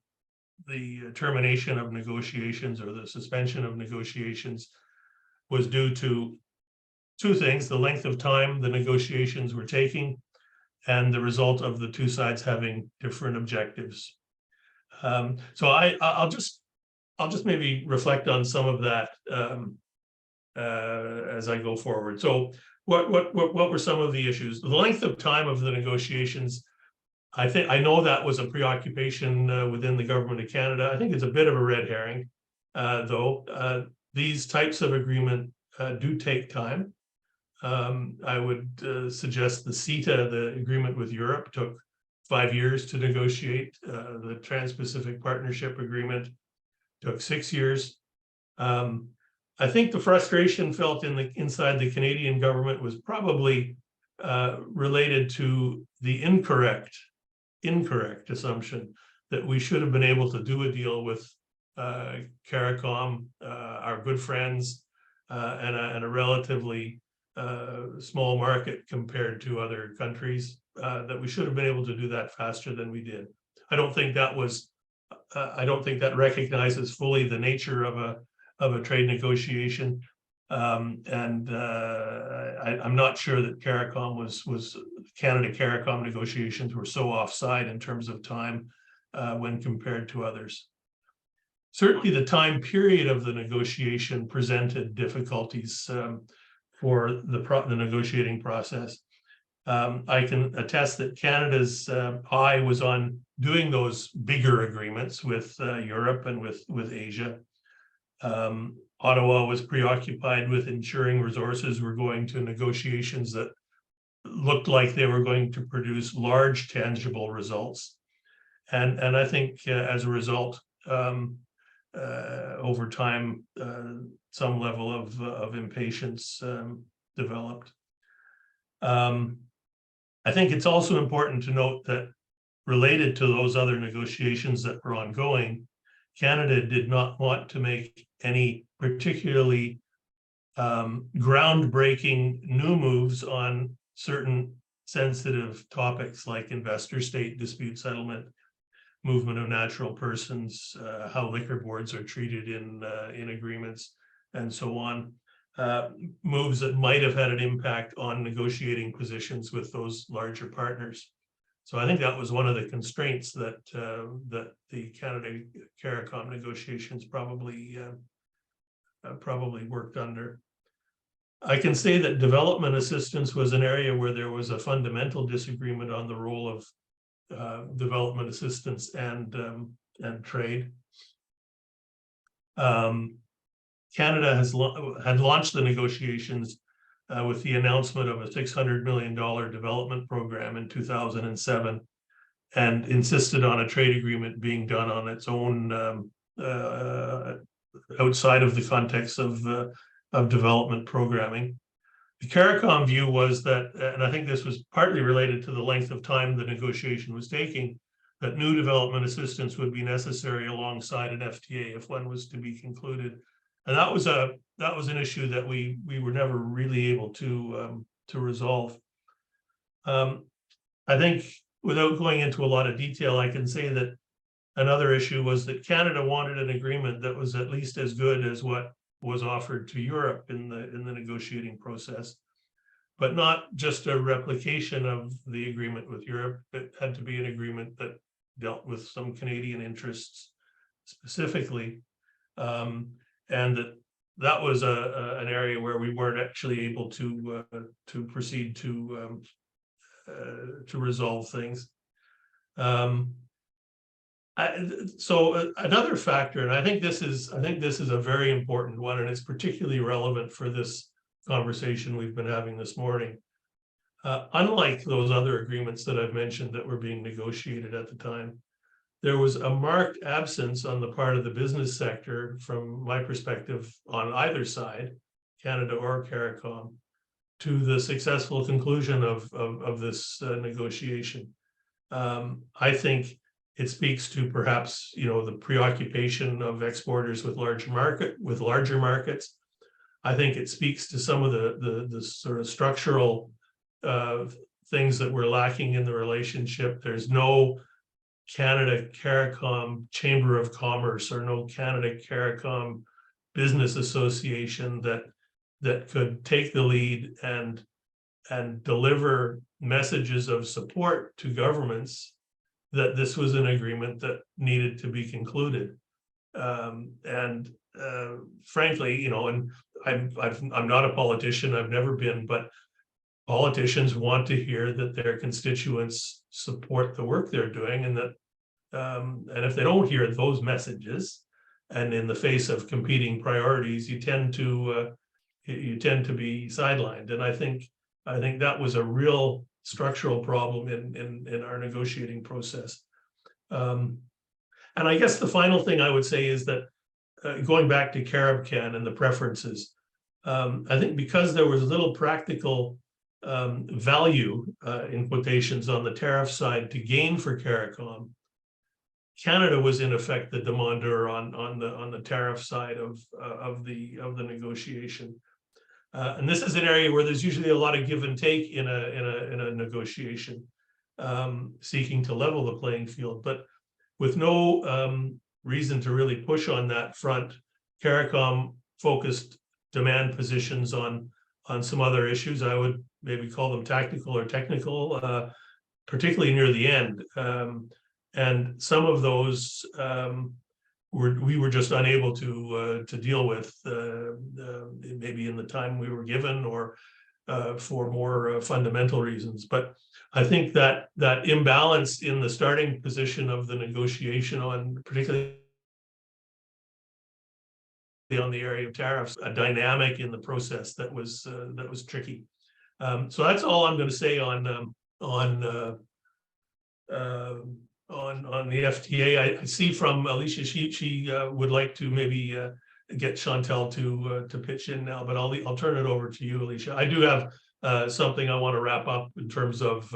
termination of negotiations or the suspension of negotiations was due to two things: the length of time the negotiations were taking and the result of the two sides having different objectives. So I'll just maybe reflect on some of that as I go forward. So what were some of the issues? The length of time of the negotiations, I know that was a preoccupation within the government of Canada. I think it's a bit of a red herring, though. These types of agreement do take time. I would suggest the CETA, the agreement with Europe, took 5 years to negotiate. The Trans-Pacific Partnership Agreement took 6 years. I think the frustration felt inside the Canadian government was probably related to the incorrect assumption that we should have been able to do a deal with CARICOM, our good friends, and a relatively small market compared to other countries, that we should have been able to do that faster than we did. I don't think that recognizes fully the nature of a trade negotiation, and I'm not sure that CARICOM was Canada-CARICOM negotiations were so offside in terms of time when compared to others. Certainly, the time period of the negotiation presented difficulties for the negotiating process. I can attest that Canada's eye was on doing those bigger agreements with Europe and with Asia. Ottawa was preoccupied with ensuring resources were going to negotiations that looked like they were going to produce large tangible results. And I think as a result, over time, some level of impatience developed. I think it's also important to note that related to those other negotiations that were ongoing, Canada did not want to make any particularly groundbreaking new moves on certain sensitive topics like investor-state dispute settlement, movement of natural persons, how liquor boards are treated in agreements, and so on. Moves that might have had an impact on negotiating positions with those larger partners. So I think that was one of the constraints that that the Canada CARICOM negotiations probably worked under. I can say that development assistance was an area where there was a fundamental disagreement on the role of development assistance and trade. Canada had launched the negotiations with the announcement of a $600 million development program in 2007, and insisted on a trade agreement being done on its own outside of the context of development programming. The CARICOM view was that, and I think this was partly related to the length of time the negotiation was taking, that new development assistance would be necessary alongside an FTA if one was to be concluded. And that was an issue that we were never really able to resolve. I think without going into a lot of detail, I can say that another issue was that Canada wanted an agreement that was at least as good as what was offered to Europe in the negotiating process, but not just a replication of the agreement with Europe. It had to be an agreement that dealt with some Canadian interests specifically. And that was an area where we weren't actually able to proceed to resolve things. So another factor, and I think this is a very important one, and it's particularly relevant for this conversation we've been having this morning. Unlike those other agreements that I've mentioned that were being negotiated at the time, there was a marked absence on the part of the business sector, from my perspective, on either side, Canada or CARICOM, to the successful conclusion of this negotiation. I think it speaks to perhaps, the preoccupation of exporters with larger markets. I think it speaks to some of the sort of structural things that were lacking in the relationship. There's no Canada CARICOM Chamber of Commerce or no Canada CARICOM Business Association that could take the lead and deliver messages of support to governments that this was an agreement that needed to be concluded. Frankly, and I'm not a politician, I've never been, but politicians want to hear that their constituents support the work they're doing, and that and if they don't hear those messages, and in the face of competing priorities, you tend to be sidelined. And I think that was a real structural problem in our negotiating process. And I guess the final thing I would say is that going back to CaribCan and the preferences, I think because there was little practical value in quotations on the tariff side to gain for CARICOM, Canada was in effect the demandeur on the tariff side of the negotiation. And this is an area where there's usually a lot of give and take in a negotiation, seeking to level the playing field. But with no reason to really push on that front, CARICOM focused demand positions on some other issues. I would maybe call them tactical or technical, particularly near the end. And some of those we were just unable to deal with, maybe in the time we were given, or for more fundamental reasons. But I think that that imbalance in the starting position of the negotiation on particularly on the area of tariffs, a dynamic in the process that was tricky. So that's all I'm going to say on the FTA. I see from Alicia, she would like to maybe get Chantal to pitch in now, but I'll turn it over to you, Alicia. I do have something I want to wrap up in terms of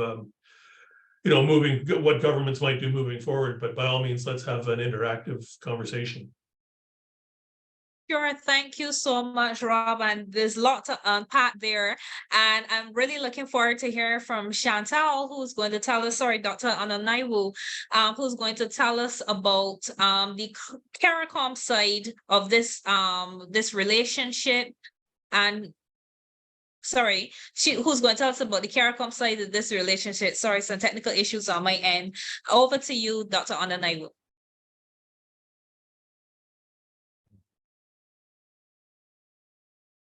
moving what governments might do moving forward, but by all means, let's have an interactive conversation. Sure, thank you so much, Rob. And there's a lot to unpack there. And I'm really looking forward to hearing from Chantal, who's going to tell us, Dr. Ananaiwu, who's going to tell us about the CARICOM side of this this relationship. And who's going to tell us about the CARICOM side of this relationship. Sorry, some technical issues on my end. Over to you, Dr. Ananaiwu.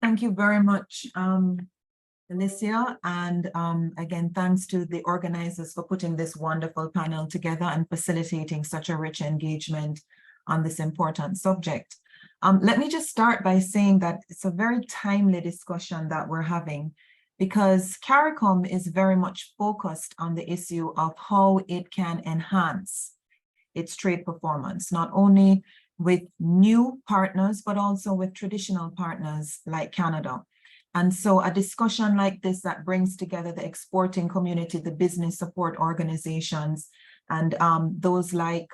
Thank you very much, Alicia. And again, thanks to the organizers for putting this wonderful panel together and facilitating such a rich engagement on this important subject. Let me just start by saying that it's a very timely discussion that we're having, because CARICOM is very much focused on the issue of how it can enhance its trade performance, not only with new partners, but also with traditional partners like Canada. And so a discussion like this that brings together the exporting community, the business support organizations, and those like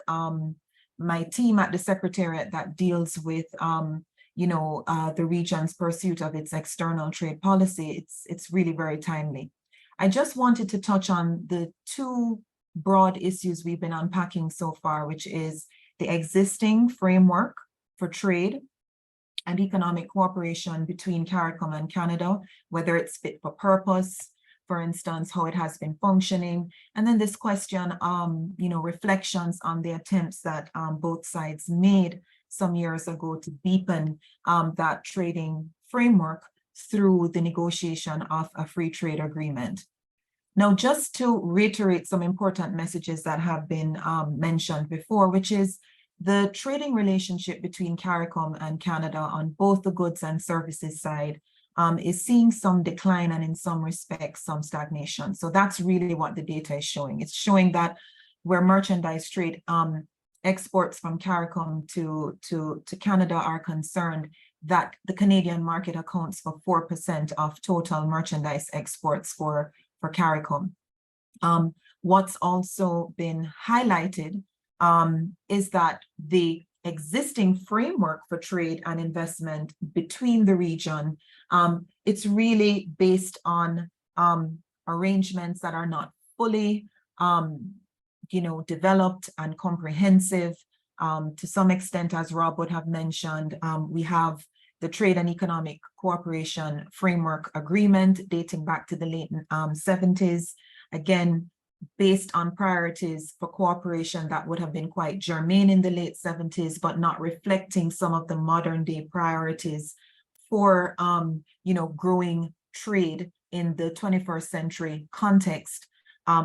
my team at the Secretariat that deals with the region's pursuit of its external trade policy, it's really very timely. I just wanted to touch on the two broad issues we've been unpacking so far, which is the existing framework for trade and economic cooperation between CARICOM and Canada, whether it's fit for purpose, for instance, how it has been functioning. And then this question, reflections on the attempts that both sides made some years ago to deepen that trading framework through the negotiation of a free trade agreement. Now, just to reiterate some important messages that have been mentioned before, which is the trading relationship between CARICOM and Canada on both the goods and services side is seeing some decline and in some respects, some stagnation. So that's really what the data is showing. It's showing that where merchandise trade exports from CARICOM to Canada are concerned, that the Canadian market accounts for 4% of total merchandise exports for CARICOM. What's also been highlighted is that the existing framework for trade and investment between the region, it's really based on arrangements that are not fully developed and comprehensive. To some extent, as Rob would have mentioned, we have the Trade and Economic Cooperation Framework Agreement dating back to the late 70s, again, based on priorities for cooperation that would have been quite germane in the late 70s, but not reflecting some of the modern day priorities for, growing trade in the 21st century context.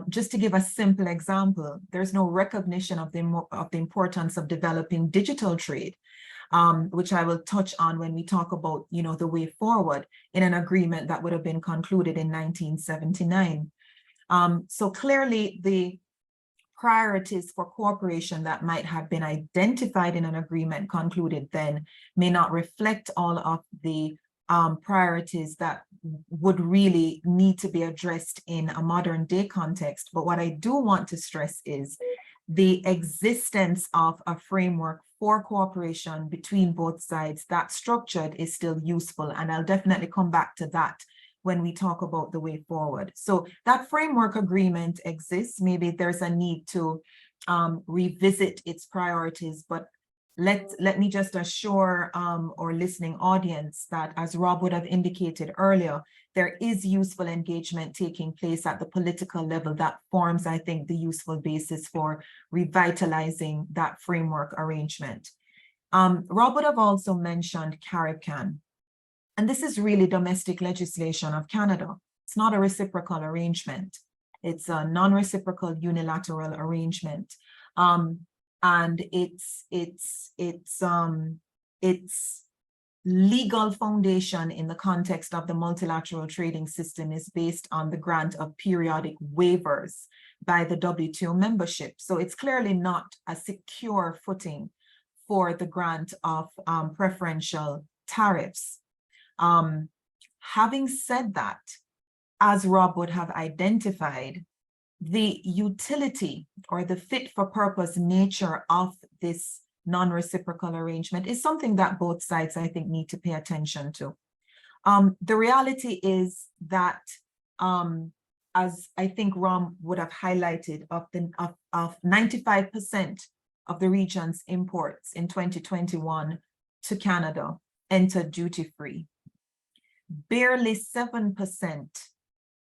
Just to give a simple example, there's no recognition of the importance of developing digital trade, which I will touch on when we talk about, the way forward in an agreement that would have been concluded in 1979. So clearly the priorities for cooperation that might have been identified in an agreement concluded then may not reflect all of the priorities that would really need to be addressed in a modern day context. But what I do want to stress is the existence of a framework for cooperation between both sides that structured is still useful. And I'll definitely come back to that when we talk about the way forward. So that framework agreement exists. Maybe there's a need to revisit its priorities, but let me just assure our listening audience that, as Rob would have indicated earlier, there is useful engagement taking place at the political level that forms, I think, the useful basis for revitalizing that framework arrangement. Rob would have also mentioned CARICOM. And this is really domestic legislation of Canada. It's not a reciprocal arrangement. It's a non-reciprocal unilateral arrangement. And its legal foundation in the context of the multilateral trading system is based on the grant of periodic waivers by the WTO membership. So it's clearly not a secure footing for the grant of preferential tariffs. Having said that, as Rob would have identified, the utility or the fit for purpose nature of this non-reciprocal arrangement is something that both sides, I think, need to pay attention to. The reality is that, as I think Rom would have highlighted, of 95% of the region's imports in 2021 to Canada entered duty-free. Barely 7%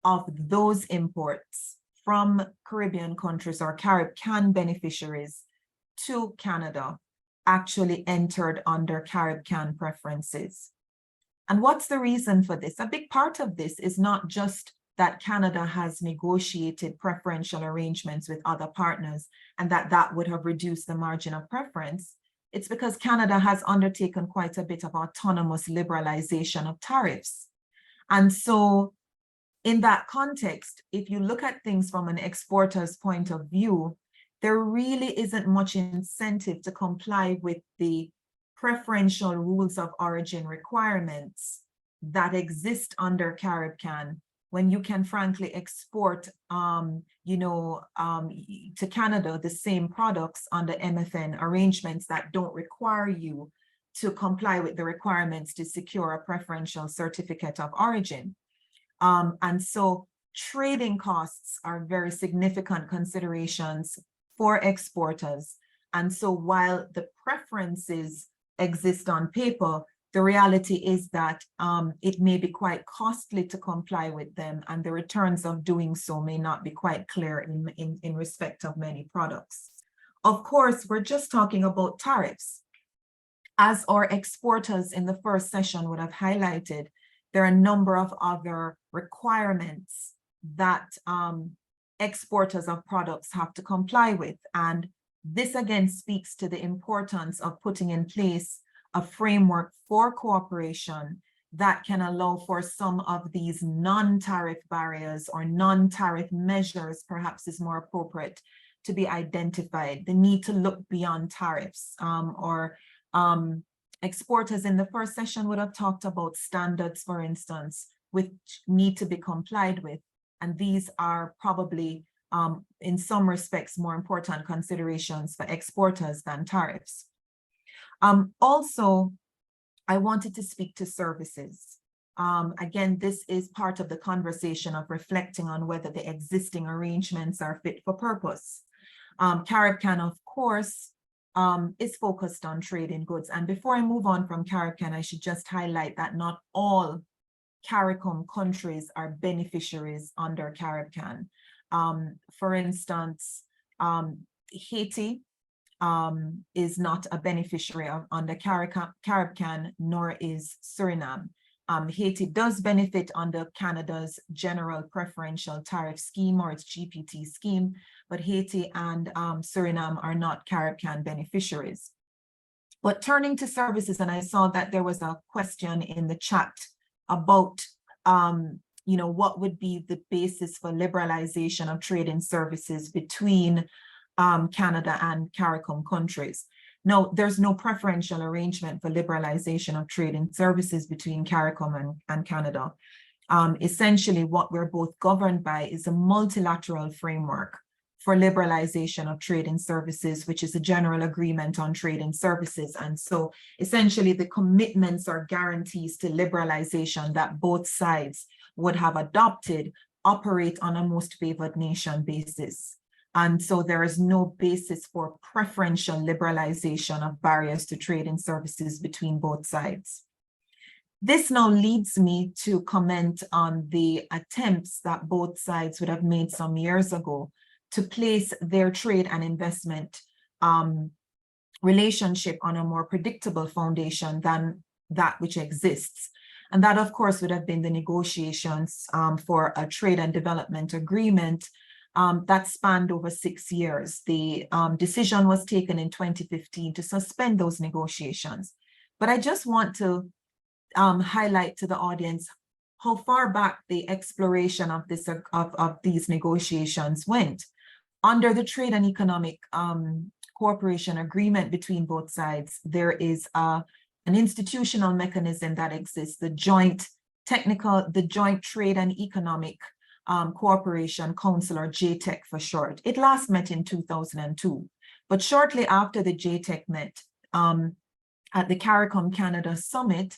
of those imports from Caribbean countries or CARICOM beneficiaries to Canada actually entered under CARICOM preferences. And what's the reason for this? A big part of this is not just that Canada has negotiated preferential arrangements with other partners and that would have reduced the margin of preference. It's because Canada has undertaken quite a bit of autonomous liberalization of tariffs. And so in that context, if you look at things from an exporter's point of view, there really isn't much incentive to comply with the preferential rules of origin requirements that exist under CARICOM when you can frankly export to Canada the same products under MFN arrangements that don't require you to comply with the requirements to secure a preferential certificate of origin. And so trading costs are very significant considerations for exporters. And so while the preferences exist on paper, the reality is that it may be quite costly to comply with them, and the returns of doing so may not be quite clear in respect of many products. Of course, we're just talking about tariffs. As our exporters in the first session would have highlighted, there are a number of other requirements that exporters of products have to comply with. And this again speaks to the importance of putting in place a framework for cooperation that can allow for some of these non-tariff barriers or non-tariff measures, perhaps is more appropriate, to be identified. The need to look beyond tariffs exporters in the first session would have talked about standards, for instance, which need to be complied with. And these are probably, in some respects, more important considerations for exporters than tariffs. Also, I wanted to speak to services. Again, this is part of the conversation of reflecting on whether the existing arrangements are fit for purpose. CARICOM, of course, is focused on trade in goods. And before I move on from CARICOM, I should just highlight that not all CARICOM countries are beneficiaries under CARICOM. For instance, Haiti is not a beneficiary under CARICOM, nor is Suriname. Haiti does benefit under Canada's General Preferential Tariff Scheme, or its GPT scheme, but Haiti and Suriname are not CARICOM beneficiaries. But turning to services, and I saw that there was a question in the chat about what would be the basis for liberalization of trade and services between Canada and CARICOM countries. No, there's no preferential arrangement for liberalization of trade and services between CARICOM and Canada. Essentially, what we're both governed by is a multilateral framework for liberalization of trade and services, which is a general agreement on trade and services. And so essentially the commitments or guarantees to liberalization that both sides would have adopted operate on a most favored nation basis. And so there is no basis for preferential liberalization of barriers to trade and services between both sides. This now leads me to comment on the attempts that both sides would have made some years ago to place their trade and investment relationship on a more predictable foundation than that which exists. And that, of course, would have been the negotiations for a trade and development agreement that spanned over 6 years. The decision was taken in 2015 to suspend those negotiations. But I just want to highlight to the audience how far back the exploration of this of these negotiations went. Under the Trade and Economic Cooperation Agreement between both sides, there is an institutional mechanism that exists, the Joint Trade and Economic Cooperation Council, or JTEC for short. It last met in 2002, but shortly after the JTEC met at the CARICOM Canada Summit,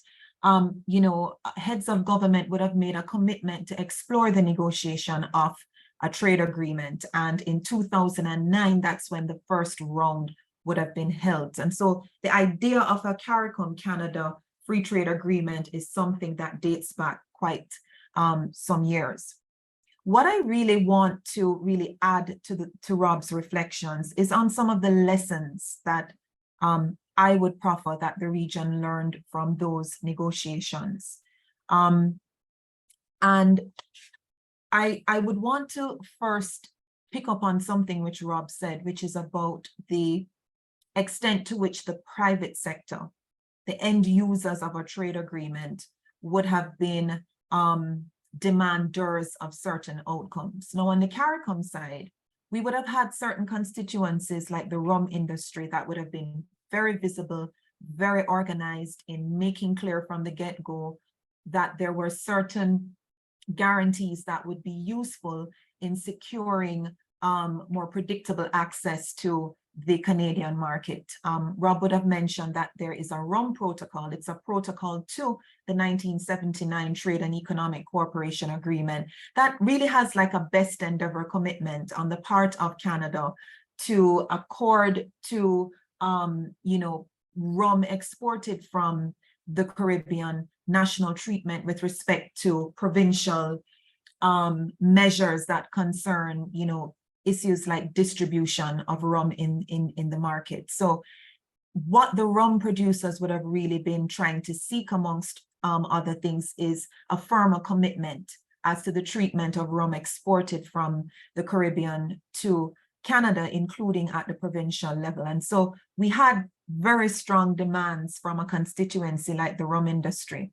heads of government would have made a commitment to explore the negotiation of a trade agreement. And in 2009, that's when the first round would have been held. And so the idea of a CARICOM Canada free trade agreement is something that dates back quite some years. What I really want to really add to Rob's reflections is on some of the lessons that I would proffer that the region learned from those negotiations. And I would want to first pick up on something which Rob said, which is about the extent to which the private sector, the end users of a trade agreement, would have been demanders of certain outcomes. Now, on the CARICOM side, we would have had certain constituencies like the rum industry that would have been very visible, very organized in making clear from the get-go that there were certain guarantees that would be useful in securing more predictable access to the Canadian market. Rob would have mentioned that there is a rum protocol. It's a protocol to the 1979 Trade and Economic Cooperation Agreement that really has like a best endeavor commitment on the part of Canada to accord to rum exported from the Caribbean national treatment with respect to provincial measures that concern, issues like distribution of rum in the market. So what the rum producers would have really been trying to seek, amongst other things, is a firmer commitment as to the treatment of rum exported from the Caribbean to Canada, including at the provincial level. And so we had very strong demands from a constituency like the rum industry.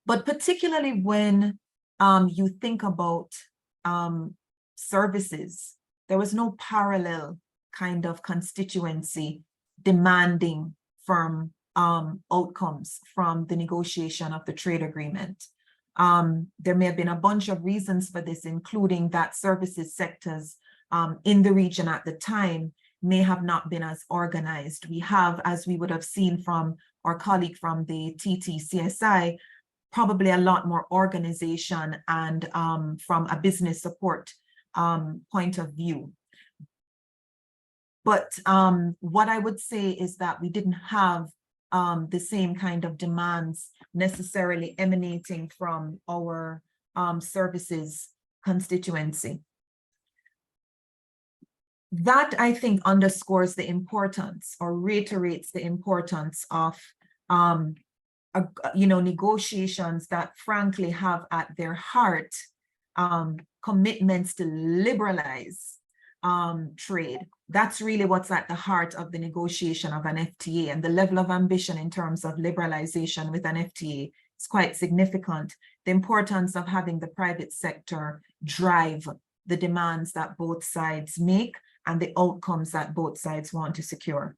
But particularly when you think about services, there was no parallel kind of constituency demanding from outcomes from the negotiation of the trade agreement. There may have been a bunch of reasons for this, including that services sectors in the region at the time may have not been as organized. We have, as we would have seen from our colleague from the TTCSI, probably a lot more organization and from a business support point of view. But what I would say is that we didn't have the same kind of demands necessarily emanating from our services constituency. That, I think, underscores the importance or reiterates the importance of negotiations that frankly have at their heart commitments to liberalize trade. That's really what's at the heart of the negotiation of an FTA, and the level of ambition in terms of liberalization with an FTA is quite significant. The importance of having the private sector drive the demands that both sides make and the outcomes that both sides want to secure.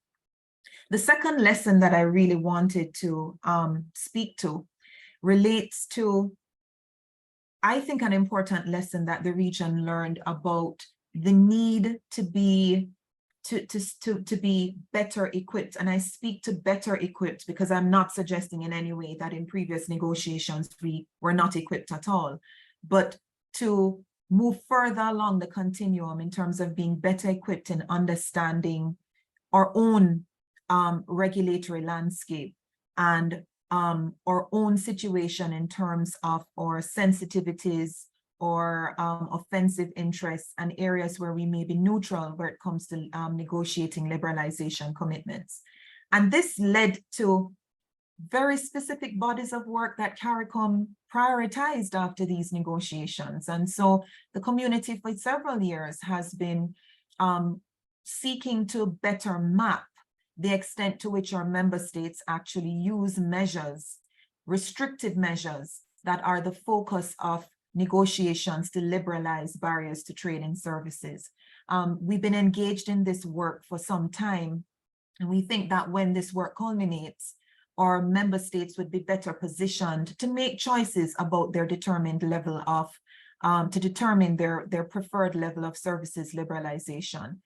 The second lesson that I really wanted to speak to relates to, I think, an important lesson that the region learned about the need to be better equipped. And I speak to better equipped because I'm not suggesting in any way that in previous negotiations we were not equipped at all, but to move further along the continuum in terms of being better equipped in understanding our own regulatory landscape and our own situation in terms of our sensitivities or offensive interests and areas where we may be neutral where it comes to negotiating liberalization commitments. And this led to very specific bodies of work that CARICOM prioritized after these negotiations. And so the community for several years has been seeking to better map the extent to which our member states actually use measures, restrictive measures that are the focus of negotiations to liberalize barriers to trade and services. We've been engaged in this work for some time, and we think that when this work culminates, our member states would be better positioned to make choices about their determined level of, to determine their preferred level of services liberalization.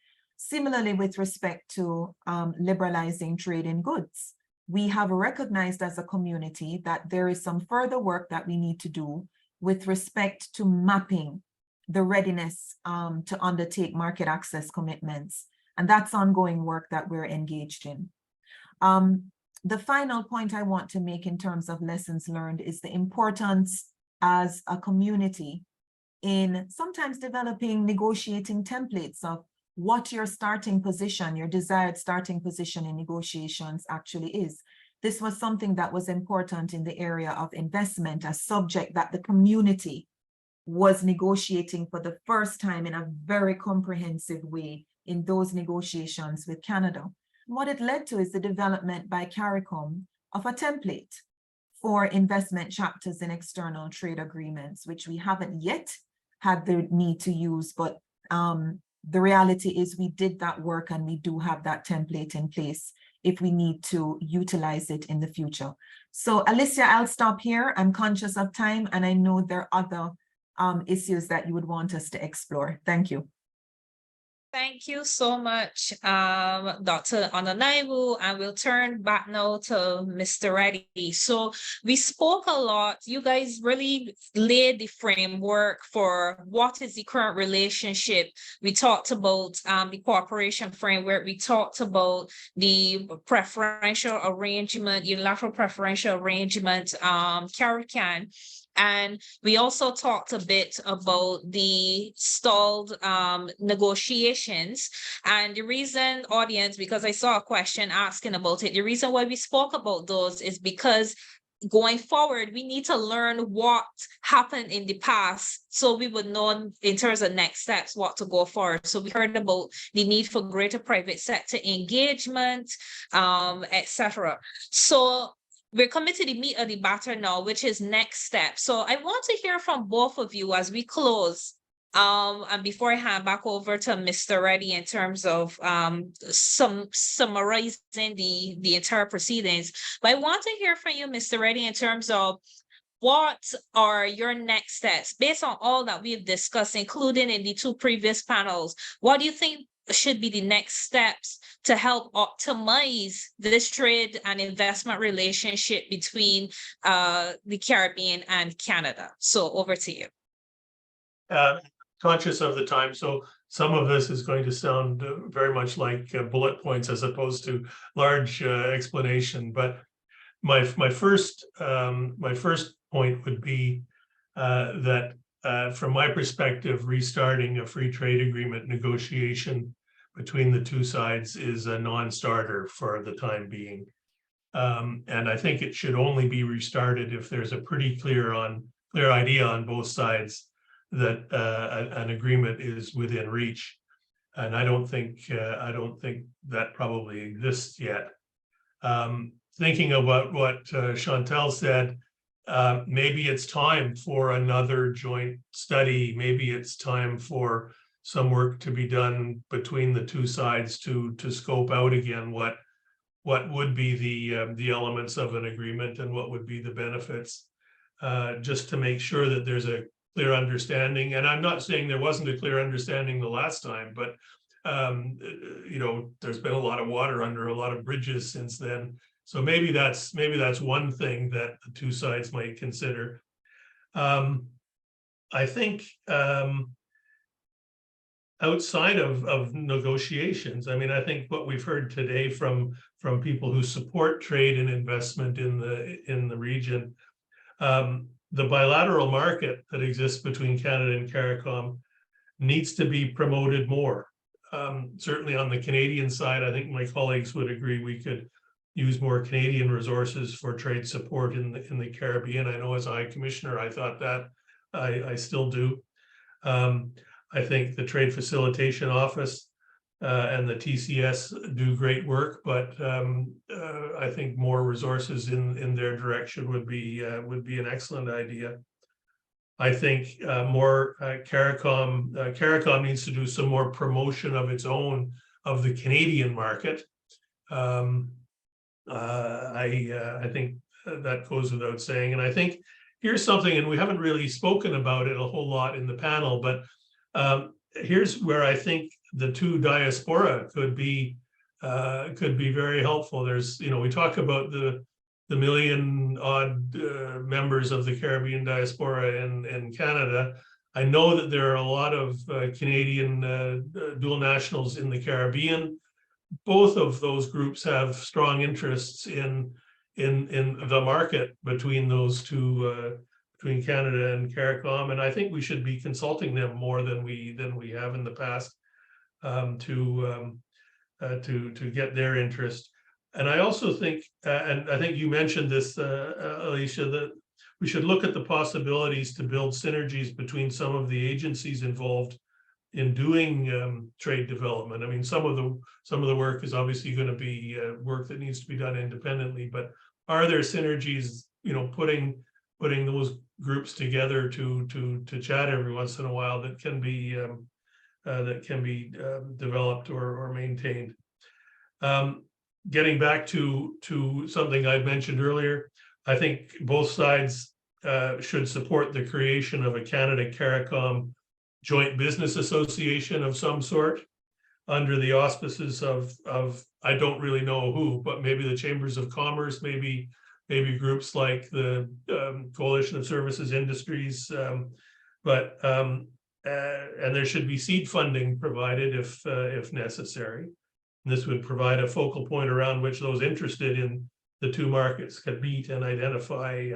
Similarly, with respect to liberalizing trade in goods, we have recognized as a community that there is some further work that we need to do with respect to mapping the readiness to undertake market access commitments. And that's ongoing work that we're engaged in. The final point I want to make in terms of lessons learned is the importance as a community in sometimes developing negotiating templates of what your starting position, your desired starting position in negotiations actually is. This was something that was important in the area of investment, a subject that the community was negotiating for the first time in a very comprehensive way in those negotiations with Canada. What it led to is the development by CARICOM of a template for investment chapters in external trade agreements, which we haven't yet had the need to use, but the reality is we did that work and we do have that template in place if we need to utilize it in the future. So Alicia, I'll stop here. I'm conscious of time and I know there are other issues that you would want us to explore. Thank you. Thank you so much, Dr. Ononaiwu, and we'll turn back now to Mr. Reddy. So we spoke a lot. You guys really laid the framework for what is the current relationship. We talked about the cooperation framework. We talked about the preferential arrangement, unilateral preferential arrangement, CARICOM. And we also talked a bit about the stalled negotiations. And the reason, audience, because I saw a question asking about it, the reason why we spoke about those is because going forward, we need to learn what happened in the past so we would know in terms of next steps what to go forward. So we heard about the need for greater private sector engagement, etc. So we're coming to the meat of the matter now, which is next steps. So I want to hear from both of you as we close. And before I hand back over to Mr. Reddy in terms of summarizing the entire proceedings, but I want to hear from you, Mr. Reddy, in terms of what are your next steps based on all that we've discussed, including in the two previous panels. What do you think should be the next steps to help optimize this trade and investment relationship between the Caribbean and Canada? So over to you. Conscious of the time, so some of this is going to sound very much like bullet points as opposed to large explanation. But my first point would be that from my perspective, restarting a free trade agreement negotiation between the two sides is a non-starter for the time being. And I think it should only be restarted if there's a pretty clear idea on both sides that an agreement is within reach. And I don't think that probably exists yet. Thinking about what Chantal said, maybe it's time for another joint study. Maybe it's time for some work to be done between the two sides to scope out again what would be the elements of an agreement and what would be the benefits, just to make sure that there's a clear understanding. And I'm not saying there wasn't a clear understanding the last time, but there's been a lot of water under a lot of bridges since then. So maybe that's one thing that the two sides might consider. I think outside of negotiations, I mean, I think what we've heard today from people who support trade and investment in the region, the bilateral market that exists between Canada and CARICOM needs to be promoted more. Certainly on the Canadian side, I think my colleagues would agree we could use more Canadian resources for trade support in the Caribbean. I know as a High Commissioner, I thought that. I still do. I think the Trade Facilitation Office and the TCS do great work, but I think more resources in their direction would be an excellent idea. I think more CARICOM. CARICOM needs to do some more promotion of its own of the Canadian market. I think that goes without saying, and I think here's something, and we haven't really spoken about it a whole lot in the panel, but here's where I think the two diaspora could be very helpful. There's, we talk about the million odd members of the Caribbean diaspora in Canada. I know that there are a lot of Canadian dual nationals in the Caribbean. Both of those groups have strong interests in the market between those two, between Canada and CARICOM, and I think we should be consulting them more than we have in the past to get their interest. And I also think, and I think you mentioned this, Alicia, that we should look at the possibilities to build synergies between some of the agencies involved in doing trade development. I mean, some of the work is obviously going to be work that needs to be done independently, but are there synergies, putting those groups together to chat every once in a while that can be developed or maintained? Getting back to something I mentioned earlier, I think both sides should support the creation of a Canada CARICOM joint business association of some sort under the auspices of I don't really know who, but maybe the Chambers of Commerce, maybe groups like the Coalition of Services Industries, and there should be seed funding provided if necessary. And this would provide a focal point around which those interested in the two markets can meet and identify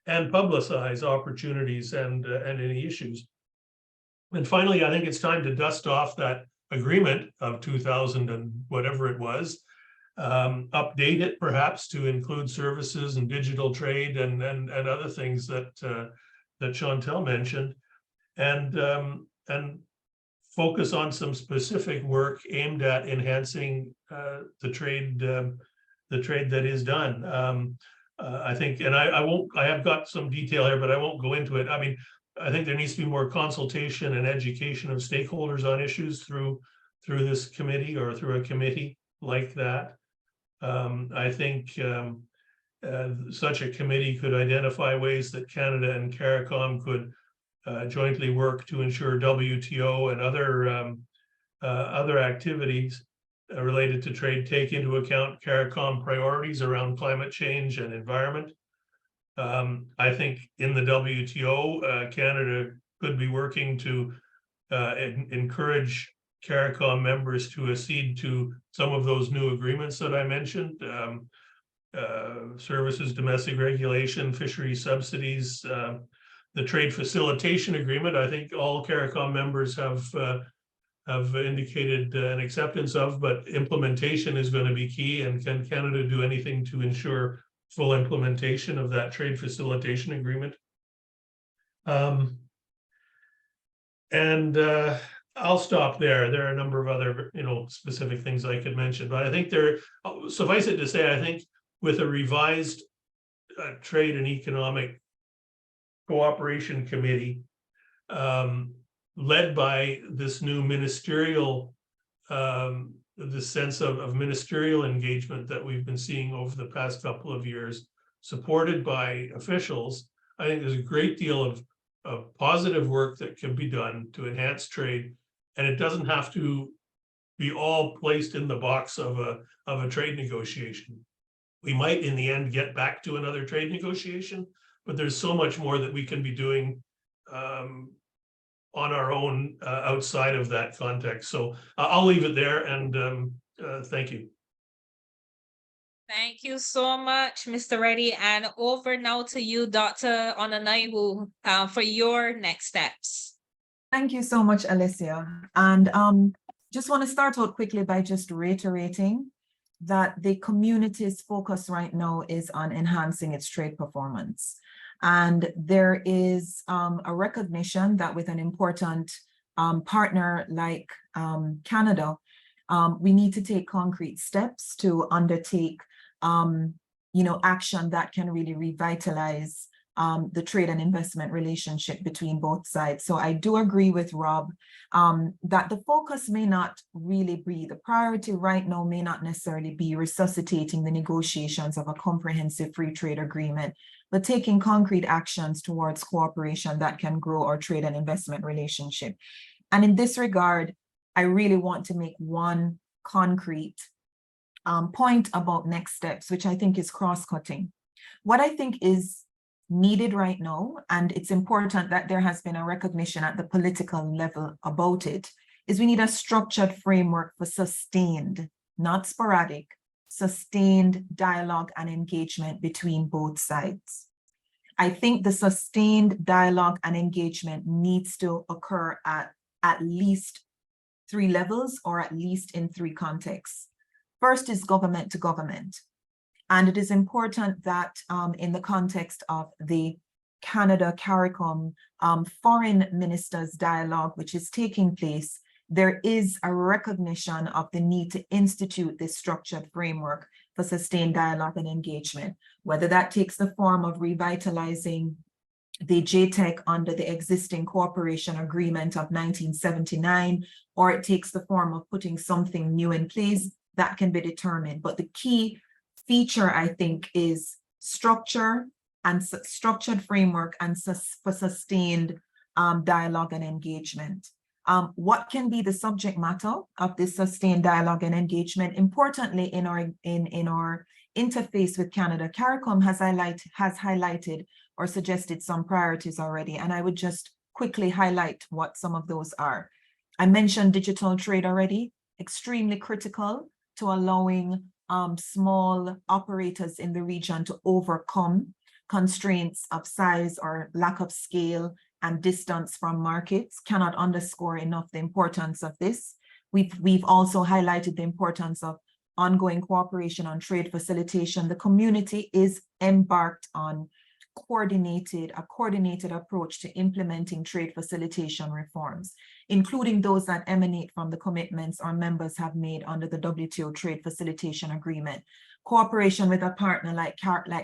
and publicize opportunities and any issues. And finally, I think it's time to dust off that agreement of 2000 and whatever it was, update it perhaps to include services and digital trade and other things that Chantel mentioned, and focus on some specific work aimed at enhancing the trade that is done. I think, and I have got some detail here, but I won't go into it. I mean, I think there needs to be more consultation and education of stakeholders on issues through this committee or through a committee like that. I think such a committee could identify ways that Canada and CARICOM could jointly work to ensure WTO and other activities related to trade take into account CARICOM priorities around climate change and environment. I think in the WTO, Canada could be working to encourage CARICOM members to accede to some of those new agreements that I mentioned, services, domestic regulation, fisheries subsidies, the trade facilitation agreement. I think all CARICOM members have indicated an acceptance of, but implementation is going to be key. And can Canada do anything to ensure full implementation of that trade facilitation agreement? I'll stop there. There are a number of other, specific things I could mention, but I think suffice it to say, I think with a revised trade and economic cooperation committee led by this new ministerial, the sense of ministerial engagement that we've been seeing over the past couple of years, supported by officials, I think there's a great deal of positive work that can be done to enhance trade, and it doesn't have to be all placed in the box of a trade negotiation. We might, in the end, get back to another trade negotiation, but there's so much more that we can be doing on our own outside of that context. So I'll leave it there, and thank you. Thank you so much, Mr. Reddy. And over now to you, Dr. Onanaiwu, for your next steps. Thank you so much, Alicia. And just want to start out quickly by just reiterating that the community's focus right now is on enhancing its trade performance. And there is a recognition that with an important partner like Canada, we need to take concrete steps to undertake action that can really revitalize the trade and investment relationship between both sides. So I do agree with Rob that the focus may not really be, the priority right now may not necessarily be resuscitating the negotiations of a comprehensive free trade agreement, but taking concrete actions towards cooperation that can grow our trade and investment relationship. And in this regard, I really want to make one concrete point about next steps, which I think is cross-cutting. What I think is needed right now, and it's important that there has been a recognition at the political level about it, is we need a structured framework for sustained, not sporadic, sustained dialogue and engagement between both sides. I think the sustained dialogue and engagement needs to occur at least 3 levels, or at least in 3 contexts. First is government to government. And it is important that in the context of the Canada CARICOM foreign ministers dialogue, which is taking place, there is a recognition of the need to institute this structured framework for sustained dialogue and engagement, whether that takes the form of revitalizing the JTEC under the existing cooperation agreement of 1979, or it takes the form of putting something new in place. That can be determined. But the key feature, I think, is structure and structured framework and for sustained dialogue and engagement. What can be the subject matter of this sustained dialogue and engagement? Importantly, in our interface with Canada, CARICOM has highlighted or suggested some priorities already, and I would just quickly highlight what some of those are. I mentioned digital trade already, extremely critical to allowing small operators in the region to overcome constraints of size or lack of scale and distance from markets. Cannot underscore enough the importance of this. We've also highlighted the importance of ongoing cooperation on trade facilitation. The community is embarked on a coordinated approach to implementing trade facilitation reforms, including those that emanate from the commitments our members have made under the WTO Trade Facilitation Agreement. Cooperation with a partner like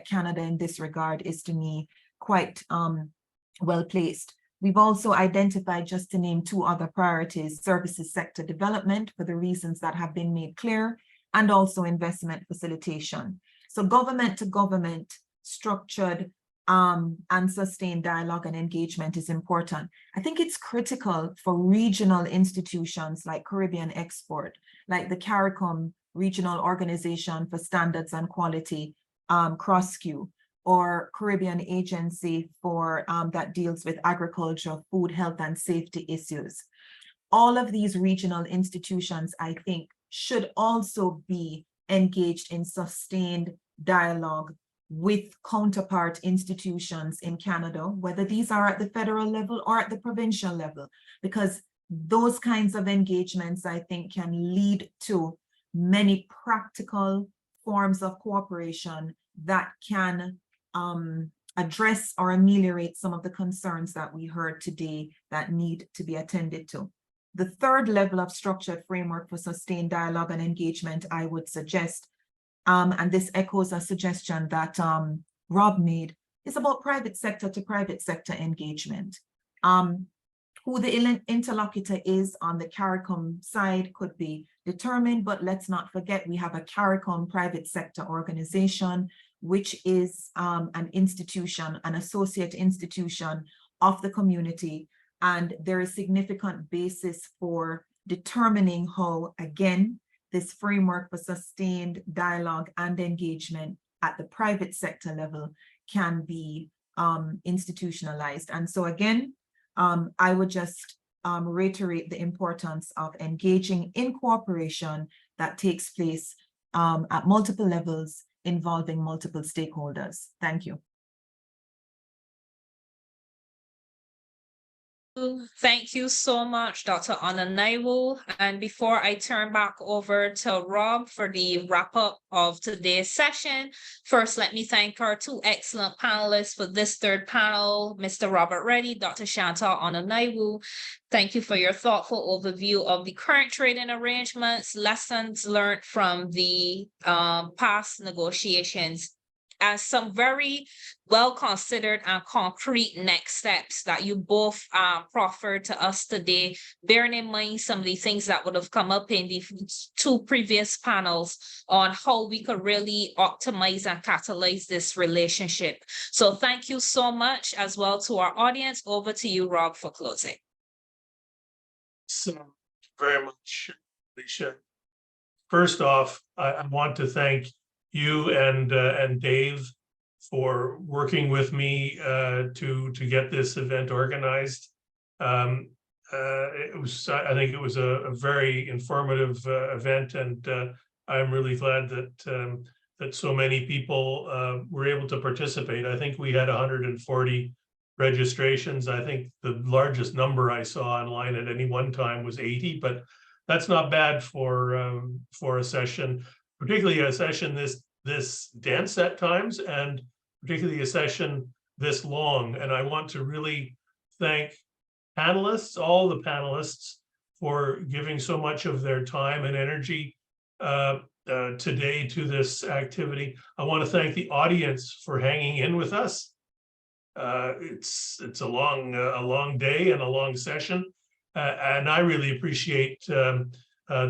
Canada in this regard is, to me, quite well placed. We've also identified, just to name 2 other priorities, services sector development for the reasons that have been made clear, and also investment facilitation. So government to government structured and sustained dialogue and engagement is important. I think it's critical for regional institutions like Caribbean Export, like the CARICOM Regional Organization for Standards and Quality, CROSQ, or Caribbean Agency for that deals with agriculture, food, health, and safety issues. All of these regional institutions, I think, should also be engaged in sustained dialogue with counterpart institutions in Canada, whether these are at the federal level or at the provincial level, because those kinds of engagements, I think, can lead to many practical forms of cooperation that can address or ameliorate some of the concerns that we heard today that need to be attended to. The third level of structured framework for sustained dialogue and engagement, I would suggest, and this echoes a suggestion that Rob made, is about private sector to private sector engagement. Who the interlocutor is on the CARICOM side could be determined, but let's not forget we have a CARICOM private sector organization, which is an institution, an associate institution of the community. And there is significant basis for determining how, again, this framework for sustained dialogue and engagement at the private sector level can be institutionalized. And so again, I would just reiterate the importance of engaging in cooperation that takes place at multiple levels involving multiple stakeholders. Thank you. Thank you so much, Dr. Ananaiwu. And before I turn back over to Rob for the wrap up of today's session, first, let me thank our two excellent panelists for this third panel, Mr. Robert Reddy, Dr. Chantal Ananaiwu. Thank you for your thoughtful overview of the current trading arrangements, lessons learned from the past negotiations, as some very well-considered and concrete next steps that you both proffered to us today, bearing in mind some of the things that would have come up in the two previous panels on how we could really optimize and catalyze this relationship. So thank you so much as well to our audience. Over to you, Rob, for closing. So very much, Alicia. First off, I want to thank you and Dave for working with me to get this event organized. I think it was a very informative event, and I'm really glad that that so many people were able to participate. I think we had 140 registrations. I think the largest number I saw online at any one time was 80, but that's not bad for a session, particularly a session this dense at times, and particularly a session this long. And I want to really thank panelists, all the panelists, for giving so much of their time and energy today to this activity. I want to thank the audience for hanging in with us. It's a long day and a long session, and I really appreciate the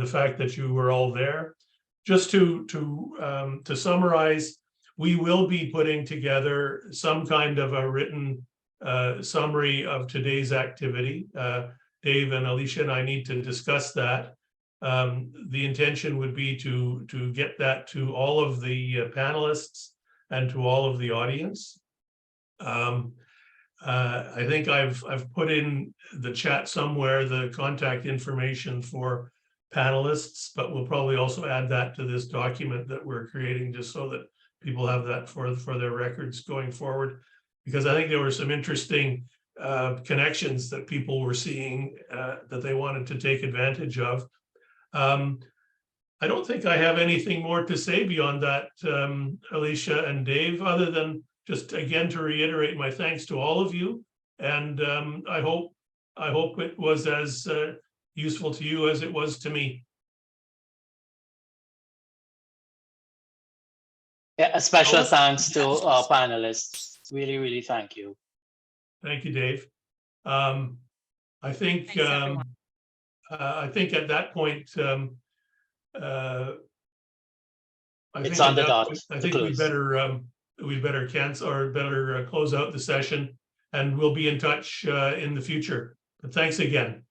fact that you were all there. Just to summarize, we will be putting together some kind of a written summary of today's activity. Dave and Alicia and I need to discuss that. The intention would be to get that to all of the panelists and to all of the audience. I think I've put in the chat somewhere the contact information for panelists, but we'll probably also add that to this document that we're creating, just so that people have that for their records going forward. Because I think there were some interesting connections that people were seeing that they wanted to take advantage of. I don't think I have anything more to say beyond that, Alicia and Dave, other than just again to reiterate my thanks to all of you. And I hope it was as useful to you as it was to me. Yeah, a special thanks to our panelists. Really, really thank you. Thank you, Dave. I think at that point, It's on the dot. I think we better cancel or better close out the session, and we'll be in touch in the future. But thanks again.